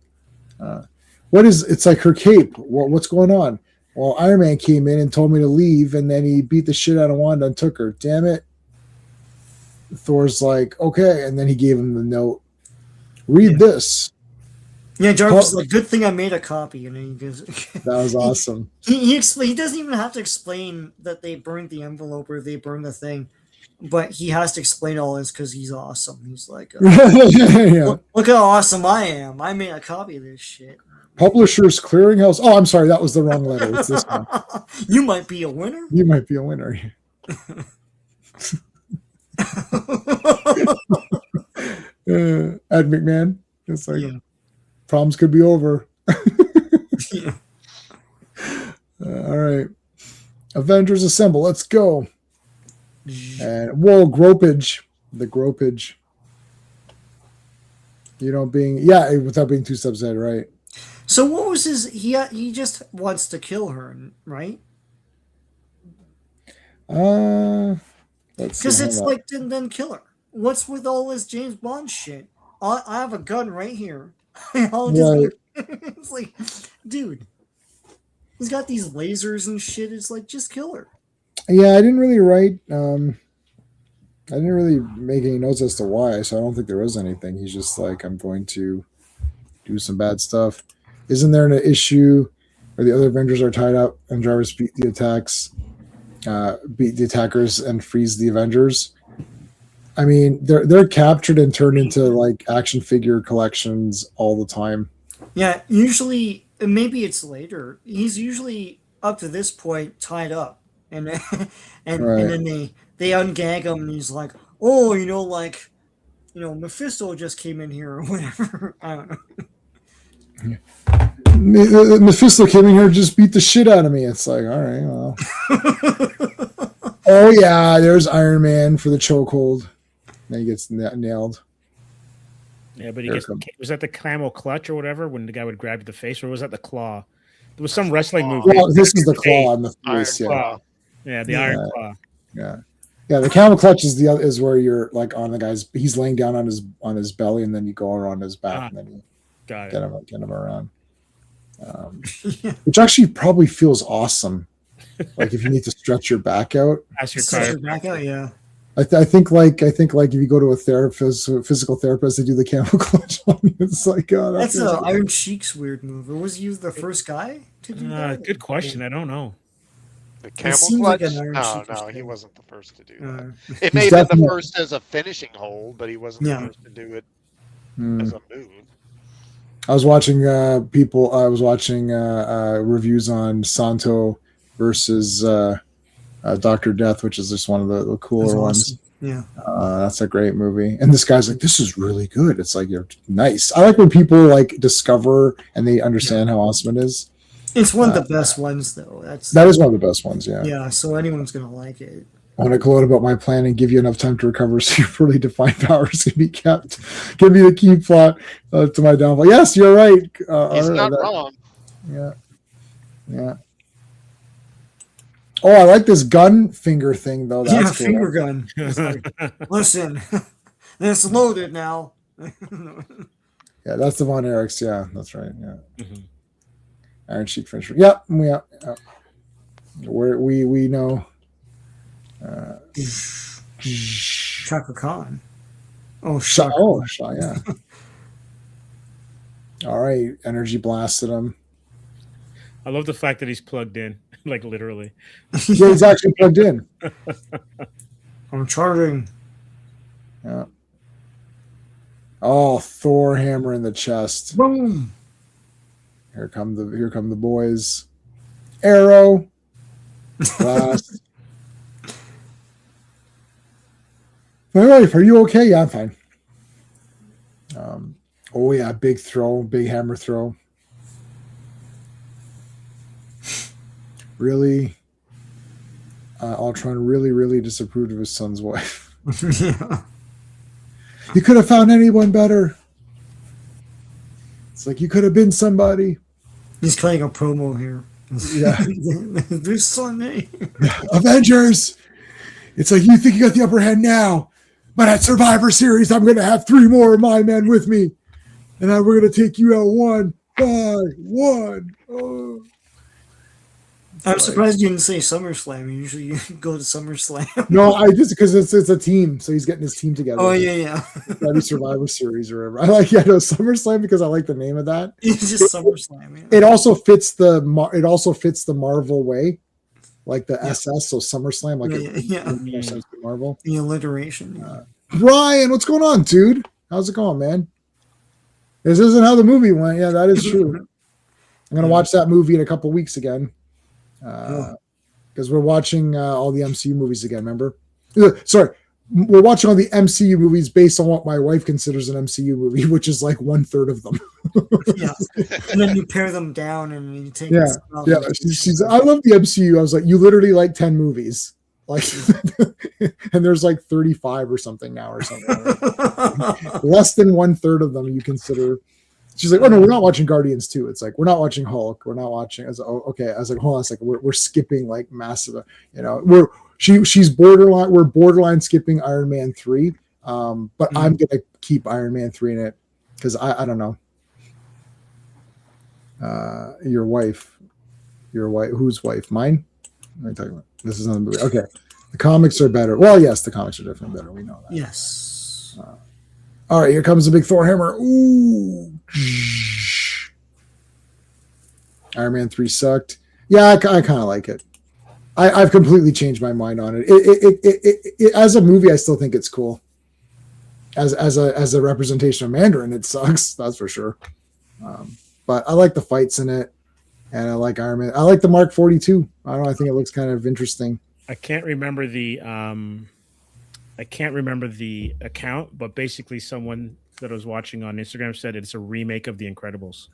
It's like her cape. What's going on? Well, Iron Man came in and told me to leave, and then he beat the shit out of Wanda and took her. Damn it. Thor's like, okay. And then he gave him the note. Read this. Yeah, Jarvis is like, good thing I made a copy. And then he goes, that was awesome. He doesn't even have to explain that they burned the envelope or they burned the thing, but he has to explain all this because he's awesome. He's like, look how awesome I am. I made a copy of this shit. Publishers Clearinghouse. Oh, I'm sorry. That was the wrong letter. It's this one. You might be a winner. You might be a winner. Ed McMahon. It's like, problems could be over. Yeah. All right. Avengers Assemble. Let's go. And gropage. The gropage. Without being 2 steps ahead, right? So what was his? He just wants to kill her, right? Because it's like, then kill her. What's with all this James Bond shit? I have a gun right here. It's like, dude, he's got these lasers and shit. It's like, just kill her. Yeah, I didn't really write. I didn't really make any notes as to why, so I don't think there was anything. He's just like, I'm going to do some bad stuff. Isn't there an issue where the other Avengers are tied up and Jarvis beat the attackers and frees the Avengers? I mean, they're captured and turned into like action figure collections all the time. Yeah, usually, maybe it's later. He's usually up to this point tied up, and and then they ungag him, and he's like, Mephisto just came in here or whatever. I don't know. Mephisto came in here, just beat the shit out of me. It's like, all right, well. Oh yeah, there's Iron Man for the chokehold. Then he gets nailed. Yeah, but was that the camel clutch or whatever when the guy would grab the face, or was that the claw? There was some wrestling move. Well, this is the claw on the face. Yeah. Claw. Yeah, the iron claw. Yeah. Yeah, the camel clutch is where you're like on the guy's. He's laying down on his belly, and then you go around his back, and then you get him around. Which actually probably feels awesome. Like if you need to stretch your back out. Stretch your back out, yeah. I think like if you go to a physical therapist, they do the camel clutch on you. It's like that's Iron Sheik's weird move. Or was he the first guy to do that? Good question. I don't know. The camel clutch? Like no, he wasn't the first to do that. It may have been the first as a finishing hold, but he wasn't the first to do it as a move. I was watching reviews on Santo versus Dr. Death, which is just one of the cooler ones. Yeah. That's a great movie. And this guy's like, this is really good. It's like, you're nice. I like when people like discover and they understand how awesome it is. It's one of the best ones, though. That is one of the best ones, yeah. Yeah, so anyone's going to like it. I want to gloat about my plan and give you enough time to recover so your fully defined powers can be kept. Give me the key plot to my downfall. Yes, you're right. He's not wrong. Yeah. Yeah. Oh, I like this gun finger thing, though. That's cool. Finger gun. Like, listen, it's loaded now. Yeah, that's the Von Erichs. Yeah, that's right. Yeah. Mm-hmm. Iron Sheik finisher. Yeah. We know. Chaka Khan. Oh, yeah. All right, energy blasted him. I love the fact that he's plugged in, like literally. Yeah, he's actually plugged in. I'm charging. Yeah. Oh, Thor hammer in the chest. Boom. Here come the boys. Arrow. Blast. My wife, are you okay? Yeah, I'm fine. Oh yeah, big hammer throw. Really, Ultron really disapproved of his son's wife. Yeah. You could have found anyone better. It's like you could have been somebody. He's playing a promo here. Yeah. There's Sunday. Avengers. It's like you think you got the upper hand now, but at Survivor Series, I'm going to have 3 more of my men with me, and then we're going to take you out 1 by 1. Oh. I'm surprised you didn't say SummerSlam. Usually you go to SummerSlam. No, I just because it's a team, so he's getting his team together. Oh yeah. Maybe Survivor Series or whatever. I like SummerSlam because I like the name of that. It's just SummerSlam. Yeah. It also fits the Marvel way, like the SS. So SummerSlam, like more sense to Marvel. The alliteration. Ryan, what's going on, dude? How's it going, man? This isn't how the movie went. Yeah, that is true. I'm gonna watch that movie in a couple weeks again. Because we're watching all the MCU movies again, remember? Sorry, we're watching all the MCU movies based on what my wife considers an MCU movie, which is like 1/3 of them. Yeah, and then you pare them down and you take. Yeah. She's. I love the MCU. I was like, you literally like 10 movies, like, and there's like 35 or something now, or something. Right? Less than 1/3 of them you consider. She's like, oh no, we're not watching Guardians 2. It's like, we're not watching Hulk. We're not watching. I was like, oh, okay. I was like, hold on a second. We're skipping like massive. She's borderline. We're borderline skipping Iron Man 3. But I'm gonna keep Iron Man 3 in it because I don't know. Your wife, whose wife? Mine. What are you talking about? This is another movie. Okay, the comics are better. Well, yes, the comics are definitely better. We know that. Yes. All right, here comes the big Thor hammer. Ooh. Iron Man 3 sucked. Yeah, I kind of like it. I've completely changed my mind on it. It as a movie, I still think it's cool. As a representation of Mandarin, it sucks. That's for sure. But I like the fights in it, and I like Iron Man. I like the Mark 42. I don't know. I think it looks kind of interesting. I can't remember the account, but basically someone that I was watching on Instagram said it's a remake of The Incredibles.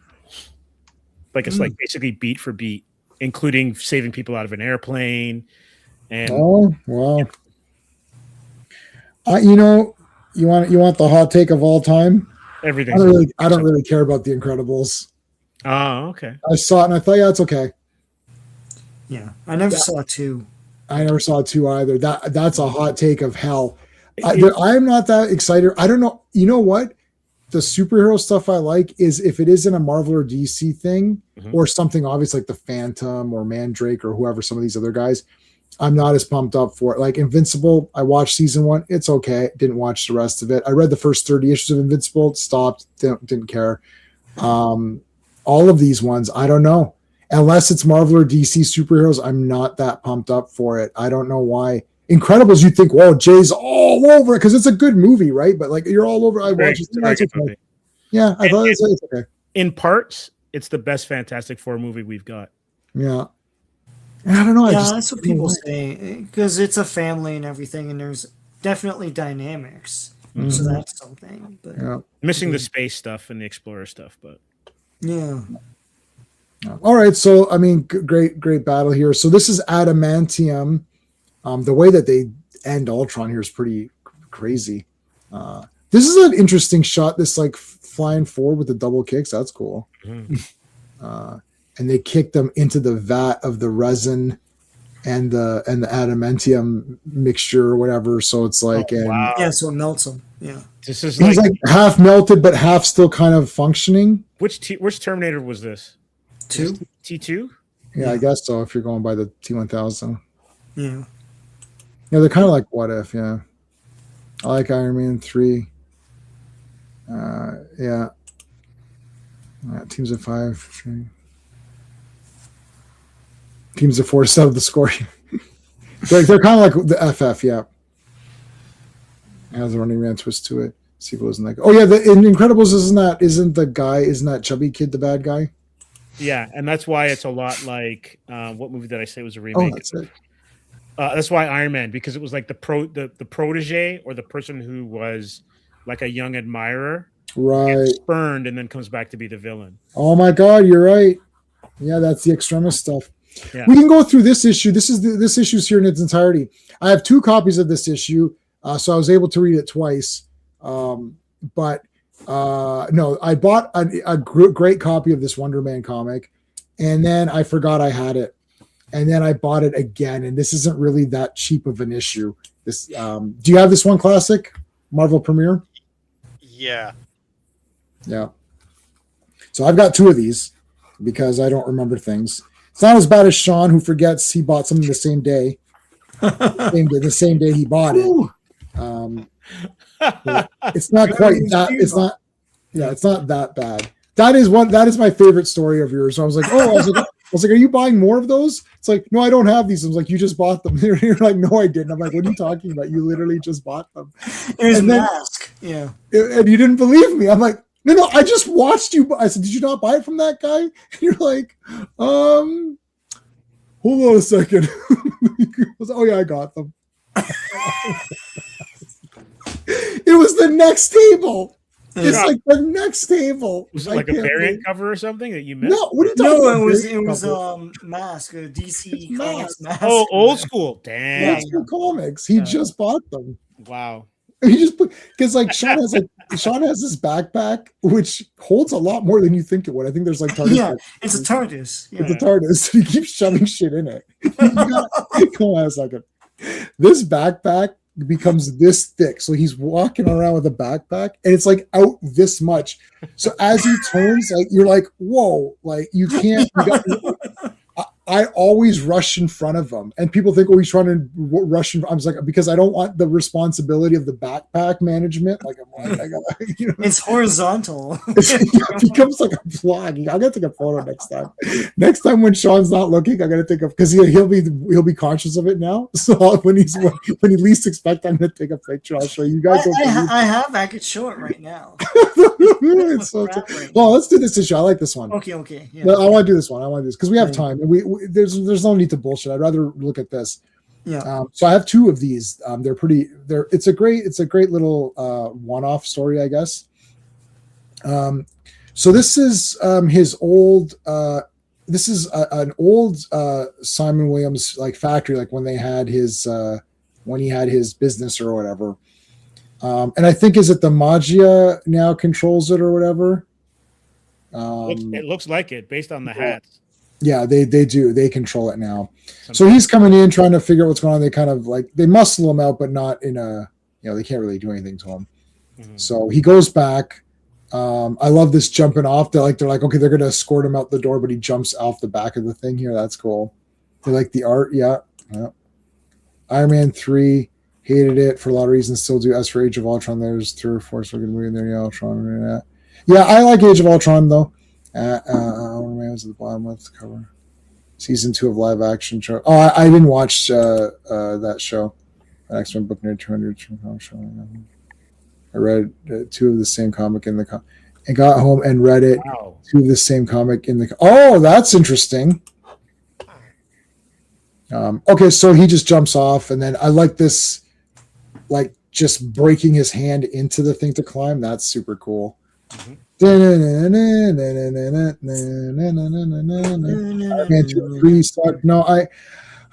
Like it's like basically beat for beat, including saving people out of an airplane. And Oh wow! You know, you want the hot take of all time? everything. I don't really care about The Incredibles. Oh, okay. I saw it and I thought, yeah, it's okay. Yeah, I never saw 2. I never saw 2 either. That's a hot take of hell. I'm not that excited. I don't know. You know what? The superhero stuff I like is if it isn't a Marvel or DC thing or something obvious like the Phantom or Mandrake or whoever, some of these other guys, I'm not as pumped up for it. Like Invincible, I watched season 1. It's okay. Didn't watch the rest of it. I read the first 30 issues of Invincible, stopped, didn't care. All of these ones, I don't know. Unless it's Marvel or DC superheroes, I'm not that pumped up for it. I don't know why. Incredibles, you think, whoa, Jay's all over it because it's a good movie, right? But like you're all over. I watched it. Okay. Yeah, I thought it's okay. In parts, it's the best Fantastic Four movie we've got. Yeah. And I don't know. Yeah, that's what people say because it's a family and everything, and there's definitely dynamics. So that's something. But Yeah. Missing the space stuff and the Explorer stuff, but yeah. All right. So, I mean, great battle here. So this is Adamantium. The way that they end Ultron here is pretty crazy. This is an interesting shot. This like flying forward with the double kicks. That's cool. And they kick them into the vat of the resin and the adamantium mixture or whatever. So it's like, Yeah, so it melts them. Yeah. This is he's like half melted, but half still kind of functioning. Which Terminator was this? 2? T2? Yeah, I guess so. If you're going by the T1000. Yeah. Yeah, they're kind of like What If. Yeah, I like Iron Man 3. Yeah. Teams of 5. 3. Teams of 4 set of the score. they're kind of like the FF. Yeah. Has a running man twist to it. See if it wasn't like. Oh yeah, in Incredibles isn't that chubby kid the bad guy? Yeah, and that's why it's a lot like what movie did I say was a Oh, remake? that's it. That's why Iron Man, because it was like the protege or the person who was like a young admirer, Right. gets spurned and then comes back to be the villain. Oh my God, you're right. Yeah, that's the extremis stuff. Yeah. We can go through this issue. This issue's here in its entirety. I have 2 copies of this issue, so I was able to read it twice. But no, I bought a great copy of this Wonder Man comic, and then I forgot I had it, and then I bought it again. And this isn't really that cheap of an issue. This, do you have this one classic, Marvel Premiere? Yeah. Yeah. So I've got 2 of these because I don't remember things. It's not as bad as Sean, who forgets he bought something the same day. The same day he bought it. It's not quite that. It's not. Yeah, it's not that bad. That is my favorite story of yours. So I was like, are you buying more of those? It's like, no, I don't have these. I was like, you just bought them. You're like, no, I didn't. I'm like, what are you talking about? You literally just bought them. It was Mask. Yeah. And you didn't believe me. I'm like, no, I just watched you. I said, did you not buy it from that guy? And you're like, hold on a second. Oh yeah, I got them. It was the next table. It's like the next table. Was it like a variant cover or something that you missed? No, what are you talking about? It was Mask, a DC Comics Mask. Oh, old school. Damn. Old school comics. He just bought them. Wow. He just put because like Sean has this backpack which holds a lot more than you think it would. I think there's like TARDIS. Yeah, it's a TARDIS. Yeah. It's a TARDIS. He keeps shoving shit in it. Hold on a second. This backpack becomes this thick, so he's walking around with a backpack, and it's like out this much. So as he turns, like you're like, whoa, like you can't. I always rush in front of him, and people think, oh, he's trying to rush. I was like, because I don't want the responsibility of the backpack management. Like, I'm like, I gotta, it's horizontal. It becomes like a vlog. I gotta take a photo next time. Next time when Sean's not looking, I gotta take a because he'll be conscious of it now. So when he least expect, I'm gonna take a picture. I'll show you guys. I have. I could show it right now. It's so well, let's do this issue. I like this one. Okay. Yeah. I want to do this one. I want to do this because we have time. And there's no need to bullshit. I'd rather look at this. Yeah. So I have 2 of these. It's a great little one-off story, I guess. So this is his old. This is an old Simon Williams like factory, like when they had his when he had his business or whatever. And I think is it the Magia now controls it or whatever. It looks like it based on the hats. Yeah, they do. They control it now. So he's coming in trying to figure out what's going on. They kind of like they muscle him out, but not in a they can't really do anything to him. Mm-hmm. So he goes back. I love this jumping off. They're like, okay, they're gonna escort him out the door, but he jumps off the back of the thing here. That's cool. They like the art, yeah. Iron Man 3, hated it for a lot of reasons. Still do. As for Age of Ultron, there's 3 or 4 so good movie in there. Yeah, Ultron. Yeah, I like Age of Ultron though. Iron Man was at the bottom left cover. Season 2 of live action show. Oh, I didn't watch that show. X-Men book near 200 show. I read 2 of the same comic in the and got home and read it. Wow. 2 of the same comic in the. Oh, that's interesting. Okay, so he just jumps off, and then I like this, like just breaking his hand into the thing to climb. That's super cool. Mm-hmm. No,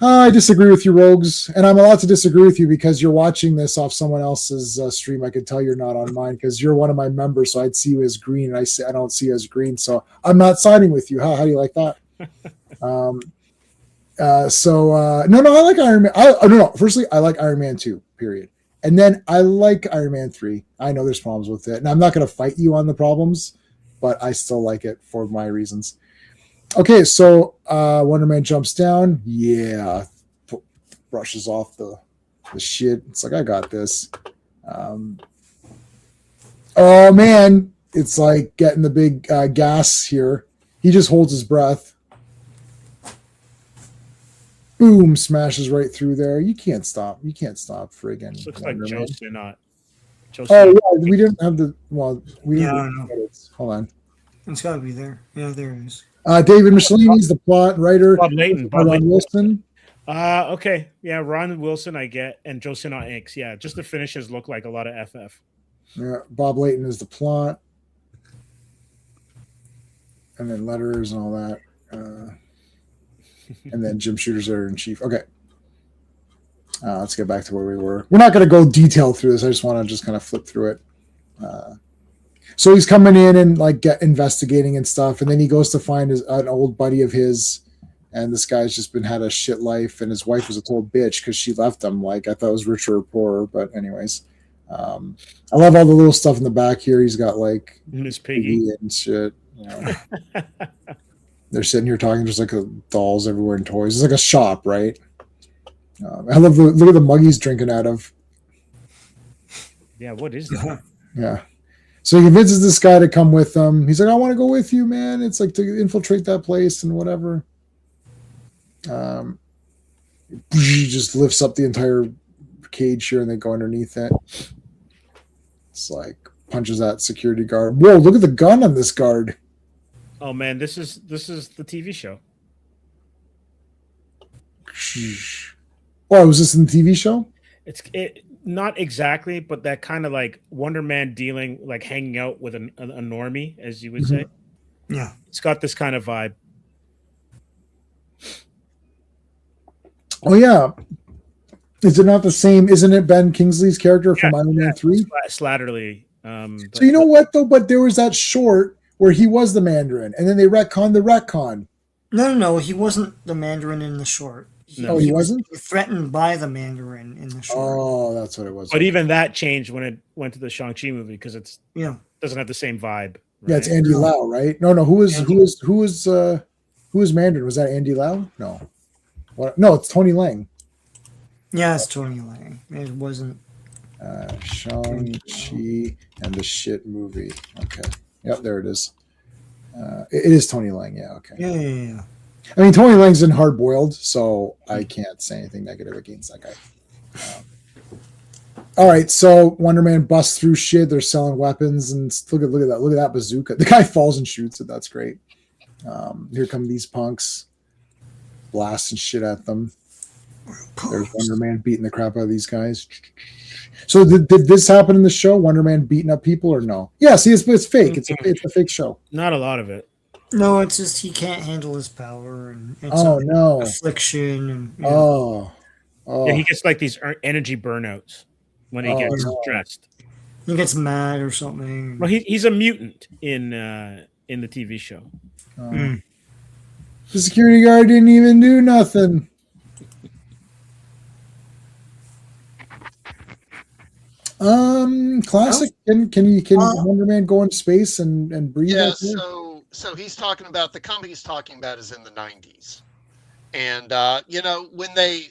I disagree with you, Rogues, and I'm allowed to disagree with you because you're watching this off someone else's stream. I could tell you're not on mine because you're one of my members, so I'd see you as green, and I don't see you as green, so I'm not siding with you. How do you like that? No, I like Iron Man. No. Firstly, I like Iron Man 2. Period. And then I like Iron Man 3. I know there's problems with it, and I'm not going to fight you on the problems, but I still like it for my reasons. Okay, so Wonder Man jumps down. Yeah, brushes off the shit. It's like, I got this. Oh, man. It's like getting the big gas here. He just holds his breath. Boom, smashes right through there. You can't stop. You can't stop friggin'. This looks like Joe Sinnott. Oh, yeah, we didn't have the... Well, we didn't have it. Hold on. It's got to be there. Yeah, there it is. David Michelini's the plot writer. Bob Layton. Ron Wilson. Okay. Yeah, Ron Wilson I get, and Joe Sinnott inks. Yeah, just the finishes look like a lot of FF. Yeah, Bob Layton is the plot. And then letters and all that. And then Jim Shooter's editor-in-chief. Okay. Let's get back to where we were. We're not going to go detailed through this. I just want to just kind of flip through it. So he's coming in and like investigating and stuff, and then he goes to find an old buddy of his, and this guy's just had a shit life, and his wife was a total bitch because she left him. Like, I thought it was richer or poorer, but anyways. I love all the little stuff in the back here. He's got like Miss Piggy and shit. You know. They're sitting here talking, just like dolls everywhere and toys. It's like a shop, right? I love look at the mug he's drinking out of. Yeah, what is that? Yeah. So he convinces this guy to come with him. He's like, I want to go with you, man. It's like to infiltrate that place and whatever. He just lifts up the entire cage here and they go underneath it. It's like punches that security guard. Whoa, look at the gun on this guard. Oh man, this is the TV show. Oh, was this in the TV show? It not exactly, but that kind of like Wonder Man dealing, like hanging out with a normie, as you would say. Yeah, it's got this kind of vibe. Oh yeah, is it not the same? Isn't it Ben Kingsley's character from Iron Man 3? Slatterly. So you know what though? But there was that short where he was the Mandarin, and then they retconned the retcon. No, he wasn't the Mandarin in the short. He wasn't? Threatened by the Mandarin in the short. Oh, that's what it was. But even that changed when it went to the Shang-Chi movie because doesn't have the same vibe. Right? Yeah, it's Andy Lau, right? No, who was Mandarin? Was that Andy Lau? No. What? No, it's Tony Leung. Yeah, it's Tony Leung. It wasn't Shang-Chi and the shit movie. Okay. Yep, there it is. It is Tony Leung. Yeah, okay. Yeah. I mean, Tony Leung's in Hard Boiled, so I can't say anything negative against that guy. All right, so Wonder Man busts through shit. They're selling weapons, and look at that! Look at that bazooka. The guy falls and shoots it. That's great. Here come these punks, blasting shit at them. There's Wonder Man beating the crap out of these guys. So did this happen in the show? Wonder Man beating up people or no? Yeah, see, it's fake. It's a fake show. Not a lot of it. No, it's just he can't handle his power, and it's Oh no. affliction, and Oh. Oh. Yeah, he gets like these energy burnouts when he gets no. stressed. he gets mad or something. Well, he's a mutant in the TV show. Mm. The security guard didn't even do nothing. Classic. Can Wonder Man go into space and breathe? Yeah, out there? so he's talking about the comic he's talking about is in the 90s. And when they've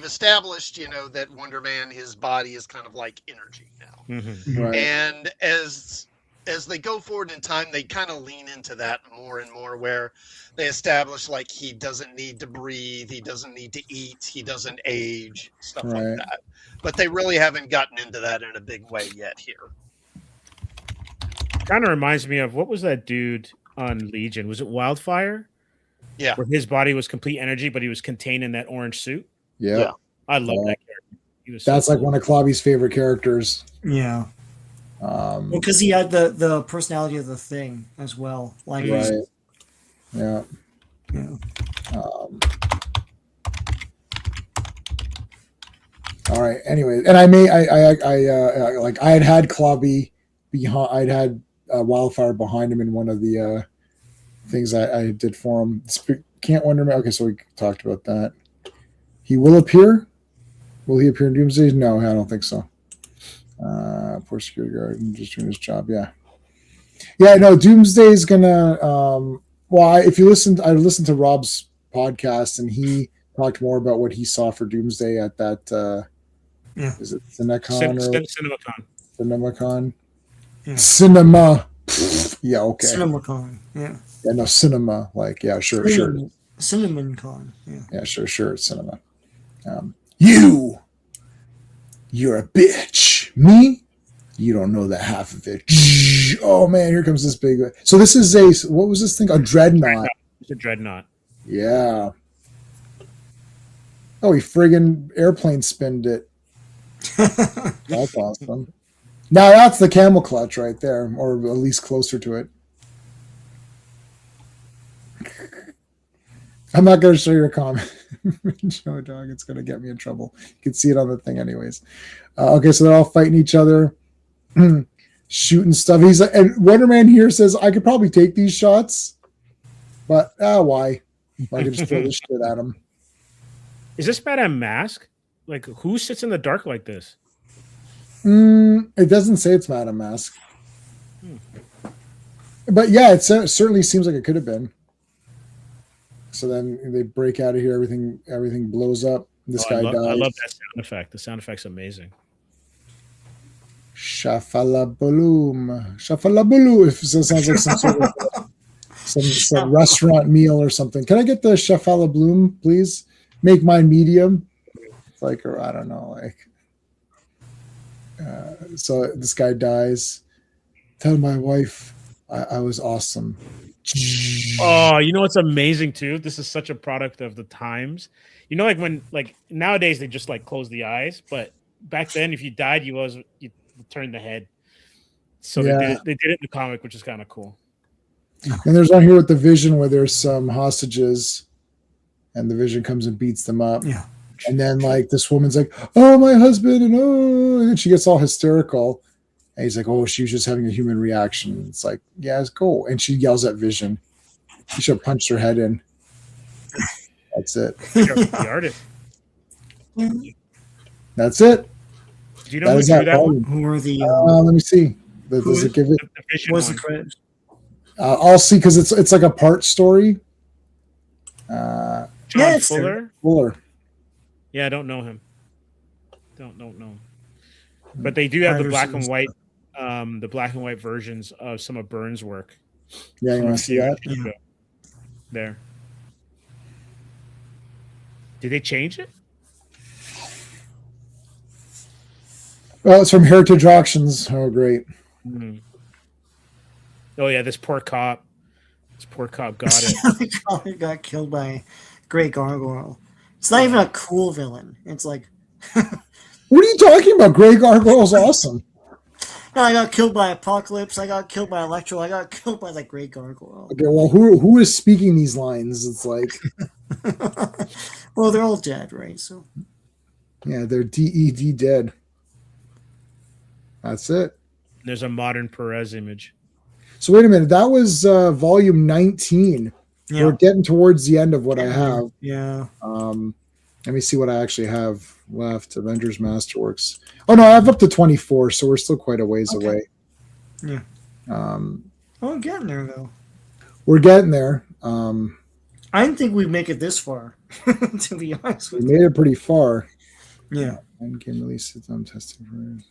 established, that Wonder Man, his body is kind of like energy now. Mm-hmm. Right. And as they go forward in time, they kind of lean into that more and more, where they establish like he doesn't need to breathe, he doesn't need to eat, he doesn't age, stuff Right. like that. But they really haven't gotten into that in a big way yet here. Kind of reminds me of, what was that dude on Legion? Was it Wildfire? Yeah. Where his body was complete energy, but he was contained in that orange suit. Yeah. Yeah. I love that character. He was That's so like one of Klobby's favorite characters. Yeah, because he had the personality of the Thing as well. Like, Right. Yeah. yeah. All right. Anyway, and I had Klobby behind. I'd had Wildfire behind him in one of the things I did for him. Can't Wonder Man. Okay, so we talked about that. He will appear. Will he appear in Doomsday? No, I don't think so. Poor security guard, just doing his job. Yeah. No, Doomsday is gonna. If you listened, I listened to Rob's podcast, and he talked more about what he saw for Doomsday at that. Yeah. Is it CinemaCon CinemaCon. CinemaCon? Yeah. Cinema. Yeah. Okay. CinemaCon. Yeah. Yeah. No, cinema. Like, yeah, sure. CinemaCon. Yeah. Yeah, sure. It's cinema. You're a bitch. Me? You don't know that half of it. Oh man, here comes this big. So this is what was this thing? A dreadnought. It's a dreadnought. Yeah. Oh, he friggin' airplane spinned it. That's awesome. Now that's the camel clutch right there, or at least closer to it. I'm not going to show you a comment. Show dog, it's going to get me in trouble. You can see it on the thing, anyways. Okay, so they're all fighting each other, shooting stuff. He's like, and Wonder Man here says, "I could probably take these shots, but why? I could just throw this shit at him." Is this Madame Mask? Like, who sits in the dark like this? It doesn't say it's Madame Mask, but yeah, it certainly seems like it could have been. So then they break out of here. Everything blows up. This guy dies. I love that sound effect. The sound effect's amazing. Shafalabaloom. Shafalabaloom. It sounds like some sort of some restaurant meal or something. Can I get the shafalabloom, please? Make mine medium. It's like, or I don't know, like. So this guy dies. Tell my wife I was awesome. Oh, you know what's amazing too? This is such a product of the times. You know, like when, like nowadays they just like close the eyes, but back then if you died, you turned the head. So they did it in the comic, which is kind of cool. And there's one here with the Vision where there's some hostages, and the Vision comes and beats them up. Yeah. And then like this woman's like, "Oh, my husband," and then she gets all hysterical. And he's like, "Oh, she was just having a human reaction." It's like, "Yeah, let's go." And she yells at Vision. She should have punched her head in. That's it. The artist. That's it. Do you know who drew that one? Who are the? Let me see. Does it give it? The Vision What's one. the credits? I'll see because it's like a part story. John it's Fuller. Yeah, I don't know him. Don't know. But they do have the black and white versions of some of Burns' work. Yeah, you want to see that? Yeah. There. Did they change it? Well, it's from Heritage Auctions. Oh, great. Mm-hmm. Oh yeah, this poor cop. This poor cop got it. He got killed by Great Gargoyle. It's not even a cool villain. It's like, What are you talking about? Grey Gargoyle's awesome. I got killed by Apocalypse. I got killed by Electro. I got killed by the Great Gargoyle. Okay, well, who is speaking these lines? It's like, Well, they're all dead, right? So yeah, they're DED dead. That's it. There's a modern Perez image. So wait a minute. That was volume 19. yeah, We're getting towards the end of what I have. yeah. Let me see what I actually have left. Avengers Masterworks. Oh no, I have up to 24, so we're still quite a ways Okay. away. Yeah. Oh, I'm getting there though. We're getting there. I didn't think we'd make it this far. To be honest We with made it pretty far. you. Yeah. Endgame release. I'm testing for.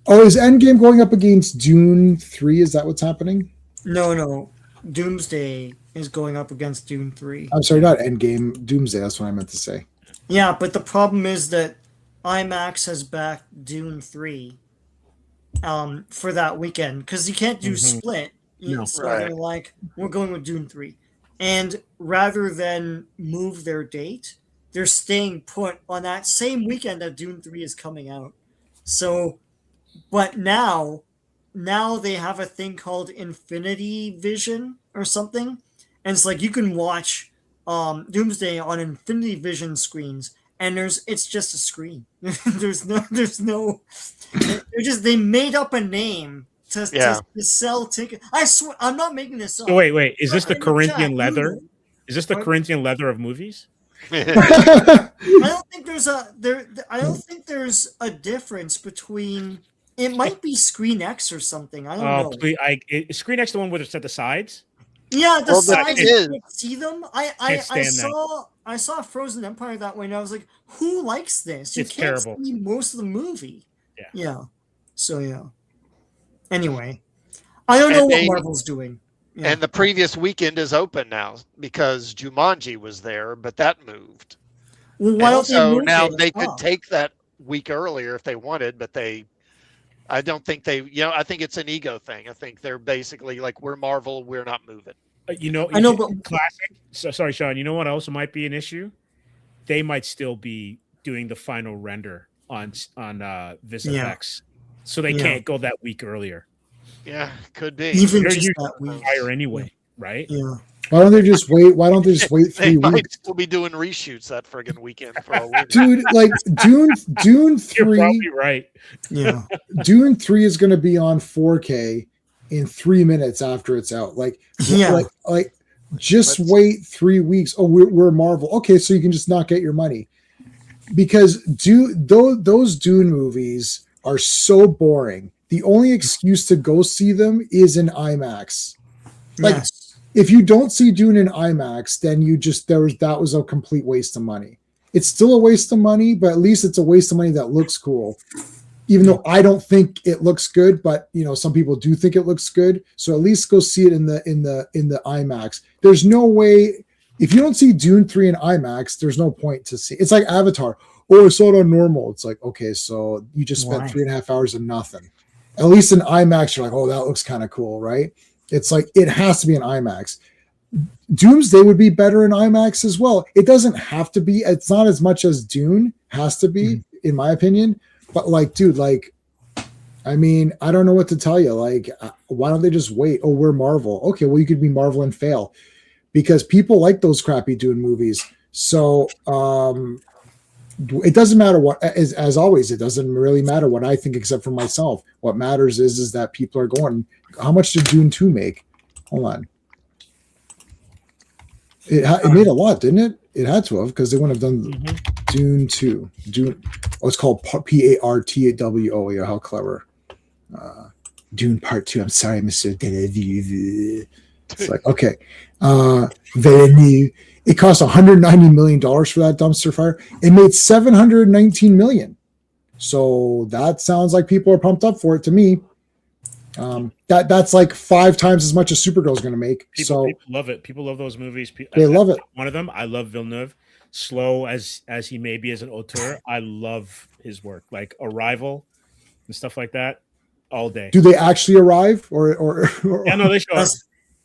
Oh, is Endgame going up against Dune 3? Is that what's happening? No. Doomsday is going up against Dune 3. I'm sorry, not Endgame. Doomsday. That's what I meant to say. Yeah, but the problem is that IMAX has backed Dune 3 for that weekend because you can't do split. No. So Right. they're like, we're going with Dune 3. And rather than move their date, they're staying put on that same weekend that Dune 3 is coming out. So, but now they have a thing called Infinity Vision or something. And it's like you can watch Doomsday on Infinity Vision screens, and it's just a screen. there's no they made up a name to sell tickets. I swear I'm not making this up. So wait. Is this the In Corinthian chat, leather? Google. Is this the What? Corinthian leather of movies? I don't think there's a difference between. It might be Screen X or something. I don't know. Please, is Screen X the one where it's at the sides? Yeah, the Well, but sides it you is. can't see them. I Can't stand that. saw Frozen Empire that way, and I was like, "Who likes this? You It's can't terrible. see most of the movie." Yeah. So yeah. Anyway, I don't know And what they- Marvel's doing. Yeah. And the previous weekend is open now because Jumanji was there, but that moved. Well, why don't they So move now it they could up? take that week earlier if they wanted, but I don't think I think it's an ego thing. I think they're basically like, we're Marvel, we're not moving. I know, but classic. So, sorry, Sean. You know what also might be an issue? They might still be doing the final render on VisFX, so they can't go that week earlier. Yeah, could be. even They're just usually that week. higher anyway, right? Yeah. Why don't they just wait? Why don't they just wait They 3 might weeks? still be doing reshoots that friggin' weekend for a week. Dude, like Dune You're 3 probably right. Yeah. Dune 3 is going to be on 4K in 3 minutes after it's out. Like Yeah. like just Let's- wait 3 weeks. Oh, we're Marvel. Okay, so you can just not get your money. Because those Dune movies are so boring. The only excuse to go see them is in IMAX. Like, Yes. if you don't see Dune in IMAX, then that was a complete waste of money. It's still a waste of money, but at least it's a waste of money that looks cool. Even though I don't think it looks good, but some people do think it looks good. So at least go see it in the IMAX. There's no way if you don't see Dune 3 in IMAX, there's no point to see. It's like Avatar. Oh, I saw it on normal. It's like, okay, so you just spent Why? 3.5 hours of nothing. At least in IMAX, you're like, oh, that looks kind of cool, right? It's like it has to be in IMAX. Doomsday would be better in IMAX as well. It doesn't have to be. It's not as much as Dune has to be, in my opinion. But like, dude, like, I mean, I don't know what to tell you. Like, why don't they just wait? Oh, we're Marvel. Okay, well, you could be Marvel and fail because people like those crappy Dune movies. So it doesn't matter what, as always, it doesn't really matter what I think except for myself. What matters is that people are going. How much did Dune 2 make? Hold on. It made a lot, didn't it? It had to have because they wouldn't have done Dune 2. Dune. Oh, it's called PARTWO. Yeah, how clever. Dune Part 2. I'm sorry, Mr. Villeneuve. It's like, okay. Villeneuve. It cost $190 million for that dumpster fire. It made $719 million. So that sounds like people are pumped up for it to me. That's like 5 times as much as Supergirl's going to make. People So love it. People love those movies. they love it. One of them, I love Villeneuve. Slow as he may be as an auteur, I love his work, like Arrival and stuff like that, all day. Do they actually arrive or Yeah, no, they show up.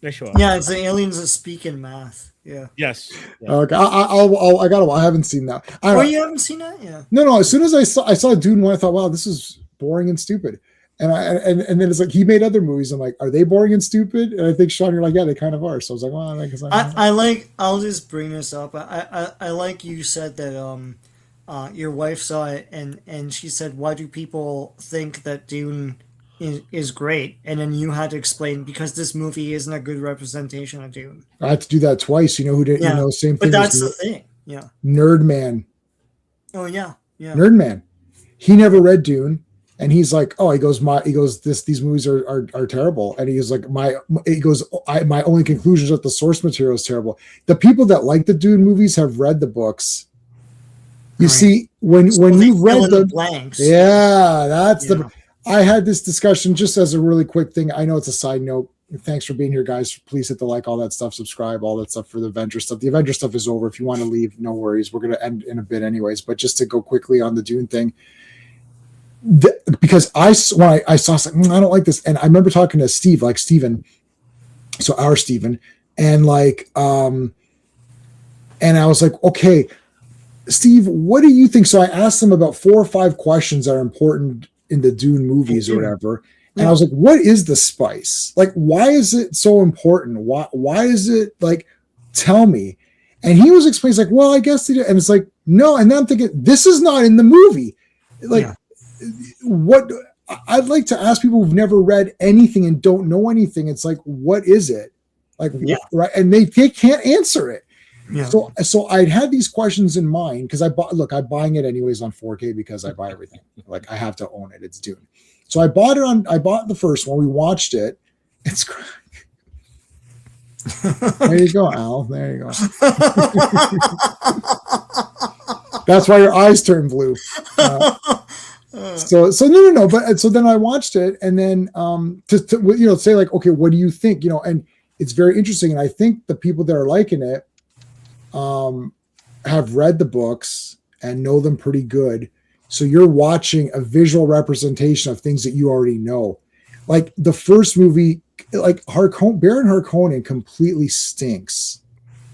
They show up. Yeah, it's the aliens that speak in math. Yeah. Yes. Yeah. Okay, I got. I haven't seen that. I Oh, don't, you haven't seen that? Yeah. no. As soon as I saw Dune 1, I thought, wow, this is boring and stupid. And then it's like he made other movies. I'm like, are they boring and stupid? And I think Sean, you're like, yeah, they kind of are. So I was like, well, I guess I like. I'll just bring this up. I like you said that your wife saw it and she said, why do people think that Dune is great? And then you had to explain because this movie isn't a good representation of Dune. I had to do that twice. You know who did? Yeah, You know, same but thing. that's the as thing. Yeah. Nerd Man. Oh yeah. Yeah. Nerd Man. He never read Dune. And he's like, oh, he goes, these movies are terrible. And he's like, my only conclusion is that the source material is terrible. The people that like the Dune movies have read the books. You Right. see, when So they you fill read in the blanks. yeah, that's Yeah. I had this discussion just as a really quick thing. I know it's a side note. Thanks for being here, guys. Please hit the like, all that stuff, subscribe, all that stuff for the Avengers stuff. The Avengers stuff is over. If you want to leave, no worries. We're going to end in a bit anyways. But just to go quickly on the Dune thing, because when I saw something, I don't like this. And I remember talking to Steven, so our Steven, and and I was like, okay, Steve, what do you think? So I asked him about 4 or 5 questions that are important in the Dune movies or whatever. And I was like, what is the spice? Like, why is it so important? Why is it like, tell me? And he was explaining, like, well, I guess they do. And it's like, no. And then I'm thinking, this is not in the movie. Like, what I'd like to ask people who've never read anything and don't know anything. It's like, what is it? Like, right? And they can't answer it. Yeah. So I'd had these questions in mind because I'm buying it anyways on 4K because I buy everything. Like I have to own it. It's Dune. So I bought the first one. We watched it. It's great. There you go, Al. There you go. That's why your eyes turn blue. So no. But so then I watched it, and then to say like, okay, what do you think? And it's very interesting, and I think the people that are liking it have read the books and know them pretty good. So you're watching a visual representation of things that you already know. Like the first movie, like Baron Harkonnen completely stinks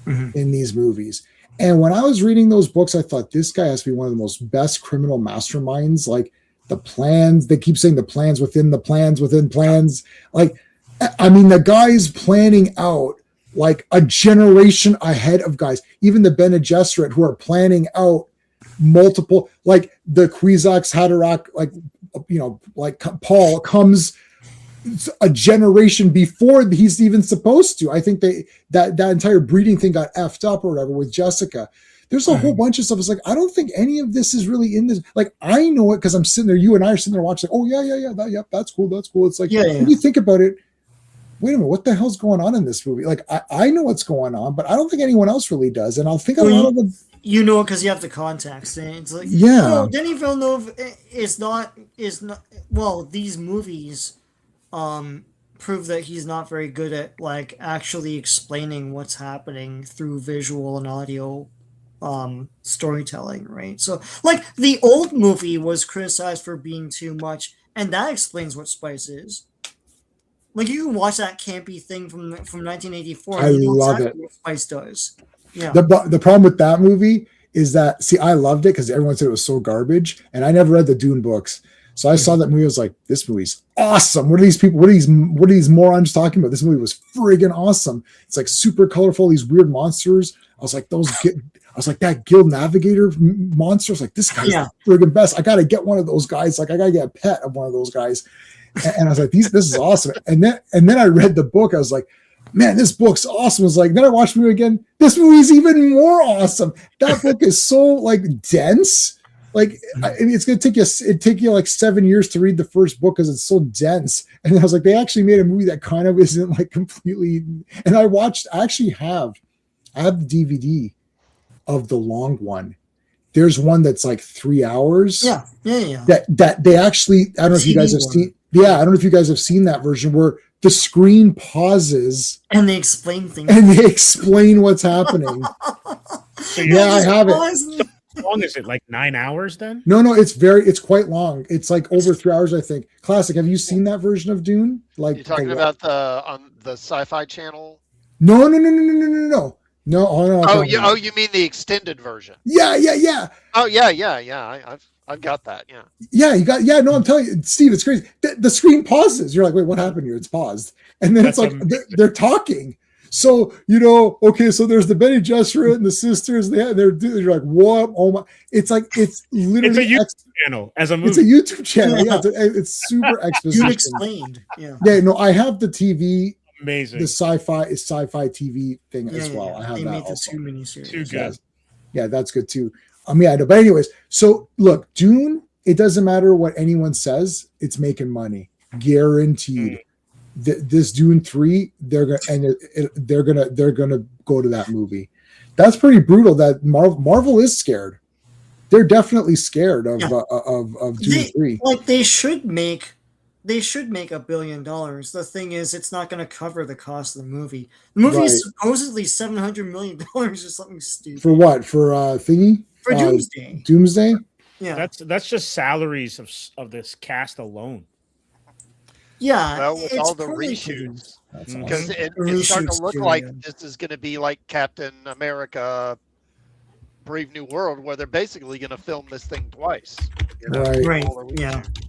in these movies. And when I was reading those books, I thought this guy has to be one of the most best criminal masterminds. Like the plans, they keep saying the plans within the plans within plans. Like, I mean, the guy's planning out like a generation ahead of guys, even the Bene Gesserit who are planning out multiple, like the Kwisatz Haderach, like Paul comes a generation before he's even supposed to. I think that entire breeding thing got effed up or whatever with Jessica. There's a whole bunch of stuff. It's like, I don't think any of this is really in this. Like, I know it because I'm sitting there, you and I are sitting there watching, oh yeah, that's cool. It's like, when you think about it, wait a minute, what the hell's going on in this movie? Like, I know what's going on, but I don't think anyone else really does. And I'll think a lot of them. You know, because you have the context. And it's like, Denis Villeneuve is not. Well, these movies prove that he's not very good at like actually explaining what's happening through visual and audio storytelling, right? So, like the old movie was criticized for being too much, and that explains what spice is. Like you can watch that campy thing from 1984. I love it. What Spice does. Yeah. The problem with that movie is that I loved it because everyone said it was so garbage, and I never read the Dune books. So I saw that movie. I was like, this movie's awesome. What are these people? What are these morons talking about? This movie was friggin' awesome. It's like super colorful. These weird monsters. I was like, that Guild Navigator monster. I was like, this guy's the friggin' best. I gotta get one of those guys. Like I gotta get a pet of one of those guys. And I was like, this is awesome. And then I read the book. I was like, man, this book's awesome. I was like, then I watched the movie again. This movie's even more awesome. That book is so like dense. Like it's gonna take you like 7 years to read the first book because it's so dense. And I was like, they actually made a movie that kind of isn't like completely. And I have the DVD of the long one. There's one that's like 3 hours. Yeah. That they actually. I don't know if you guys have seen. Yeah, I don't know if you guys have seen that version where the screen pauses and they explain things and they explain what's happening. So I have it. How long is it? Like 9 hours then? No, it's quite long. It's like over 3 hours, I think. Classic. Have you seen that version of Dune? Like you're talking about the Sci-Fi Channel? No. No, hold on. Oh, you mean the extended version? Yeah. Oh, yeah. I've got that. Yeah. Yeah, no, I'm telling you, Steve, it's crazy. The screen pauses. You're like, wait, what happened here? It's paused. And then That's it's like they're talking. So, okay, so there's the Benny Gesserit and the sisters. They're like, what? Oh my! It's like it's literally it's a YouTube channel as a movie. It's a YouTube channel. Yeah, it's super You exposition. explained. Yeah. Yeah, no, I have the TV, Amazing. the sci-fi TV thing as well. Yeah. I have They that made the also. 2 miniseries. Too good. Yeah, that's good too. Yeah, no, but anyways, so look, Dune. It doesn't matter what anyone says; it's making money, guaranteed. This Dune 3, they're gonna go to that movie. That's pretty brutal. That Marvel is scared. They're definitely scared of Dune 3. Like they should make $1 billion. The thing is, it's not going to cover the cost of the movie. The movie is supposedly $700 million or something stupid. For what? For thingy? For Doomsday. Doomsday? Yeah. That's just salaries of this cast alone. Yeah. Well, with it's all the probably reshoots, That's because awesome. it's starting to Reshoots look too, like yeah. this is going to be like Captain America: Brave New World, where they're basically going to film this thing twice. Right. All the Yeah. reshoots.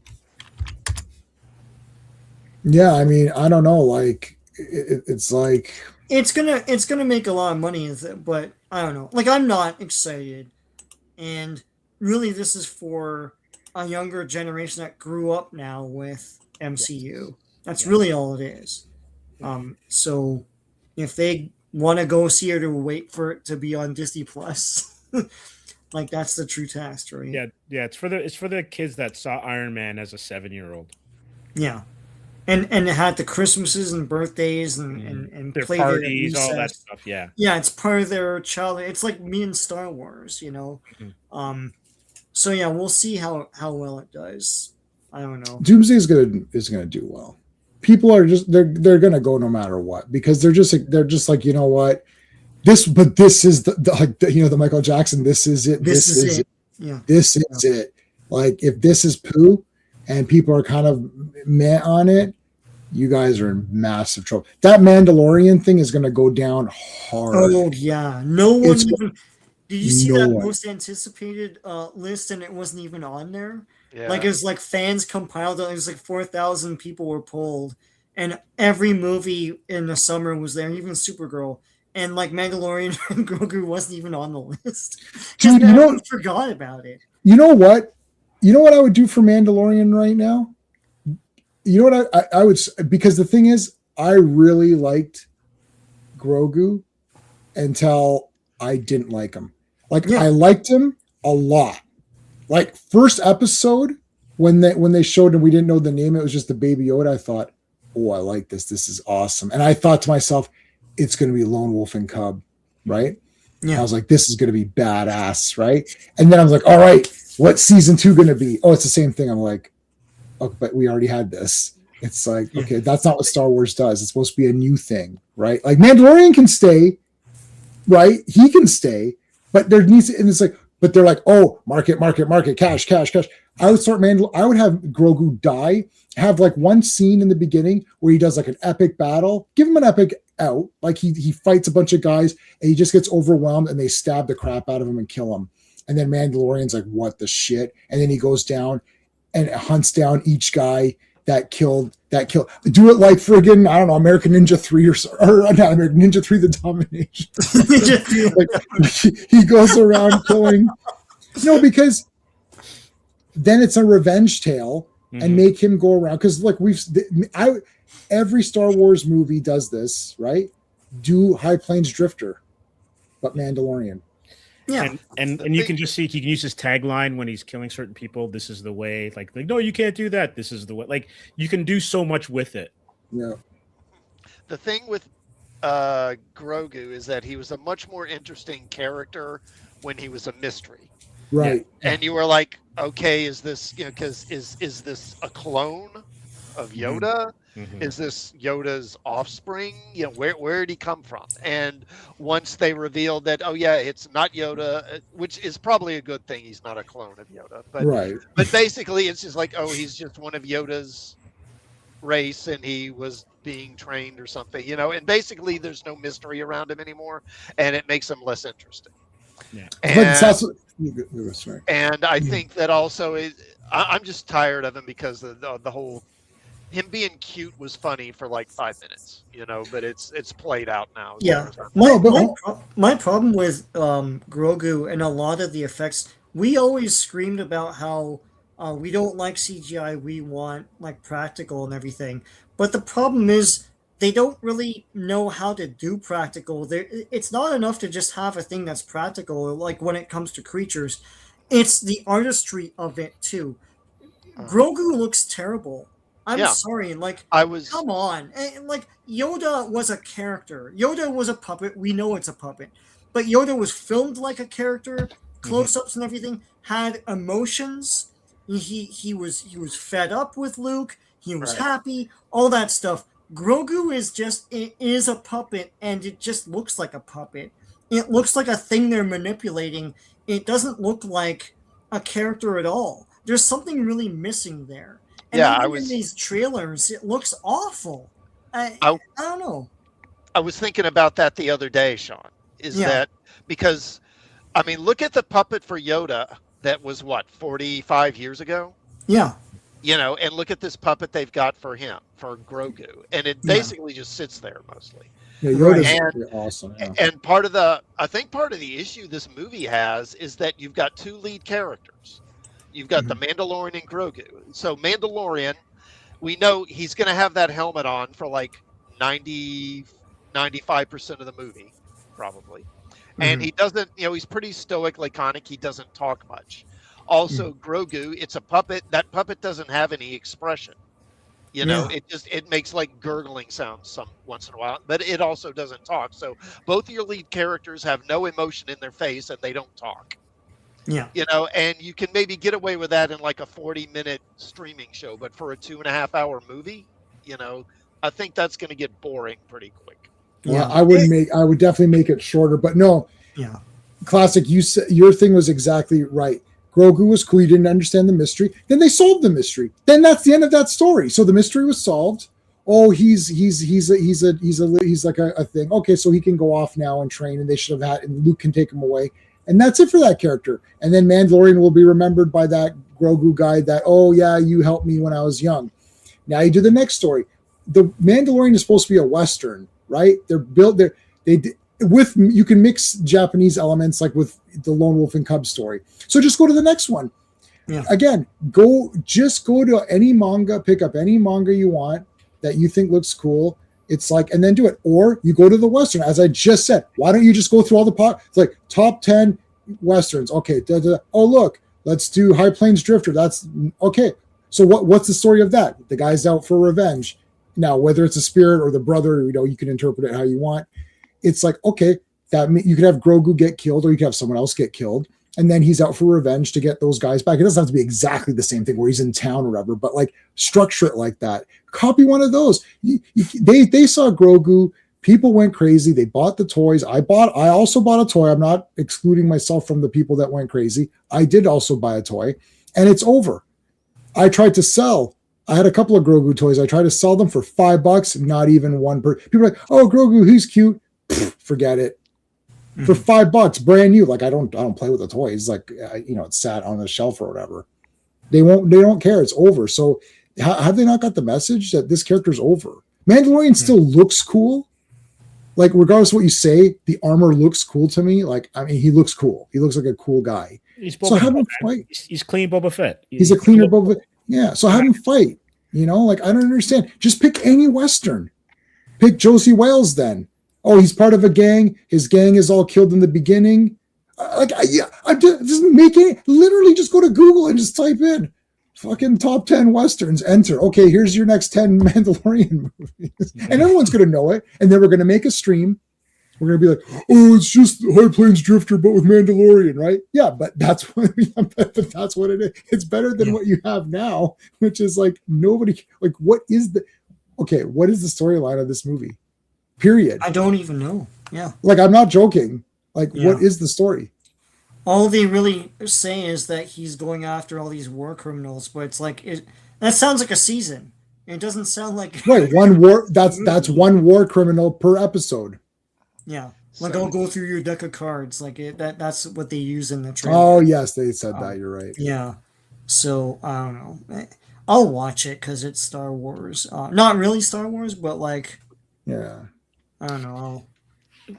Yeah, I mean, I don't know. Like, it's like It's gonna make a lot of money, but I don't know. Like I'm not excited, and really, this is for a younger generation that grew up now with MCU. That's really all it is. So if they want to go see it or wait for it to be on Disney Plus, like that's the true test, right? Yeah. It's for the kids that saw Iron Man as a 7-year-old. Yeah. And it had the Christmases and birthdays and Their played it at parties, all that recess. stuff. Yeah. Yeah, it's part of their childhood. It's like me and Star Wars, So yeah, we'll see how well it does. I don't know. Doomsday is gonna do well. People are just they're gonna go no matter what, because they're just like, you know what, this is the Michael Jackson. This is it. This is it. Yeah. This is it. Like, if this is poo and people are kind of meh on it, you guys are in massive trouble. That Mandalorian thing is going to go down hard. Oh yeah, no one even. Did you see that one. most anticipated list, and it wasn't even on there? Yeah. Like it was like fans compiled it. It was like 4,000 people were polled, and every movie in the summer was there, even Supergirl. And like Mandalorian and Grogu wasn't even on the list. Dude, Just everyone forgot about it. You know what? You know what I would do for Mandalorian right now? You know what I would, because the thing is, I really liked Grogu until I didn't like him. Like, I liked him a lot. Like, first episode, when they showed him, we didn't know the name, it was just the Baby Yoda. I thought, oh, I like this. This is awesome. And I thought to myself, it's going to be Lone Wolf and Cub, right? Yeah. I was like, this is going to be badass, right? And then I was like, all right, what's season 2 going to be? Oh, it's the same thing. I'm like, oh, but we already had this. It's like, okay, that's not what Star Wars does. It's supposed to be a new thing, right? Like, Mandalorian can stay, right? He can stay, but there needs to, and it's like, but they're like, oh, market, cash. I would I would have Grogu die, have like one scene in the beginning where he does like an epic battle, give him an epic out, like he fights a bunch of guys and he just gets overwhelmed and they stab the crap out of him and kill him. And then Mandalorian's like, what the shit? And then he goes down and hunts down each guy that killed. Do it like friggin', I don't know, American Ninja 3 or not American Ninja 3, The Domination. Like, he goes around killing. No, because then it's a revenge tale and make him go around. Because look, every Star Wars movie does this, right? Do High Plains Drifter, but Mandalorian. Yeah, and you can just see he can use his tagline when he's killing certain people. This is the way. Like no, you can't do that. This is the way. Like, you can do so much with it. Yeah. The thing with Grogu is that he was a much more interesting character when he was a mystery. Right. And you were like, okay, is this, because is this a clone of Yoda? Mm-hmm. Is this Yoda's offspring? Where did he come from? And once they revealed that, oh yeah, it's not Yoda, which is probably a good thing. He's not a clone of Yoda, but basically it's just like, oh, he's just one of Yoda's race and he was being trained or something, you know, and basically there's no mystery around him anymore, and it makes him less interesting. Yeah. But that's what, sorry. And I think that also I'm just tired of him because the whole him being cute was funny for like 5 minutes, you know, but it's played out now. Yeah, my problem with Grogu and a lot of the effects, we always screamed about how we don't like CGI, we want like practical and everything. But the problem is they don't really know how to do practical. It's not enough to just have a thing that's practical. Like when it comes to creatures, it's the artistry of it too. Grogu looks terrible. I'm sorry, like come on. Like Yoda was a character. Yoda was a puppet. We know it's a puppet. But Yoda was filmed like a character, close-ups and everything, had emotions. He was fed up with Luke. He was happy, all that stuff. Grogu is a puppet, and it just looks like a puppet. It looks like a thing they're manipulating. It doesn't look like a character at all. There's something really missing there. And in these trailers, it looks awful. I don't know. I was thinking about that the other day, Sean. That because, I mean, look at the puppet for Yoda that was, 45 years ago? Yeah. You know, and look at this puppet they've got for him, for Grogu. And it basically just sits there mostly. Yeah, Yoda's awesome. Yeah. And I think part of the issue this movie has is that you've got two lead characters. You've got the Mandalorian and Grogu. So Mandalorian, we know he's going to have that helmet on for like 95% of the movie, probably. And he doesn't, you know, he's pretty stoic, laconic. He doesn't talk much. Also, Grogu, it's a puppet. That puppet doesn't have any expression. You know, it makes like gurgling sounds once in a while, but it also doesn't talk. So both of your lead characters have no emotion in their face and they don't talk. Yeah. You know, and you can maybe get away with that in like a 40-minute streaming show, but for a 2.5-hour movie, you know, I think that's going to get boring pretty quick. Well, I would definitely make it shorter, but no. Yeah. Classic, your thing was exactly right. Grogu was cool. You didn't understand the mystery. Then they solved the mystery. Then that's the end of that story. So the mystery was solved. Oh, he's like a thing. Okay, so he can go off now and train, and they should have had, and Luke can take him away. And that's it for that character. And then Mandalorian will be remembered by that Grogu guy that, oh yeah, you helped me when I was young. Now you do the next story. The Mandalorian is supposed to be a Western, right? They're built there. You can mix Japanese elements like with the Lone Wolf and Cub story. So just go to the next one. Yeah. Again, go to any manga, pick up any manga you want that you think looks cool. It's like, and then do it. Or you go to the Western, as I just said. Why don't you just go through all it's like top 10 Westerns. Okay. Oh, look, let's do High Plains Drifter. That's okay. So what's the story of that? The guy's out for revenge. Now, whether it's a spirit or the brother, you know, you can interpret it how you want. It's like, okay, you could have Grogu get killed, or you could have someone else get killed, and then he's out for revenge to get those guys back. It doesn't have to be exactly the same thing where he's in town or whatever, but like structure it like that. Copy one of those. They saw Grogu. People went crazy. They bought the toys. I also bought a toy. I'm not excluding myself from the people that went crazy. I did also buy a toy, and it's over. I tried to sell. I had a couple of Grogu toys. I tried to sell them for $5. Not even one per. People are like, oh, Grogu, he's cute. Forget it. For $5, brand new. Like I don't play with the toys. Like you know, it's sat on the shelf or whatever. They don't care. It's over. So have they not got the message that this character's over? Mandalorian still looks cool. Like regardless of what you say, the armor looks cool to me. Like I mean, he looks cool. He looks like a cool guy. So have him fight. He's clean Boba Fett. He's a cleaner Boba Fett. Yeah. So have him fight. You know, like I don't understand. Just pick any Western. Pick Josie Wales then. Oh, he's part of a gang. His gang is all killed in the beginning. I doesn't make any. Literally, just go to Google and just type in fucking top 10 Westerns. Enter. Okay, here's your next 10 Mandalorian movies, and everyone's gonna know it. And then we're gonna make a stream. We're gonna be like, oh, it's just High Plains Drifter, but with Mandalorian, right? Yeah, but that's what it is. It's better than what you have now, which is like nobody. Like, what is the storyline of this movie? Period. I don't even know. Yeah. Like, I'm not joking. Like, what is the story? All they really say is that he's going after all these war criminals, but it's like, that sounds like a season. It doesn't sound like Right, one war. That's one war criminal per episode. yeah. Like I'll go through your deck of cards. Like that's what they use in the trailer. Oh yes, they said that. You're right. Yeah. So I don't know. I'll watch it because it's Star Wars. Not really Star Wars, but like Yeah. I don't know.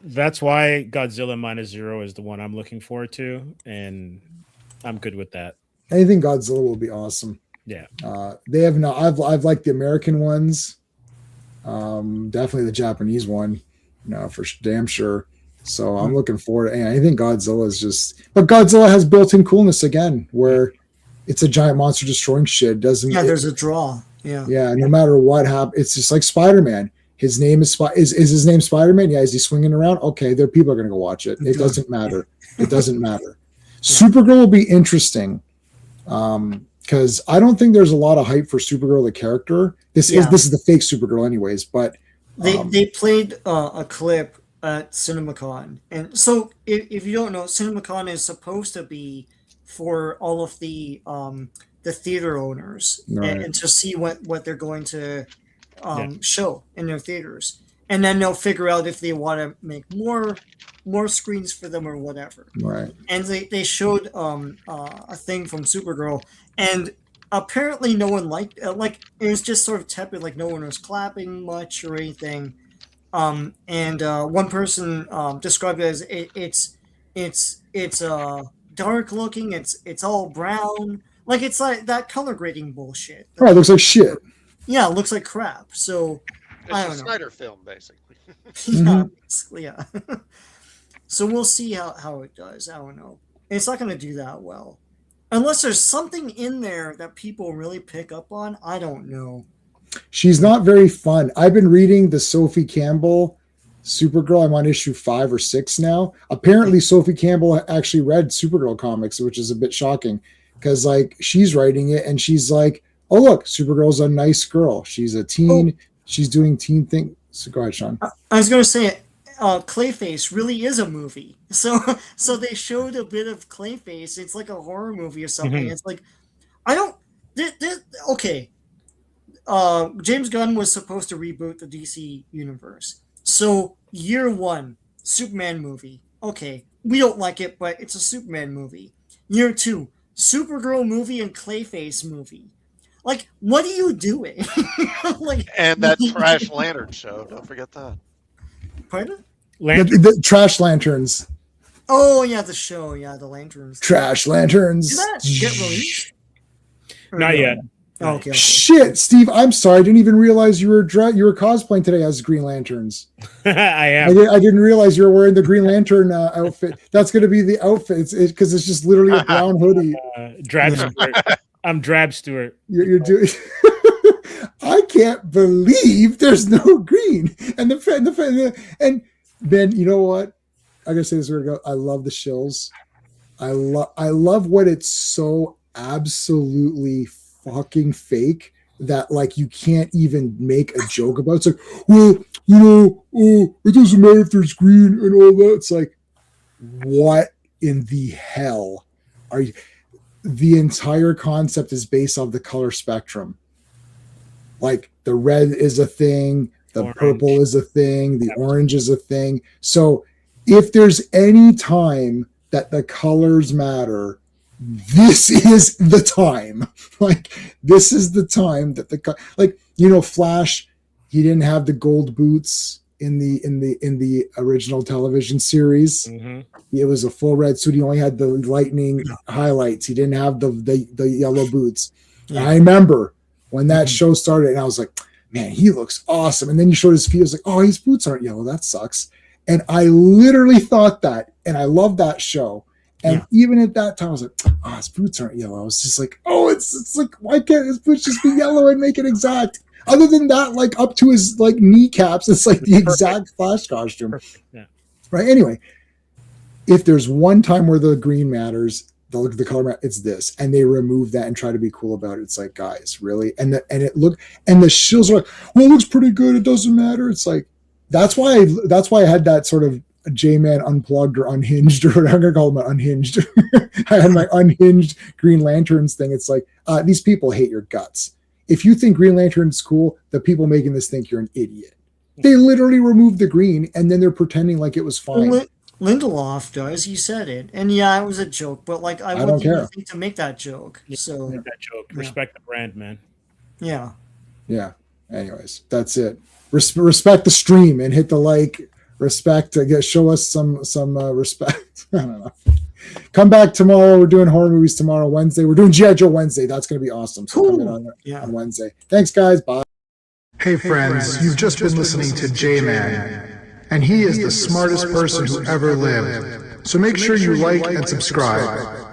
That's why Godzilla Minus Zero is the one I'm looking forward to, and I'm good with that. Anything Godzilla will be awesome. Yeah. They have not. I've liked the American ones. Definitely the Japanese one. For damn sure. So I'm looking forward. And I think Godzilla is but Godzilla has built-in coolness again, where it's a giant monster destroying shit. There's a draw. Yeah. Yeah. No matter what happens, it's just like Spider-Man. His name is his name Spider-Man? Yeah. Is he swinging around? Okay. There, people are going to go watch it. It doesn't matter. It doesn't matter. Supergirl will be interesting. Because I don't think there's a lot of hype for Supergirl, the character. This is the fake Supergirl anyways, but they played a clip at CinemaCon, and so if you don't know, CinemaCon is supposed to be for all of the theater owners, right. and to see what they're going to show in their theaters, and then they'll figure out if they want to make more screens for them or whatever. Right. And they showed a thing from Supergirl, and apparently no one liked it was just sort of tepid, like no one was clapping much or anything. And one person described it as it's dark looking, it's all brown, like it's like that color grading bullshit. Right, it looks like shit. Yeah, it looks like crap. So It's I a don't know. Snyder film, basically. Yeah, basically, yeah. So we'll see how it does. I don't know. It's not going to do that well. Unless there's something in there that people really pick up on. I don't know. She's not very fun. I've been reading the Sophie Campbell Supergirl. I'm on issue 5 or 6 now. Apparently, Sophie Campbell actually read Supergirl comics, which is a bit shocking because like she's writing it and she's like, oh, look, Supergirl's a nice girl. She's a teen. Oh. She's doing teen things. So go ahead, Sean. I was going to say Clayface really is a movie. So they showed a bit of Clayface. It's like a horror movie or something. Mm-hmm. It's like, I don't. Okay. James Gunn was supposed to reboot the DC universe. So year 1, Superman movie. Okay, we don't like it, but it's a Superman movie. Year 2, Supergirl movie and Clayface movie. Like, what are you doing? Like, and that Trash Lantern show. Don't forget that. Pardon? The Trash Lanterns. Oh yeah, the show. Yeah, the lanterns. Trash Lanterns. Did that get released? Not yet. Oh, okay. Shit, Steve, I'm sorry. I didn't even realize you were cosplaying today as Green Lanterns. I am. I didn't realize you were wearing the Green Lantern outfit. That's going to be the outfit. Because it's just literally a brown hoodie. Drab Stewart. I'm Drab Stewart. You're doing. I can't believe there's no green. And and then you know what? I gotta say this word ago. I love the shills. I love what it's so absolutely fucking fake that like you can't even make a joke about. It's like, well, it doesn't matter if there's green and all that. It's like, what in the hell are you? The entire concept is based on the color spectrum. Like the red is a thing, the orange. Purple is a thing, the orange is a thing. So if there's any time that the colors matter, this is the time. Like this is the time that Flash, he didn't have the gold boots in the original television series. Mm-hmm. It was a full red suit. He only had the lightning highlights. He didn't have the yellow boots. Yeah. I remember when that show started, and I was like, man, he looks awesome. And then you showed his feet. I was like, oh, his boots aren't yellow. That sucks. And I literally thought that, and I love that show. And even at that time, I was like, oh, his boots aren't yellow. I was just like, oh, it's like, why can't his boots just be yellow and make it exact? Other than that, like up to his like kneecaps, it's like the exact Flash costume. Yeah. Right. Anyway, if there's one time where the green matters, the color it's this, and they remove that and try to be cool about it. It's like, guys, really? And the shills are like, well, it looks pretty good. It doesn't matter. It's like that's why I had that sort of J-Man unplugged or unhinged or whatever. I'm gonna call them unhinged. I had my unhinged Green Lanterns thing. It's like these people hate your guts. if you think Green Lantern's cool, the people making this think you're an idiot. They literally removed the green, and then they're pretending like it was fine. Lindelof does. He said it, and yeah, it was a joke. But like, I don't wouldn't care. even think to make that joke. So Make that joke. Respect the brand, man. yeah. Yeah. Anyways, that's it. Respect the stream and hit the like. Respect. Show us some respect. I don't know. Come back tomorrow. We're doing horror movies tomorrow, Wednesday. We're doing G.I. Joe Wednesday. That's going to be awesome. So come in on Wednesday. Thanks, guys. Bye. Hey friends, you've just been listening to J-Man, and he is the smartest person who ever lived. So make sure you like and subscribe.